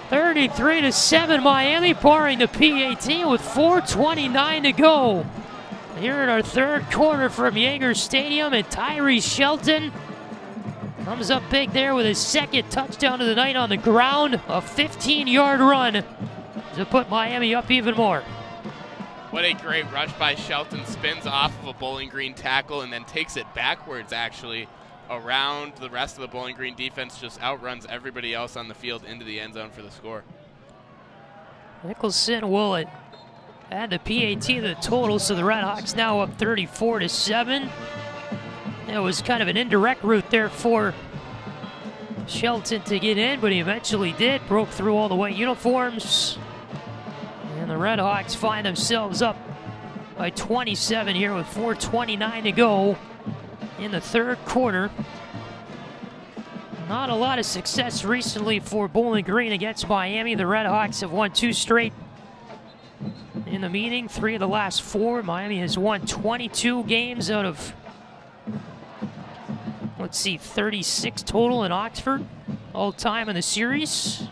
33-7 Miami, barring the PAT with 4:29 to go. Here in our third quarter from Yager Stadium, and Tyree Shelton comes up big there with his 2nd touchdown of the night on the ground. A 15-yard run to put Miami up even more. What a great rush by Shelton. Spins off of a Bowling Green tackle and then takes it backwards, actually, around the rest of the Bowling Green defense. Just outruns everybody else on the field into the end zone for the score. Nicholson will add the PAT to the total, so the RedHawks now up 34-7. It was kind of an indirect route there for Shelton to get in, but he eventually did. Broke through all the white uniforms. And the RedHawks find themselves up by 27 here with 4:29 to go in the third quarter. Not a lot of success recently for Bowling Green against Miami. The RedHawks have won 2 straight in the meeting, 3 of the last 4. Miami has won 22 games out of, let's see, 36 total in Oxford all time in the series.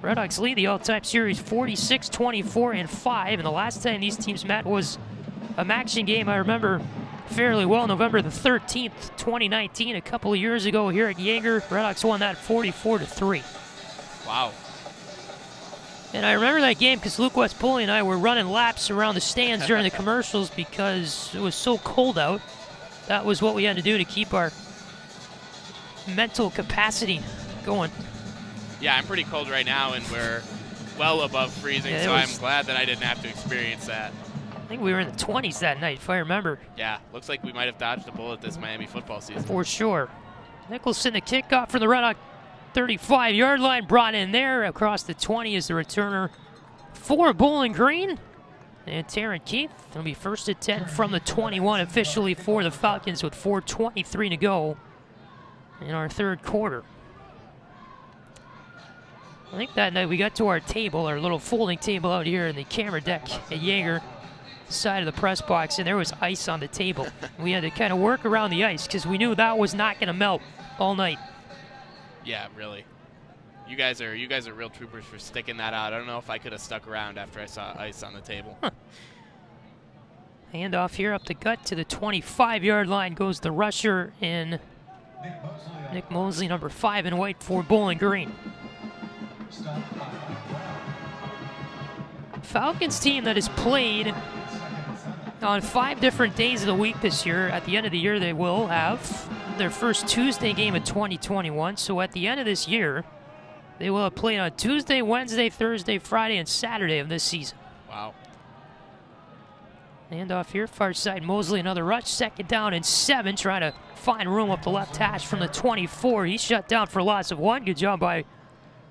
RedHawks lead the all-time series 46-24-5, and the last time these teams met was a matching game I remember fairly well, November the 13th, 2019, a couple of years ago here at Yager. RedHawks won that 44-3. Wow. And I remember that game because Luke Westpoli and I were running laps around the stands during the commercials because it was so cold out. That was what we had to do to keep our mental capacity going. Yeah, I'm pretty cold right now, and we're well above freezing, so I'm glad that I didn't have to experience that. I think we were in the 20s that night, if I remember. Yeah, looks like we might have dodged a bullet this Miami football season. For sure. Nicholson, the kickoff for the RedHawks 35-yard line, brought in there. Across the 20 is the returner for Bowling Green. And Taryn Keith, it'll be 1st and 10 from the 21 officially for the Falcons with 4:23 to go in our third quarter. I think that night we got to our table, our little folding table out here in the camera deck at Yager, side of the press box, and there was ice on the table. We had to kind of work around the ice because we knew that was not going to melt all night. Yeah, really. You guys are real troopers for sticking that out. I don't know if I could have stuck around after I saw ice on the table. Handoff here up the gut to the 25-yard line goes the rusher in Nick Mosley, number 5 in white for Bowling Green. Falcons team that has played on 5 different days of the week this year. At the end of the year, they will have their first Tuesday game of 2021. So at the end of this year, they will have played on Tuesday, Wednesday, Thursday, Friday, and Saturday of this season. Wow. Handoff here, far side Mosley, another rush, 2nd down and 7, trying to find room up the left hash from the 24. He's shut down for a loss of 1. Good job by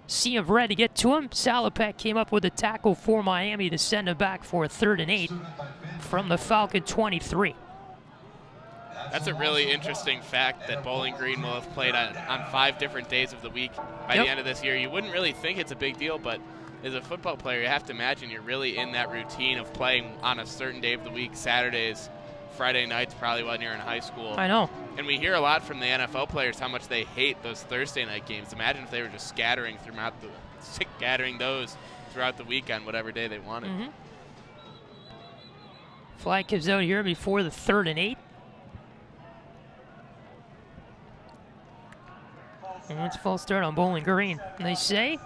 Sea of Red to get to him. Salopek came up with a tackle for Miami to send him back for a 3rd and 8 from the Falcon 23. That's a really interesting fact that Bowling Green will have played on 5 different days of the week by the end of this year. You wouldn't really think it's a big deal, but as a football player, you have to imagine you're really in that routine of playing on a certain day of the week, Saturdays, Friday nights, probably when you're in high school. I know. And we hear a lot from the NFL players how much they hate those Thursday night games. Imagine if they were just scattering those throughout the weekend, whatever day they wanted. Flag comes out here before the 3rd and 8. And it's false start on Bowling Green. And they say,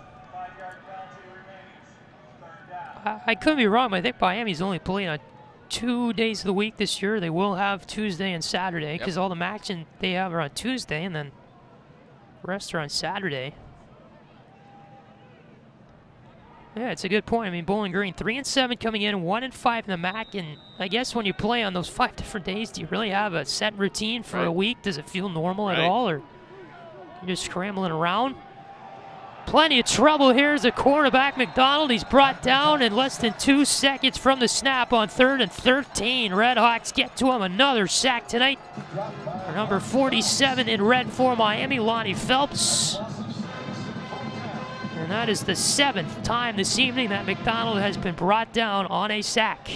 I could be wrong, but I think Miami's only playing on 2 days of the week this year. They will have Tuesday and Saturday because all the action they have are on Tuesday, and then the rest are on Saturday. Yeah, it's a good point. I mean, Bowling Green 3-7 coming in, 1-5 in the MAC, and I guess when you play on those 5 different days, do you really have a set routine for a week? Does it feel normal at all, or you're just scrambling around? Plenty of trouble here as a quarterback, McDonald. He's brought down in less than 2 seconds from the snap on 3rd and 13. RedHawks get to him. Another sack tonight. For number 47 in red for Miami, Lonnie Phelps. And that is the 7th time this evening that McDonald has been brought down on a sack.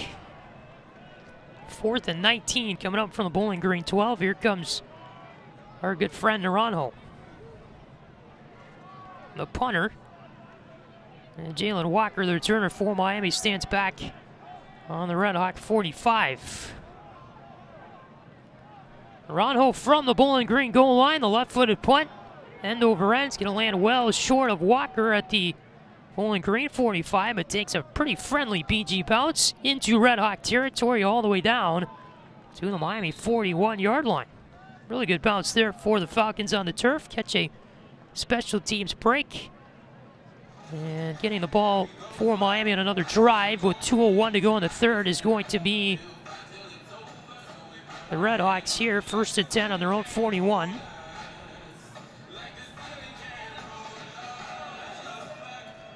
4th and 19 coming up from the Bowling Green 12. Here comes our good friend Naranjo. The punter. And Jalen Walker, the returner for Miami, stands back on the RedHawk 45. Naranjo from the Bowling Green goal line, the left-footed punt. End over end, it's going to land well short of Walker at the Bowling Green 45. It takes a pretty friendly BG bounce into RedHawk territory all the way down to the Miami 41-yard line. Really good bounce there for the Falcons on the turf. Catch a special teams break. And getting the ball for Miami on another drive with 2:01 to go in the 3rd is going to be the RedHawks here. 1st and 10 on their own 41.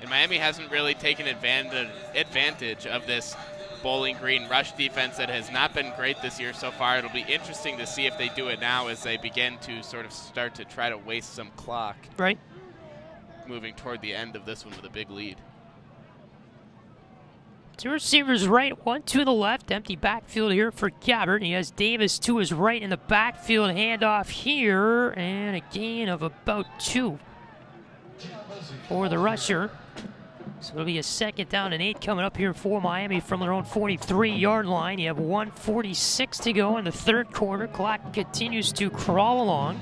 And Miami hasn't really taken advantage of this Bowling Green rush defense that has not been great this year so far. It'll be interesting to see if they do it now as they begin to sort of start to try to waste some clock. Right. Moving toward the end of this one with a big lead. 2 receivers right, 1 to the left. Empty backfield here for Gabbert. He has Davis to his right in the backfield. Handoff here, and a gain of about 2 for the rusher. So it'll be a 2nd down and 8 coming up here for Miami from their own 43-yard line. You have 1:46 to go in the 3rd quarter. Clock continues to crawl along.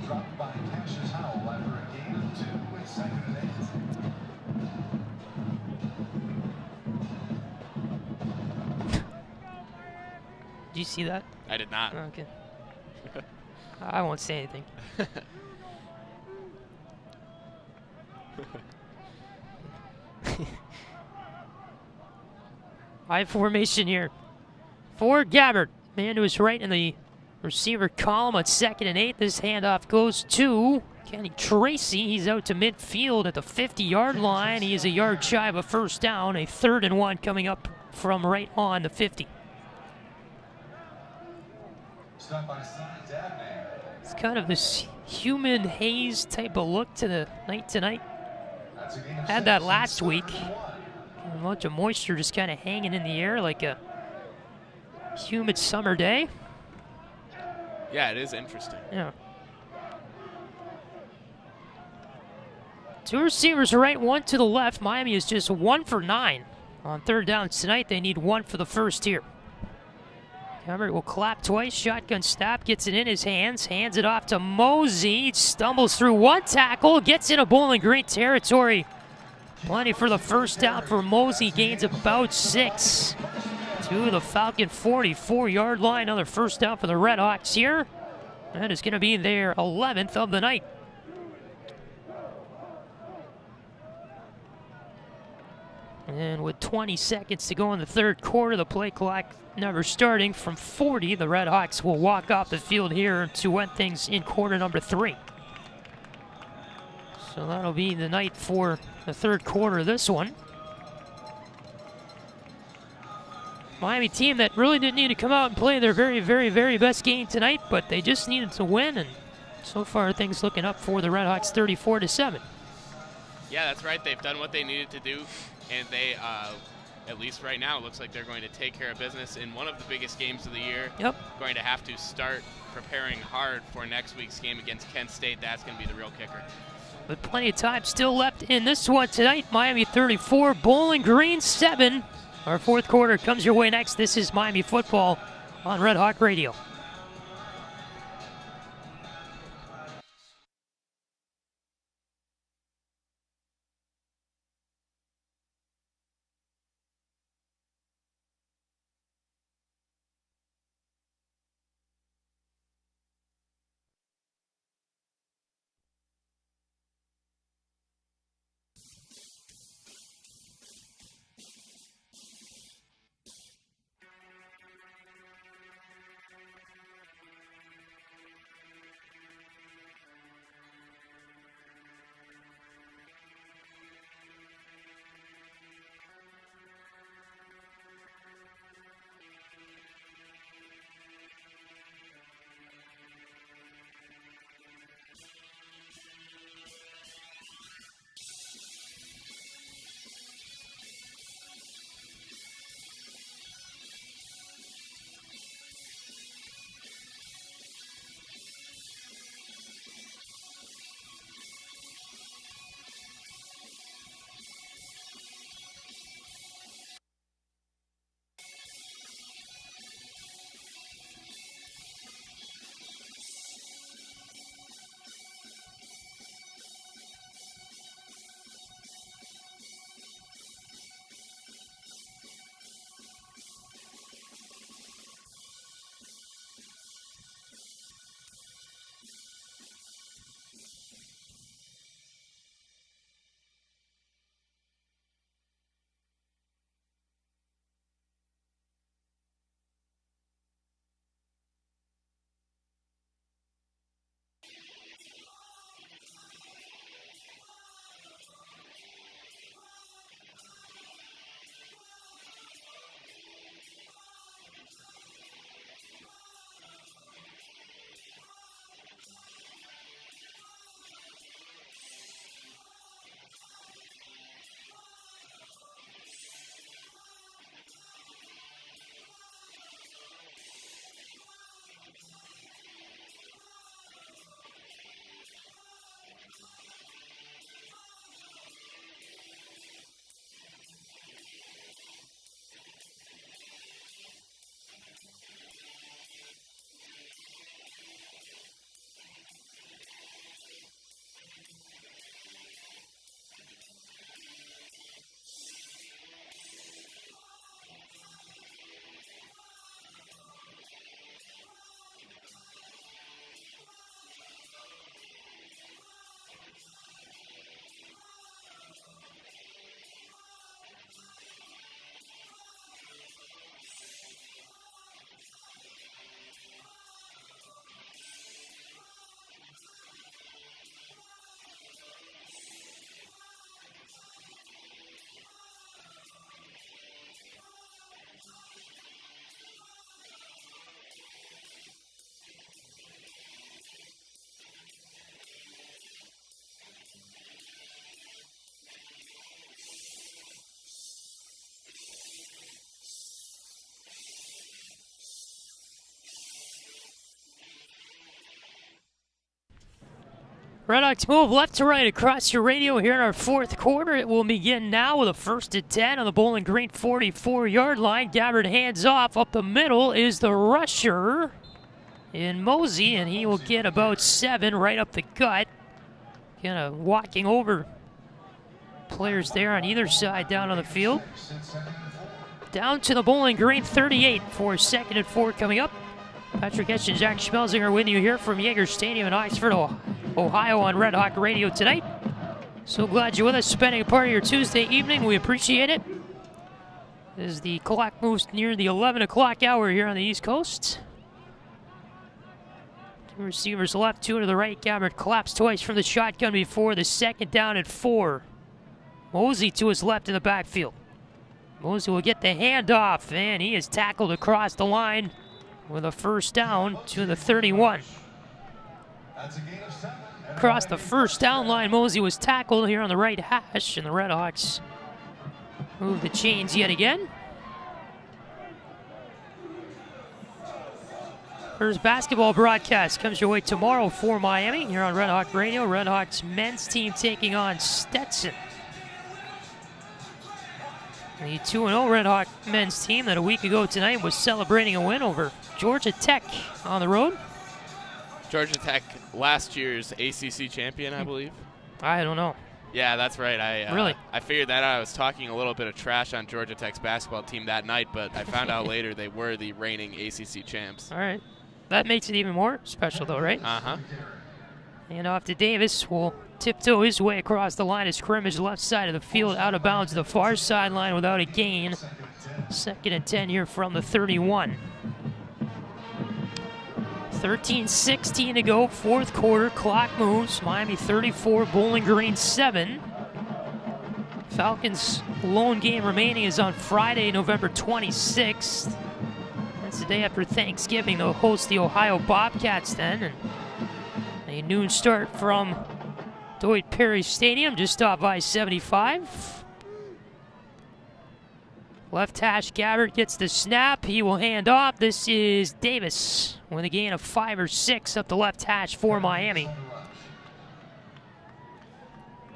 Did you see that? I did not. Okay. I won't say anything. High formation here for Gabbert. Man to his right in the receiver column on 2nd and 8. This handoff goes to Kenny Tracy. He's out to midfield at the 50-yard line. He is a yard shy of a 1st down. A 3rd and 1 coming up from right on the 50. It's kind of this humid haze type of look to the night tonight. Had that last week. A bunch of moisture just kind of hanging in the air like a humid summer day. Yeah, it is interesting. Yeah. 2 receivers right, 1 to the left. Miami is just 1 for 9 on 3rd down tonight. They need 1 for the 1st here. Gabbert will clap twice. Shotgun snap, gets it in his hands. Hands it off to Mosey. Stumbles through 1 tackle. Gets into Bowling Green territory. Plenty for the 1st down for Mosey. Gains about 6 to the Falcon 44-yard line. Another 1st down for the RedHawks here. That is going to be their 11th of the night. And with 20 seconds to go in the 3rd quarter, the play clock never starting from 40, the RedHawks will walk off the field here to end things in quarter number 3. So that'll be the night for the 3rd quarter of this one. Miami team that really didn't need to come out and play their very, very, very best game tonight, but they just needed to win, and so far things looking up for the RedHawks 34-7. Yeah, that's right. They've done what they needed to do, and they, at least right now, it looks like they're going to take care of business in one of the biggest games of the year. Yep. Going to have to start preparing hard for next week's game against Kent State. That's going to be the real kicker. But plenty of time still left in this one tonight. Miami 34, Bowling Green 7. Our fourth quarter comes your way next. This is Miami football on Red Hawk Radio. RedHawks move left to right across your radio here in our fourth quarter. It will begin now with a 1st and 10 on the Bowling Green 44-yard line. Gabbard hands off. Up the middle is the rusher in Mosey, and he will get about 7 right up the gut. Kind of walking over players there on either side down on the field. Down to the Bowling Green 38 for 2nd and 4 coming up. Patrick Geshan, Jack Schmelzinger with you here from Yager Stadium in Oxford, Ohio on Red Hawk Radio tonight. So glad you're with us, spending a part of your Tuesday evening. We appreciate it. As the clock moves near the 11 o'clock hour here on the East Coast. 2 receivers left, 2 to the right. Gabbard collapsed twice from the shotgun before the 2nd down and 4. Mosey to his left in the backfield. Mosey will get the handoff, and he is tackled across the line with a first down to the 31. That's a gain of 7. Across the first down line, Mosey was tackled here on the right hash, and the RedHawks move the chains yet again. First basketball broadcast comes your way tomorrow for Miami here on Red Hawk Radio. RedHawks men's team taking on Stetson. The 2-0 Red Hawk men's team that a week ago tonight was celebrating a win over Georgia Tech on the road. Georgia Tech, last year's ACC champion, I believe. I don't know. Yeah, that's right. Really? I figured that out. I was talking a little bit of trash on Georgia Tech's basketball team that night, but I found out later they were the reigning ACC champs. All right. That makes it even more special, though, right? Uh-huh. And off to Davis. Will tiptoe his way across the line of scrimmage, left side of the field, out of bounds to the far sideline without a gain. 2nd and 10 here from the 31. 13:16 to go, fourth quarter. Clock moves. Miami 34, Bowling Green 7. Falcons' lone game remaining is on Friday, November 26th. That's the day after Thanksgiving. They'll host the Ohio Bobcats then. And a noon start from Dwight Perry Stadium, just off I-75. Left hash Gabbert gets the snap. He will hand off. This is Davis with a gain of 5 or 6 up the left hash for Miami.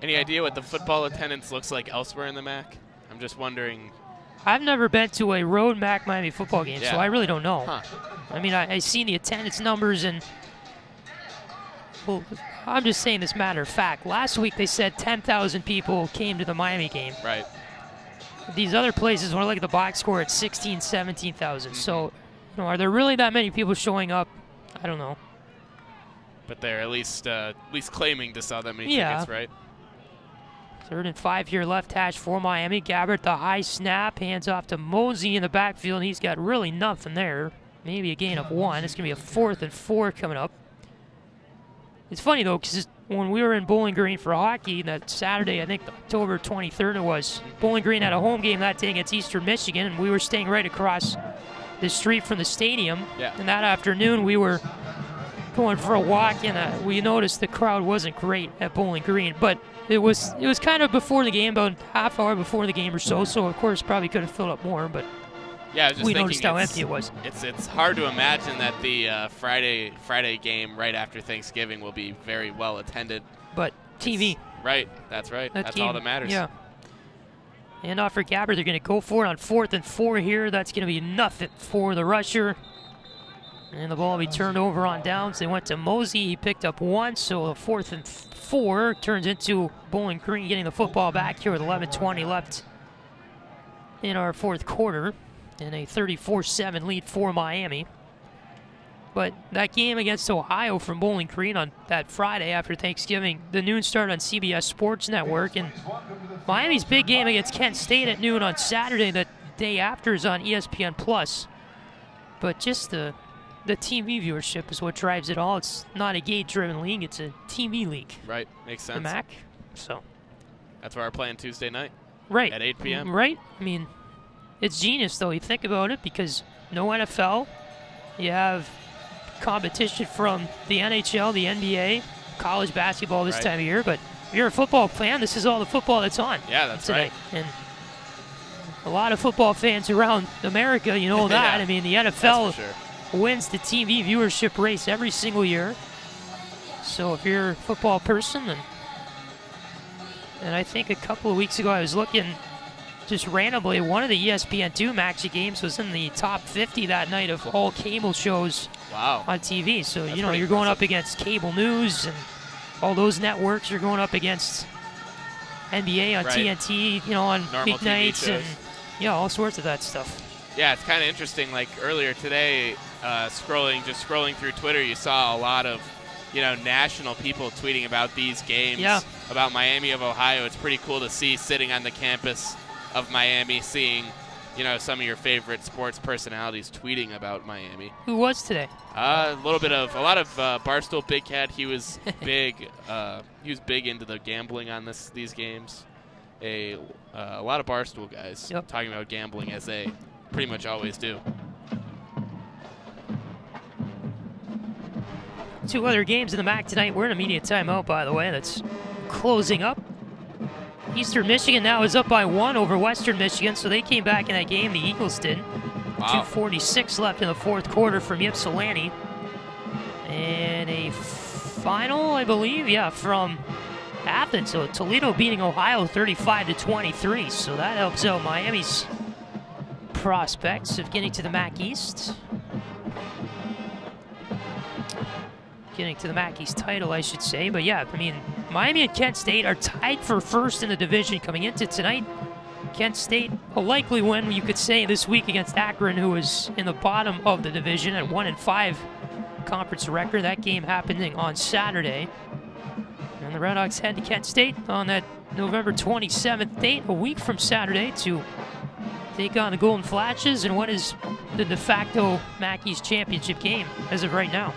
Any idea what the football attendance looks like elsewhere in the MAC? I'm just wondering. I've never been to a road MAC Miami football game, so I really don't know. Huh. I mean, I seen the attendance numbers, and well, I'm just saying this matter of fact. Last week they said 10,000 people came to the Miami game. Right. These other places, when I look at the box score, it's 16,000, 17,000. So, you know, are there really that many people showing up? I don't know. But they're at least claiming to sell that many tickets, right? 3rd and 5 here, left hash for Miami. Gabbert, the high snap, hands off to Mosey in the backfield, and he's got really nothing there. Maybe a gain of 1. It's going to be a 4th and 4 coming up. It's funny, though, because when we were in Bowling Green for hockey that Saturday, I think October 23rd it was, Bowling Green had a home game that day against Eastern Michigan, and we were staying right across the street from the stadium. Yeah. And that afternoon we were going for a walk, and we noticed the crowd wasn't great at Bowling Green, but it was kind of before the game, about half hour before the game or so, so of course probably could have filled up more, but yeah, I was just we thinking noticed how empty it was. It's hard to imagine that the Friday game right after Thanksgiving will be very well attended. But TV. Right, that's right. That's game, all that matters. Yeah. And off for Gabbert, they're going to go for it on 4th and 4 here. That's going to be nothing for the rusher. And the ball will be turned over on downs. They went to Mosey. He picked up 1, so a 4th and 4 turns into Bowling Green getting the football back here with 11:20 left in our fourth quarter. And a 34-7 lead for Miami. But that game against Ohio from Bowling Green on that Friday after Thanksgiving, the noon start on CBS Sports Network, and Miami's big game against Kent State at noon on Saturday, the day after, is on ESPN+. But just the TV viewership is what drives it all. It's not a gate-driven league, it's a TV league. Right, makes sense. The MAC, so. That's why we're playing Tuesday night. Right. At 8 p.m. Right. I mean, it's genius, though. You think about it, because no NFL. You have competition from the NHL, the NBA, college basketball this time of year. But if you're a football fan, this is all the football that's on. Yeah, that's today. right. And a lot of football fans around America, you know that. Yeah, I mean, the NFL sure. wins the TV viewership race every single year. So if you're a football person, and I think a couple of weeks ago I was looking just randomly, one of the ESPN2 Maxi games was in the top 50 that night of all cable shows on TV. So, you know, you're going up against cable news and all those networks. You're going up against NBA on TNT, you know, on weeknights and, yeah, all sorts of that stuff. Yeah, it's kind of interesting. Like earlier today, scrolling through Twitter, you saw a lot of, you know, national people tweeting about these games, about Miami of Ohio. It's pretty cool to see sitting on the campus of Miami, seeing, you know, some of your favorite sports personalities tweeting about Miami. Who was today? A lot of Barstool Big Cat. He was big. He was big into the gambling on these games. a lot of Barstool guys Yep. talking about gambling, as they pretty much always do. 2 other games in the MAC tonight. We're in immediate timeout, by the way. That's closing up. Eastern Michigan now is up by 1 over Western Michigan, so they came back in that game. The Eagles did. Wow. 2:46 left in the 4th quarter from Ypsilanti. And a final, I believe, from Athens. So Toledo beating Ohio 35-23. So that helps out Miami's prospects of getting to the MAC East. Getting to the MAC East title, I should say. But yeah, I mean, Miami and Kent State are tied for first in the division coming into tonight. Kent State, a likely win, you could say, this week against Akron, who is in the bottom of the division at 1-5 conference record. That game happening on Saturday. And the RedHawks head to Kent State on that November 27th date, a week from Saturday, to take on the Golden Flashes in what is the de facto MAC East championship game as of right now.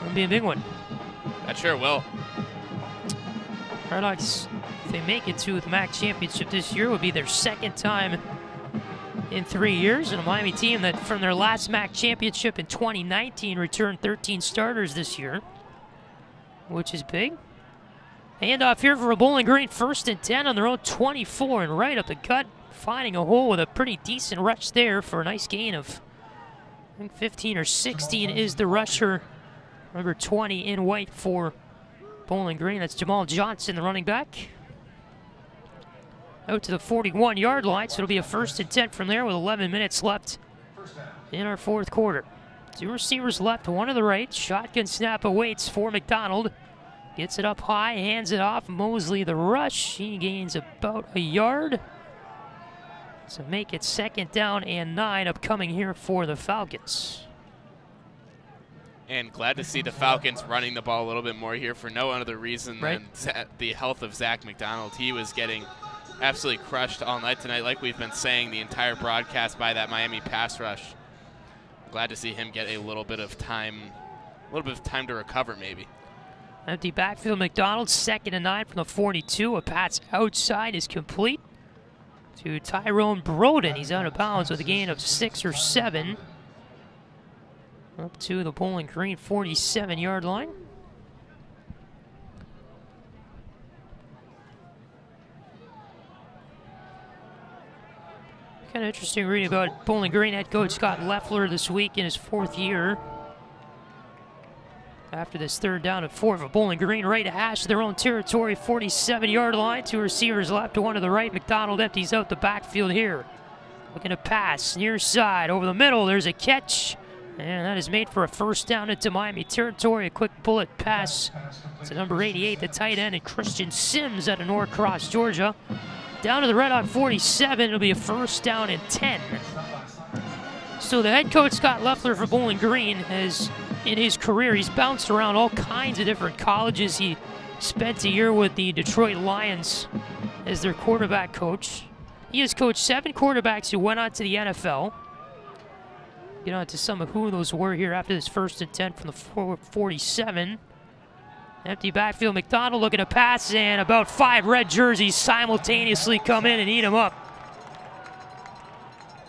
It'll be a big one. That sure will. RedHawks, if they make it to the MAC championship this year, would be their 2nd time in 3 years. And a Miami team that from their last MAC championship in 2019 returned 13 starters this year, which is big. Handoff here for a Bowling Green, 1st and 10 on their own 24, and right up the gut, finding a hole with a pretty decent rush there for a nice gain of, I think, 15 or 16 is the rusher. Number 20 in white for Bowling Green. That's Jamal Johnson, the running back. Out to the 41-yard line, so it'll be a 1st and 10 from there with 11 minutes left in our 4th quarter. 2 receivers left, 1 to the right. Shotgun snap awaits for McDonald. Gets it up high, hands it off. Mosley the rush. He gains about a yard. So make it 2nd down and 9 upcoming here for the Falcons. And glad to see the Falcons running the ball a little bit more here for no other reason Right. than the health of Zach McDonald. He was getting absolutely crushed all night tonight, like we've been saying the entire broadcast, by that Miami pass rush. Glad to see him get a little bit of time to recover, maybe. Empty backfield, McDonald, 2nd and 9 from the 42. A pass outside is complete to Tyrone Broden. He's out of bounds with a gain of 6 or 7. Up to the Bowling Green 47-yard line. Kind of interesting reading about Bowling Green head coach Scott Leffler this week in his 4th year. After this 3rd down and 4 for Bowling Green, right to hash their own territory, 47-yard line. 2 receivers left, 1 to the right. McDonald empties out the backfield here. Looking to pass near side over the middle. There's a catch. And that is made for a 1st down into Miami territory. A quick bullet pass to number 88, the tight end, and Christian Sims out of Norcross, Georgia. Down to the Red Hawk 47. It'll be a 1st down and 10. So the head coach, Scott Leffler for Bowling Green, has, in his career, he's bounced around all kinds of different colleges. He spent a year with the Detroit Lions as their quarterback coach. He has coached 7 quarterbacks who went on to the NFL. Get on to some of who those were here after this 1st and 10 from the 47. Empty backfield, McDonald looking to pass, and about 5 red jerseys simultaneously come in and eat him up.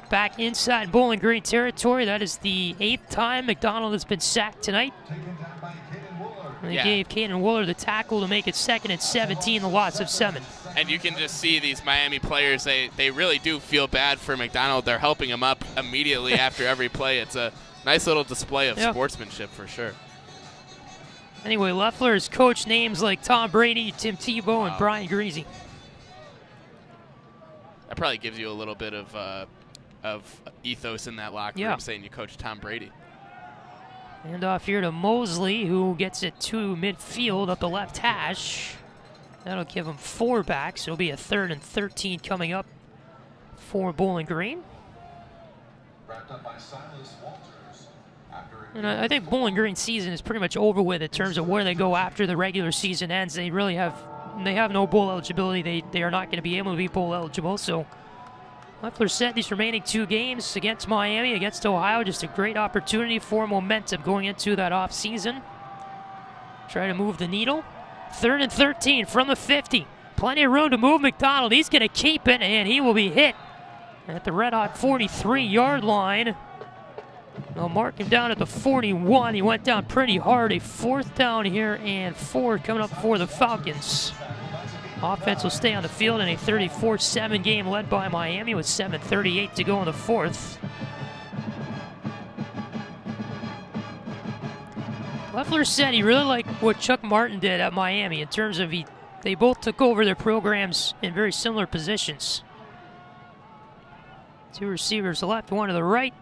Back inside Bowling Green territory. That is the 8th time McDonald has been sacked tonight. They gave Caden Wooler the tackle to make it 2nd and 17, the loss of 7. And you can just see these Miami players, they really do feel bad for McDonald. They're helping him up immediately after every play. It's a nice little display of sportsmanship for sure. Anyway, Leffler has coached names like Tom Brady, Tim Tebow, and Brian Greasy. That probably gives you a little bit of ethos in that locker room, saying you coach Tom Brady. And off here to Mosley, who gets it to midfield up the left hash. That'll give him 4 backs. It'll be a 3rd and 13 coming up for Bowling Green. And I think Bowling Green's season is pretty much over with in terms of where they go after the regular season ends. They really have no bowl eligibility. They are not going to be able to be bowl eligible. So Leffler said these remaining 2 games against Miami, against Ohio, just a great opportunity for momentum going into that off season. Try to move the needle. 3rd and 13 from the 50. Plenty of room to move McDonald. He's going to keep it, and he will be hit at the Red Hawk 43-yard line. They'll mark him down at the 41. He went down pretty hard. A 4th down here and 4 coming up for the Falcons. Offense will stay on the field in a 34-7 game led by Miami with 7:38 to go in the 4th. Leffler said he really liked what Chuck Martin did at Miami in terms of they both took over their programs in very similar positions. 2 receivers to the left, 1 to the right.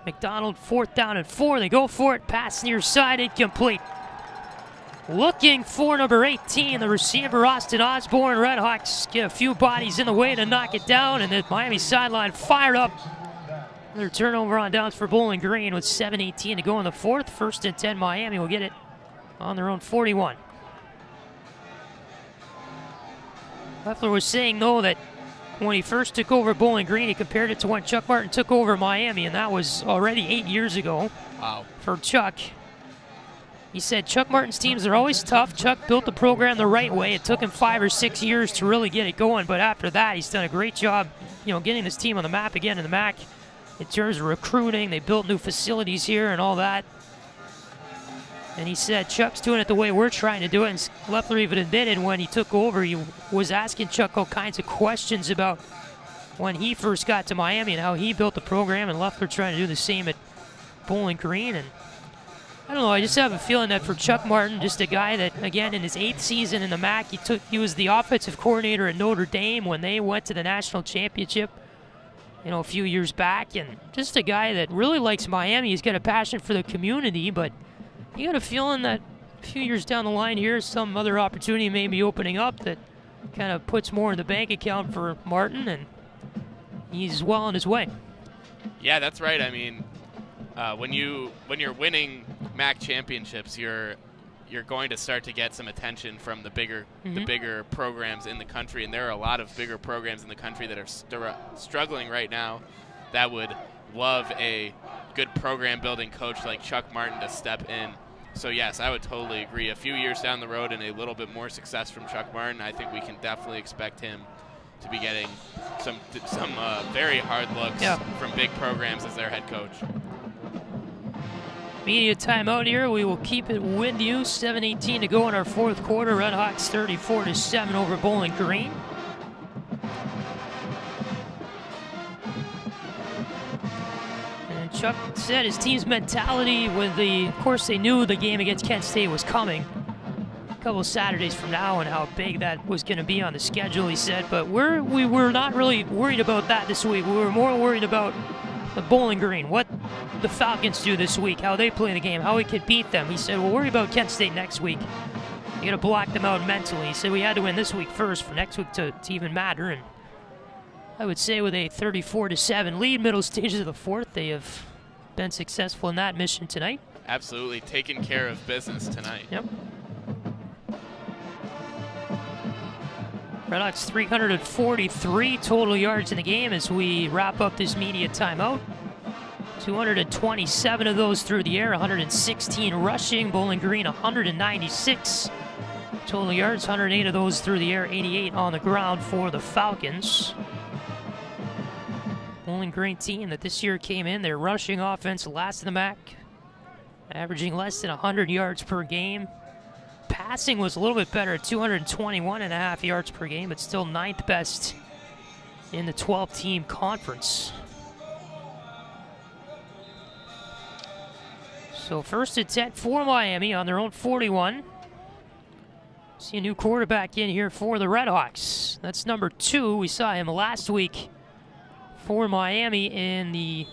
McDonald, 4th down and 4. They go for it. Pass near side, incomplete. Looking for number 18, the receiver, Austin Osborne. RedHawks get a few bodies in the way to knock it down, and the Miami sideline fired up. Another turnover on downs for Bowling Green with 7:18 to go in the 4th. 1st and 10, Miami will get it on their own 41. Leffler was saying, though, that when he first took over Bowling Green, he compared it to when Chuck Martin took over Miami, and that was already 8 years ago. Wow. For Chuck. He said Chuck Martin's teams are always tough. Chuck built the program the right way. It took him 5 or 6 years to really get it going, but after that, he's done a great job, getting this team on the map again in the MAC. In terms of recruiting, they built new facilities here and all that. And he said Chuck's doing it the way we're trying to do it. And Leffler even admitted when he took over, he was asking Chuck all kinds of questions about when he first got to Miami and how he built the program, and Leffler trying to do the same at Bowling Green. And I don't know, I just have a feeling that for Chuck Martin, just a guy that, again, in his 8th season in the MAC, he was the offensive coordinator at Notre Dame when they went to the national championship, a few years back, and just a guy that really likes Miami. He's got a passion for the community, but you got a feeling that a few years down the line here, some other opportunity may be opening up that kind of puts more in the bank account for Martin, and he's well on his way. Yeah, that's right. I mean, when you're winning MAC championships, you're going to start to get some attention from the bigger programs in the country, and there are a lot of bigger programs in the country that are struggling right now that would love a good program building coach like Chuck Martin to step in. So yes, I would totally agree. A few years down the road and a little bit more success from Chuck Martin, I think we can definitely expect him to be getting some very hard looks from big programs as their head coach. Media timeout here. We will keep it with you. 7:18 to go in our 4th quarter. RedHawks 34-7 over Bowling Green. And Chuck said his team's mentality of course they knew the game against Kent State was coming a couple of Saturdays from now and how big that was going to be on the schedule, he said, but we were not really worried about that this week. We were more worried about the Bowling Green, what the Falcons do this week, how they play the game, how we could beat them. He said, we'll worry about Kent State next week. You got to block them out mentally. He said we had to win this week first for next week to even matter. And I would say with a 34-7 lead, middle stages of the 4th, they have been successful in that mission tonight. Absolutely, taking care of business tonight. Yep. RedHawks 343 total yards in the game as we wrap up this media timeout. 227 of those through the air, 116 rushing. Bowling Green 196 total yards, 108 of those through the air, 88 on the ground for the Falcons. Bowling Green team that this year came in, their rushing offense last in the MAC, averaging less than 100 yards per game. Passing was a little bit better at 221.5 yards per game, but still 9th best in the 12-team conference. So 1st and 10 for Miami on their own 41. See a new quarterback in here for the RedHawks. That's number 2. We saw him last week for Miami in the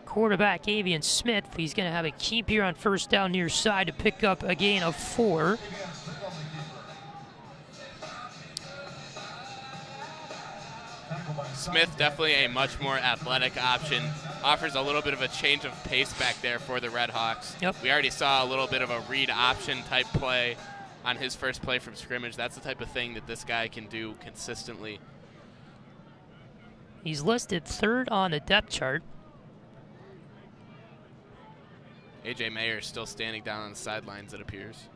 quarterback Avian Smith. He's going to have a keep here on 1st down near side to pick up a gain of 4. Smith definitely a much more athletic option. Offers a little bit of a change of pace back there for the RedHawks. Yep. We already saw a little bit of a read option type play on his first play from scrimmage. That's the type of thing that this guy can do consistently. He's listed 3rd on the depth chart. A.J. Mayer still standing down on the sidelines, it appears.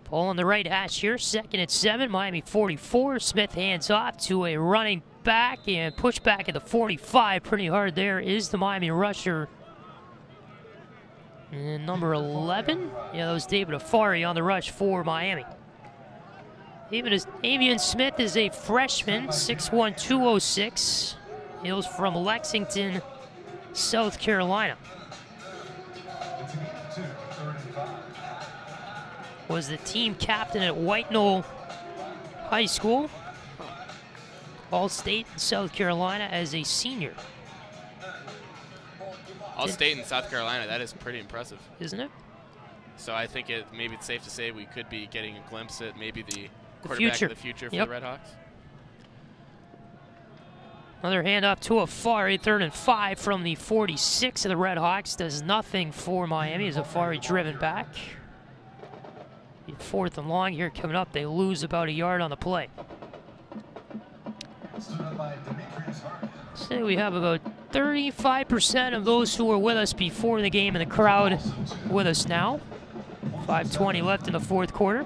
Ball on the right hash here, 2nd and 7, Miami 44. Smith hands off to a running back and push back at the 45. Pretty hard there is the Miami rusher. And number 11, yeah, that was David Afari on the rush for Miami. Avian Smith is a freshman, 6'1", 206. Hails from Lexington, South Carolina. Was the team captain at White Knoll High School, All-State in South Carolina as a senior. All-State in South Carolina, that is pretty impressive. Isn't it? So I think maybe it's safe to say we could be getting a glimpse at maybe the quarterback of the future for the RedHawks. Another handoff to Afari, 3rd and 5 from the 46 of the RedHawks. Does nothing for Miami as Afari driven back. 4th and long here coming up. They lose about a yard on the play. Say we have about 35% of those who were with us before the game in the crowd with us now. 5:20 left in the 4th quarter.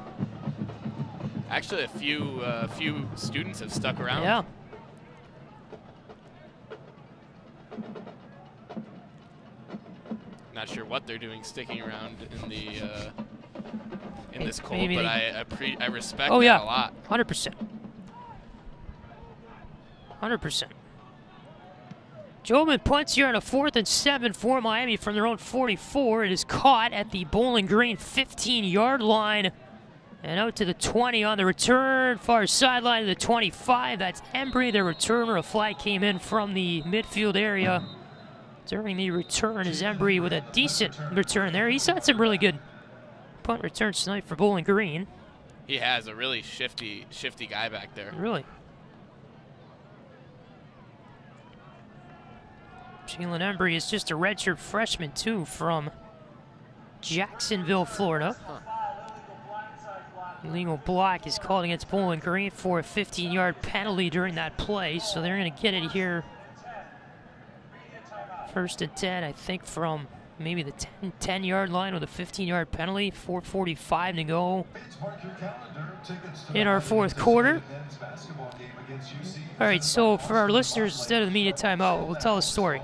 Actually, a few students have stuck around. Yeah. Not sure what they're doing sticking around in the in this cold, maybe but I respect that a lot. 100%. 100%. Jobin punts here on a 4th and 7 for Miami from their own 44. It is caught at the Bowling Green 15-yard line. And out to the 20 on the return, far sideline to the 25. That's Embry, the returner. A flag came in from the midfield area during the return as Embry with a decent return there. He's had some really good punt returns tonight for Bowling Green. He has a really shifty guy back there. Really. Jalen Embry is just a redshirt freshman, too, from Jacksonville, Florida. Illegal block is called against Bowling Green for a 15-yard penalty during that play, so they're going to get it here. 1st and 10, I think, from maybe the 10-yard line with a 15-yard penalty. 4:45 to go in our 4th quarter. All right, so for our listeners, instead of the media timeout, we'll tell a story.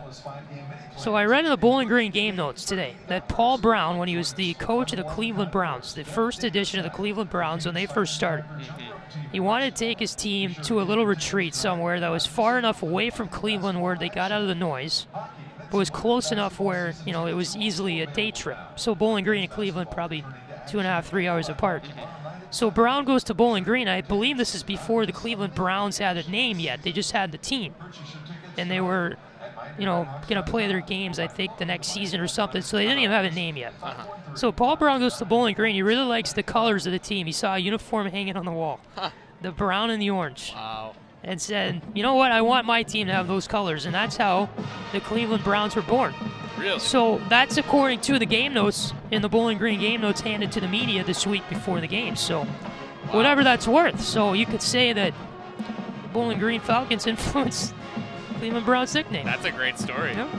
So I read in the Bowling Green game notes today that Paul Brown, when he was the coach of the Cleveland Browns, the first edition of the Cleveland Browns when they first started, he wanted to take his team to a little retreat somewhere that was far enough away from Cleveland where they got out of the noise, but was close enough where, you know, it was easily a day trip. So Bowling Green and Cleveland probably 2.5, 3 hours apart. So Brown goes to Bowling Green. I believe this is before the Cleveland Browns had a name yet. They just had the team. And they were, you know, going to play their games, I think, the next season or something. So they didn't even have a name yet. So Paul Brown goes to Bowling Green. He really likes the colors of the team. He saw a uniform hanging on the wall. The brown and the orange. Wow. And said, you know what, I want my team to have those colors. And that's how the Cleveland Browns were born. Really? So that's according to the game notes in the Bowling Green game notes handed to the media this week before the game. So whatever that's worth. So you could say that Bowling Green Falcons influenced Cleveland Browns nickname. That's a great story. Yep.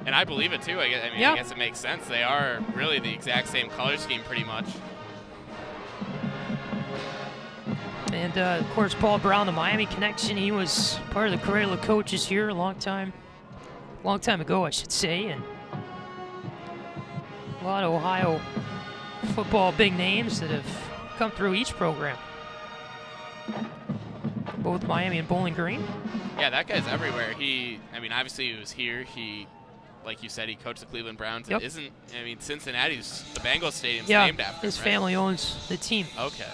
And I believe it too. I guess it makes sense. They are really the exact same color scheme pretty much. And of course, Paul Brown, the Miami connection, he was part of the Cradle coaches here a long time ago, I should say, and a lot of Ohio football big names that have come through each program. Both Miami and Bowling Green. Yeah, that guy's everywhere. Obviously he was here. He, like you said, he coached the Cleveland Browns. Yep. Cincinnati's, the Bengals Stadium's yeah, named after him, his right? family owns the team. Okay.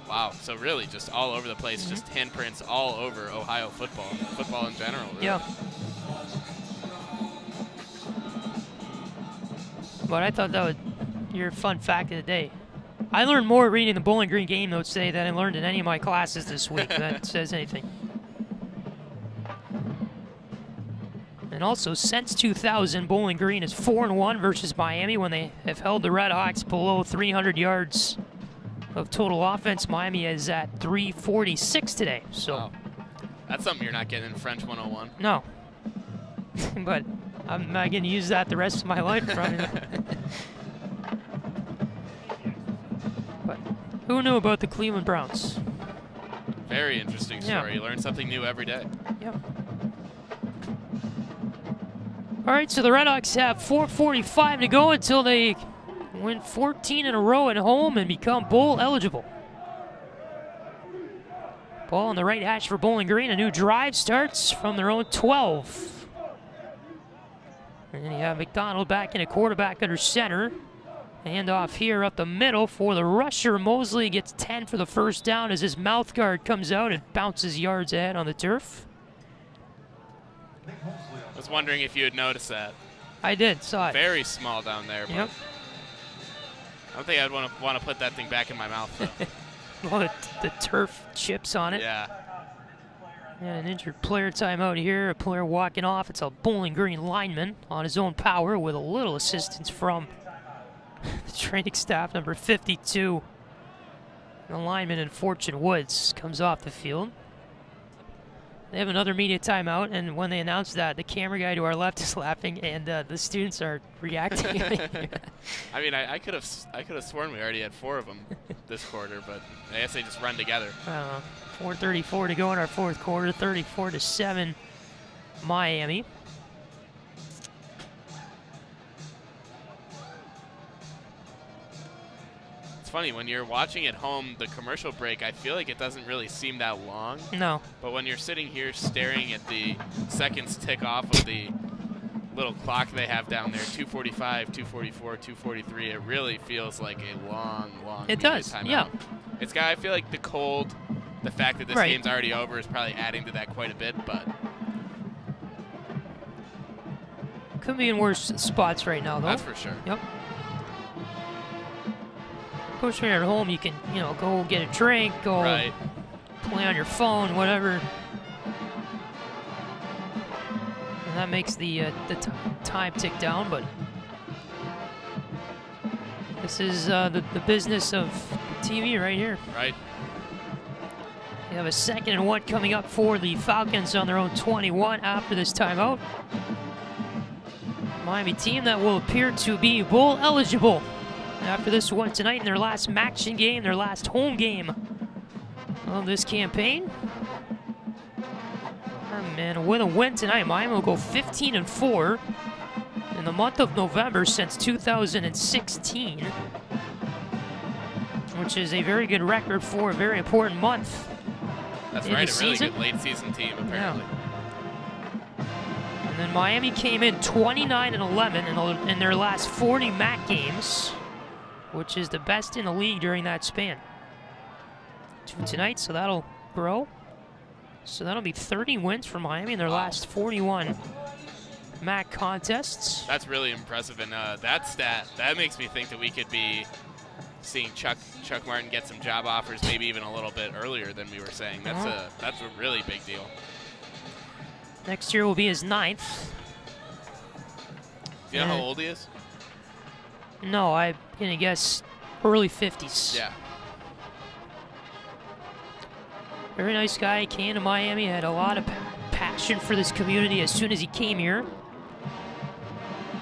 Wow, so really just all over the place, just handprints all over Ohio football in general. Really. Yeah. But I thought that was your fun fact of the day. I learned more reading the Bowling Green game notes today than I learned in any of my classes this week. If that says anything. And also, since 2000, Bowling Green is 4-1 versus Miami when they have held the RedHawks below 300 yards of total offense. Miami is at 346 today. So wow. That's something you're not getting in French 101. No. But I'm not going to use that the rest of my life. Probably. But who knew about the Cleveland Browns? Very interesting story. Yeah. You learn something new every day. Yep. All right, so the RedHawks have 4:45 to go until they win 14 in a row at home and become bowl eligible. Ball on the right hash for Bowling Green. A new drive starts from their own 12. And you have McDonald back in a quarterback under center. Hand off here up the middle for the rusher. Mosley gets 10 for the first down as his mouth guard comes out and bounces yards ahead on the turf. I was wondering if you had noticed that. I did, saw it. Very small down there. But Yep. I don't think I'd want to put that thing back in my mouth, though. Well, the turf chips on it. Yeah. And an injured player timeout here. A player walking off. It's a Bowling Green lineman on his own power with a little assistance from the training staff, number 52. The lineman in Fortune Woods comes off the field. They have another media timeout, and when they announce that, the camera guy to our left is laughing, and the students are reacting. I mean, I could have sworn we already had 4 of them this quarter, but I guess they just run together. 4:34 to go in our fourth quarter, 34-7, Miami. It's funny, when you're watching at home, the commercial break, I feel like it doesn't really seem that long. No. But when you're sitting here staring at the seconds tick off of the little clock they have down there, 2:45, 2:44, 2:43, it really feels like a long It does, timeout. yeah. It's got, I feel like the cold, the fact that this Right. game's already over is probably adding to that quite a bit, but Could be in worse spots right now, though. that's for sure. Yep. Of course, when you're at home, you can, go get a drink, go Right. play on your phone, whatever. And that makes the time tick down, but this is the business of TV right here. Right. We have a 2nd and 1 coming up for the Falcons on their own 21 after this timeout. Miami team that will appear to be bowl eligible after this one tonight in their last action game, their last home game of this campaign. And with a win tonight, Miami will go 15-4 in the month of November since 2016, which is a very good record for a very important month. That's in right, the a really season. good late season team, apparently. And then Miami came in 29-11 in their last 40 MAC games, which is the best in the league during that span. 2 tonight, so that'll grow. So that'll be 30 wins for Miami in their last 41 MAC contests. That's really impressive, and that stat, that makes me think that we could be seeing Chuck Martin get some job offers maybe even a little bit earlier than we were saying. That's a really big deal. Next year will be his 9th. Do you know how old he is? No, I'm going to guess early 50s. Yeah. Very nice guy. Came to Miami, had a lot of passion for this community as soon as he came here.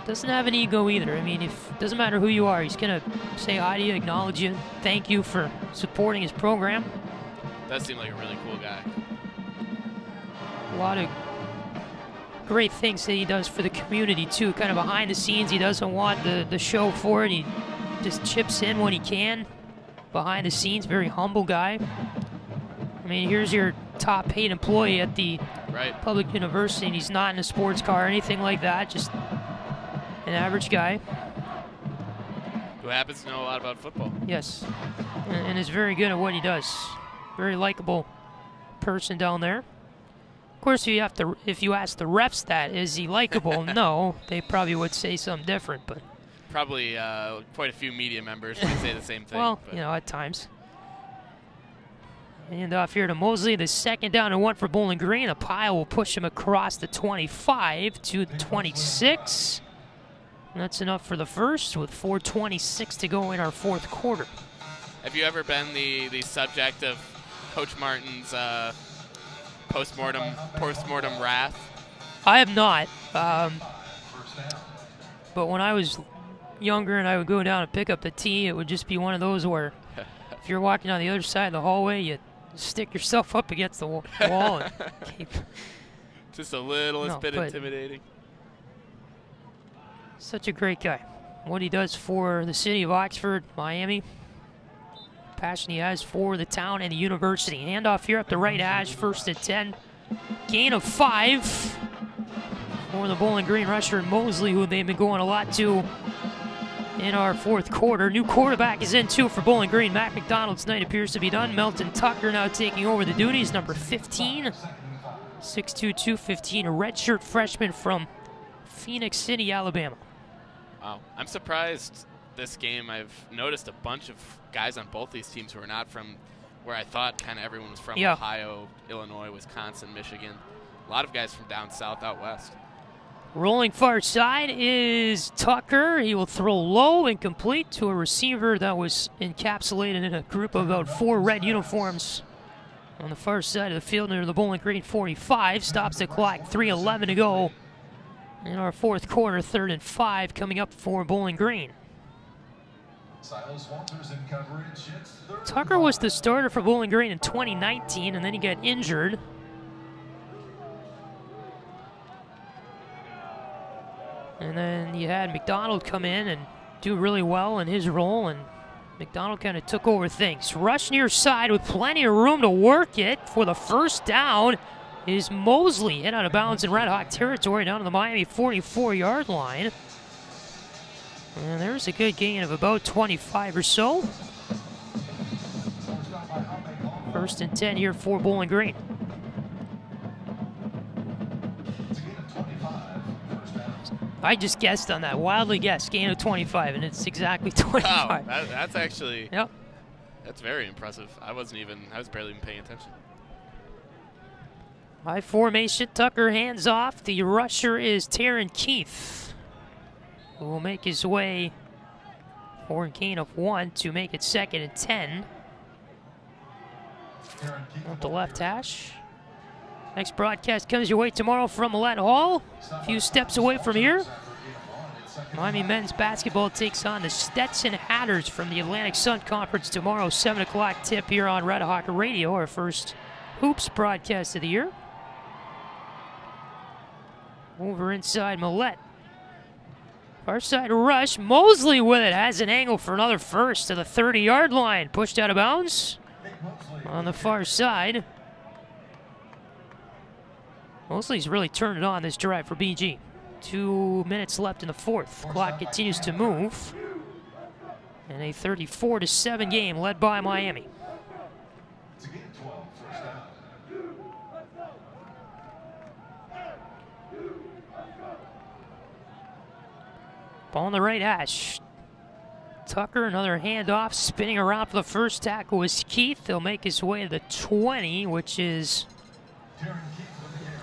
Doesn't have an ego either. I mean, doesn't matter who you are, he's going to say hi to you, acknowledge you, thank you for supporting his program. Does seem like a really cool guy. A lot of great things that he does for the community, too. Kind of behind the scenes, he doesn't want the show for it. He just chips in when he can. Behind the scenes, very humble guy. I mean, here's your top paid employee at the public university, and he's not in a sports car or anything like that, just an average guy. Who happens to know a lot about football. Yes, and is very good at what he does. Very likable person down there. Of course, if you ask the refs that, is he likable? No, they probably would say something different, but probably quite a few media members would say the same thing. Well, at times. Hand off here to Mosley, the 2nd down and 1 for Bowling Green. A pile will push him across the 25 to the 26. And that's enough for the first with 4:26 to go in our fourth quarter. Have you ever been the subject of Coach Martin's post-mortem wrath? I have not. But when I was younger and I would go down and pick up the tee, it would just be one of those where If you're walking on the other side of the hallway, you stick yourself up against the wall and keep. Just a little bit intimidating. Such a great guy. What he does for the city of Oxford, Miami. Passion he has for the town and the university. Handoff here up the right hash, 1st and 10. Gain of 5 for the Bowling Green rusher and Mosley, who they've been going a lot to in our 4th quarter. New quarterback is in too for Bowling Green. Matt McDonald's night appears to be done. Melton Tucker now taking over the duties, number 15. 6'2", 215, a redshirt freshman from Phoenix City, Alabama. Wow, I'm surprised this game. I've noticed a bunch of guys on both these teams who are not from where I thought kind of everyone was from. Yeah. Ohio, Illinois, Wisconsin, Michigan. A lot of guys from down south, out west. Rolling far side is Tucker. He will throw low and complete to a receiver that was encapsulated in a group of about 4 red uniforms on the far side of the field near the Bowling Green 45. Stops the clock, 3:11 to go in our 4th quarter. 3rd and 5 coming up for Bowling Green. Tucker was the starter for Bowling Green in 2019, and then he got injured. And then you had McDonald come in and do really well in his role, and McDonald kind of took over things. Rush near side with plenty of room to work it for the 1st down is Mosley, hit out of bounds in Red Hawk territory down to the Miami 44-yard line. And there's a good gain of about 25 or so. 1st and 10 here for Bowling Green. I just guessed on that, wildly guessed, gain of 25, and it's exactly 25. Wow, that's actually, yep. That's very impressive. I was barely even paying attention. High formation, Tucker hands off. The rusher is Taryn Keith, who will make his way for a gain of 1 to make it 2nd and 10. Up the left hash. Next broadcast comes your way tomorrow from Millett Hall. A few steps away from here. Miami men's basketball takes on the Stetson Hatters from the Atlantic Sun Conference tomorrow, 7 o'clock tip here on Red Hawk Radio, our first hoops broadcast of the year. Over inside Millett. Far side rush. Mosley with it. Has an angle for another 1st to the 30-yard line. Pushed out of bounds on the far side. Mosley's really turned it on this drive for BG. 2 minutes left in the 4th. Clock continues to move. And a 34-7 game led by Miami. Ball on the right hash. Tucker, another handoff, spinning around for the 1st tackle was Keith. He'll make his way to the 20, which is,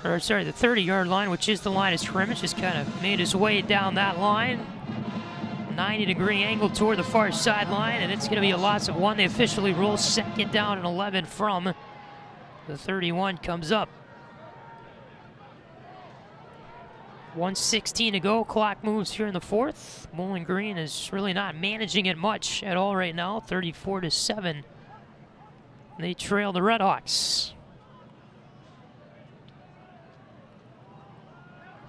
or sorry, the 30-yard line, which is the line of scrimmage. Just kind of made his way down that line. 90-degree angle toward the far sideline, and it's going to be a loss of 1. They officially roll 2nd down and 11 from the 31 comes up. 1:16 to go. Clock moves here in the 4th. Bowling Green is really not managing it much at all right now. 34-7. They trail the RedHawks.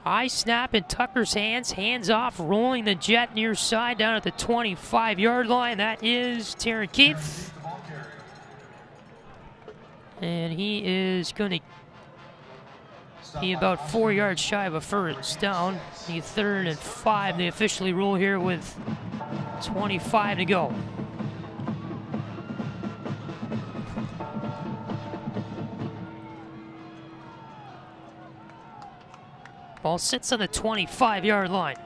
High snap in Tucker's hands. Hands off, rolling the jet near side down at the 25-yard line. That is Taryn Keith. And he is going to be about 4 yards shy of a 1st down. The 3rd and 5. They officially rule here with 25 to go. Ball sits on the 25-yard line.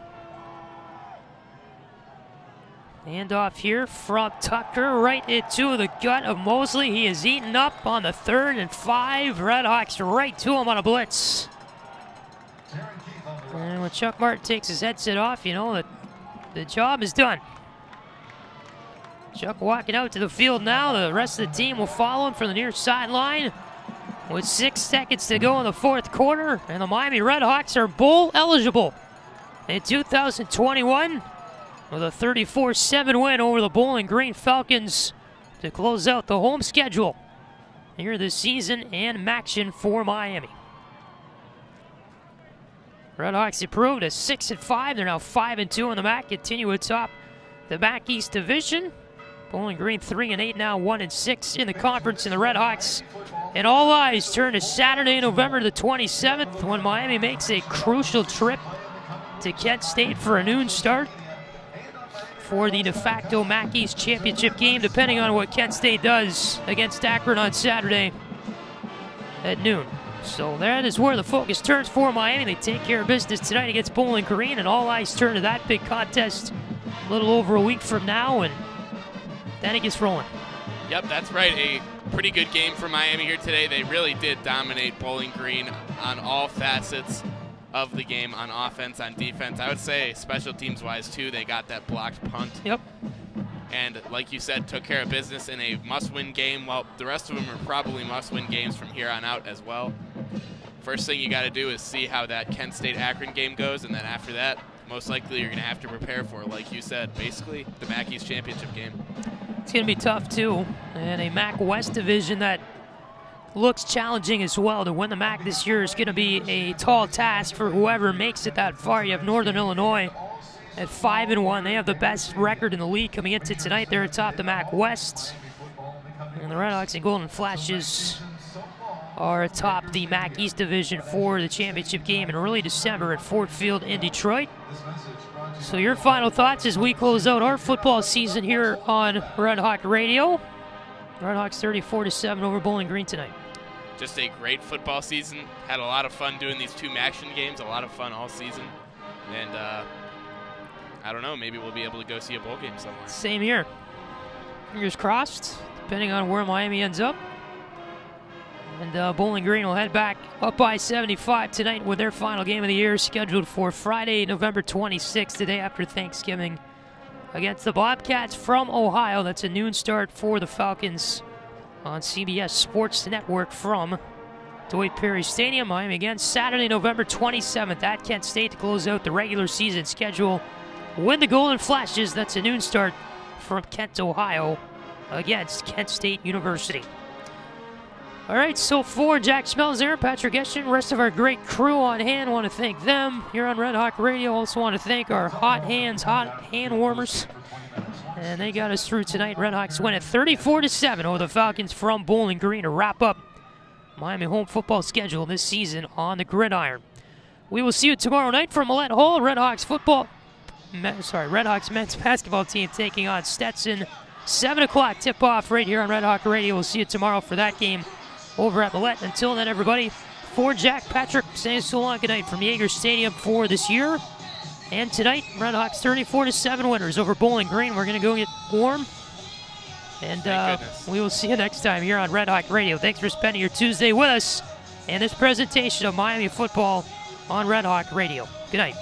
Handoff here from Tucker right into the gut of Mosley. He is eaten up on the 3rd and 5. RedHawks right to him on a blitz. And when Chuck Martin takes his headset off, you know that the job is done. Chuck walking out to the field now. The rest of the team will follow him from the near sideline. With 6 seconds to go in the 4th quarter, and the Miami RedHawks are bowl eligible in 2021 with a 34-7 win over the Bowling Green Falcons to close out the home schedule here this season and action for Miami. RedHawks improved to 6-5. They're now 5-2 in the MAC. Continue atop the MAC East Division. Bowling Green 3-8 now, 1-6 in the conference. And the RedHawks, and all eyes turn to Saturday, November the 27th, when Miami makes a crucial trip to Kent State for a noon start for the de facto MAC East championship game, depending on what Kent State does against Akron on Saturday at noon. So that is where the focus turns for Miami. They take care of business tonight against Bowling Green, and all eyes turn to that big contest a little over a week from now, and then it gets rolling. Yep, that's right. A pretty good game for Miami here today. They really did dominate Bowling Green on all facets of the game, on offense, on defense. I would say special teams-wise, too, they got that blocked punt. Yep. And like you said, took care of business in a must-win game. Well, the rest of them are probably must-win games from here on out as well. First thing you got to do is see how that Kent State-Akron game goes, and then after that, most likely you're going to have to prepare for, like you said, basically the MAC East championship game. It's going to be tough, too, and a MAC West division that looks challenging as well. To win the MAC this year is going to be a tall task for whoever makes it that far. You have Northern Illinois at 5-1. They have the best record in the league coming into tonight. They're atop the MAC West. And the RedHawks and Golden Flashes are atop the MAC East division for the championship game in early December at Ford Field in Detroit. So your final thoughts as we close out our football season here on RedHawk Radio. RedHawks 34-7 over Bowling Green tonight. Just a great football season. Had a lot of fun doing these two action games. A lot of fun all season. And I don't know, maybe we'll be able to go see a bowl game somewhere. Same here. Fingers crossed, depending on where Miami ends up. And Bowling Green will head back up by 75 tonight with their final game of the year, scheduled for Friday, November 26th, the day after Thanksgiving, against the Bobcats from Ohio. That's a noon start for the Falcons on CBS Sports Network from Dwight Perry Stadium. Miami again Saturday, November 27th at Kent State to close out the regular season schedule. Win the Golden Flashes. That's a noon start from Kent, Ohio against Kent State University. All right, so for Jack Schmelzinger, Patrick Geshan, rest of our great crew on hand, want to thank them here on RedHawk Radio. Also want to thank our hot hand warmers. And they got us through tonight. RedHawks win at 34-7 over the Falcons from Bowling Green to wrap up Miami home football schedule this season on the gridiron. We will see you tomorrow night from Millett Hall. RedHawks men's basketball team taking on Stetson. 7 o'clock tip-off right here on RedHawk Radio. We'll see you tomorrow for that game over at Millett. Until then, everybody, for Jack, Patrick, saying so long good night from Yager Stadium for this year. And tonight, RedHawks 34-7 winners over Bowling Green. We're going to go get warm. And we will see you next time here on RedHawk Radio. Thanks for spending your Tuesday with us and this presentation of Miami football on RedHawk Radio. Good night.